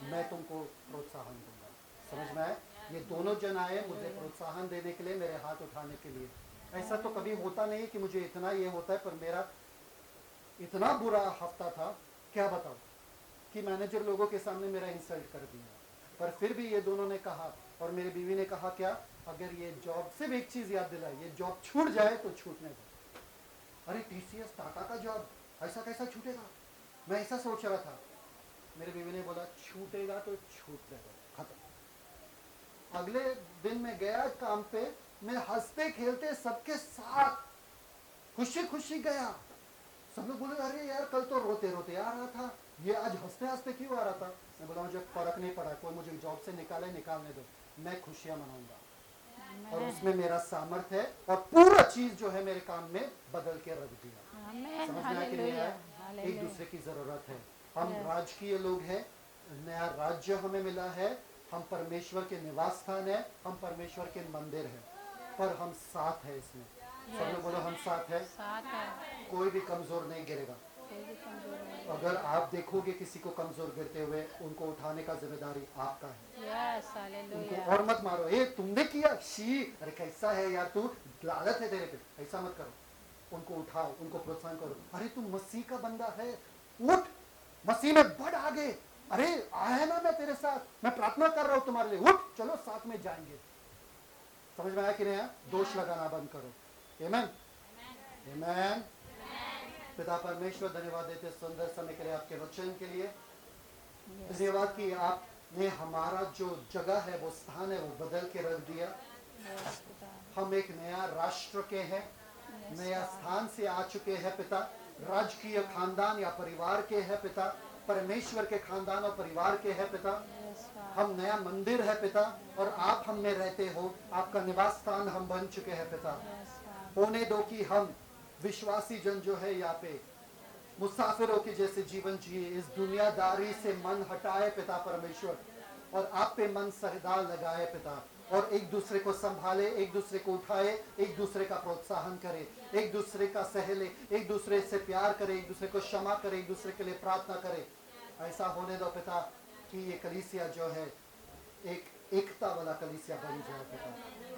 मैं तुमको प्रोत्साहन दूंगा। समझ में आया? ये दोनों जन आए मुझे प्रोत्साहन देने के लिए, मेरे हाथ उठाने के लिए। ऐसा तो कभी होता नहीं कि मुझे इतना ये होता है, पर मेरा इतना बुरा हफ्ता था, क्या बताऊं। कि मैनेजर लोगों के सामने मेरा इंसल्ट कर दिया, पर फिर भी ये दोनों ने कहा, और मेरी बीवी ने कहा क्या, अगर ये जॉब, सिर्फ एक चीज याद दिलाई, ये जॉब छूट जाए तो छूटने दो। अरे टीसीएस टाटा का जॉब ऐसा कैसा छूटेगा, मैं ऐसा सोच रहा था। मेरी बीवी ने बोला छूटेगा तो छूटने दो, खत्म। अगले दिन मैं गया काम पे, मैं हंसते खेलते सबके साथ खुशी खुशी गया। सब लोग बोले अरे यार कल तो रोते रोते आ रहा था, ये आज हंसते हंसते क्यों आ रहा था। मैं बोला मुझे फर्क नहीं पड़ा, कोई मुझे जॉब से निकाले निकालने दो, मैं खुशियां मनाऊंगा, और उसमें मेरा सामर्थ्य है, और पूरा चीज जो है मेरे काम में बदल के रख दिया। आमेन, समझ में आया कि नहीं आया? एक हालेलुया। दूसरे की जरूरत है। हम राजकीय लोग हैं, नया राज्य हमें मिला है, हम परमेश्वर के निवास स्थान है, हम परमेश्वर के मंदिर हैं, पर हम साथ है इसमें। सब लोग बोलो हम साथ है। साथ है, कोई भी कमजोर नहीं गिरेगा। कोई भी कमजोर नहीं। अगर आप देखोगे किसी को कमजोर गिरते हुए, उनको उठाने का जिम्मेदारी आपका है। यस, उनको हालेलुया। और मत मारो, ए तुमने किया, शी अरे कैसा है यार तू, लालच है तेरे पे, ऐसा मत करो। उनको उठाओ, उनको प्रोत्साहन करो, अरे तू मसीह का बंदा है, उठ, मसीह में बढ़ आगे, अरे आया ना मैं तेरे साथ, मैं प्रार्थना कर रहा हूं तुम्हारे लिए, उठ चलो साथ में जाएंगे। समझ में आया कि नहीं आया? दोष लगाना बंद करो। आमेन, आमेन। पिता परमेश्वर धन्यवाद देते सुंदर समय के लिए, आपके वचन के लिए धन्यवाद कि आपने हमारा जो जगह है, वो स्थान है, वो बदल के रख दिया। यस पिता, हम एक नया राष्ट्र के हैं, नया स्थान से आ चुके हैं पिता, राजकीय खानदान या परिवार के हैं पिता, परमेश्वर के खानदान और परिवार के हैं पिता। यस हम नया मंदिर है पिता, और आप हम में रहते हो, आपका निवास स्थान हम बन चुके हैं पिता। होने दो कि हम विश्वासी जन जो है यहाँ पे मुसाफिरों के जैसे जीवन जिए, इस दुनियादारी से मन हटाए पिता परमेश्वर, और आप पे मन सरदार लगाए पिता, और एक दूसरे को संभाले, एक दूसरे को उठाए, एक दूसरे का प्रोत्साहन करे, एक दूसरे का सहले, एक दूसरे से प्यार करे, एक दूसरे को क्षमा करे, एक दूसरे के लिए प्रार्थना करे। ऐसा होने दो पिता कि ये कलीसिया जो है एक एकता वाला कलीसिया बन जाए पिता।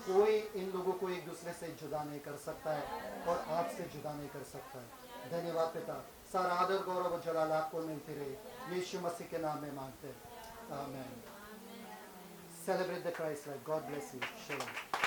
कोई इन लोगों को एक दूसरे से जुदा नहीं कर सकता है, और आपसे जुदा नहीं कर सकता है। धन्यवाद पिता, सारा आदर गौरव और जलाल आपको मिलती रहे, यीशु मसीह के नाम में मांगते हैं, आमीन। Celebrate the Christ life. God bless you. Shalom.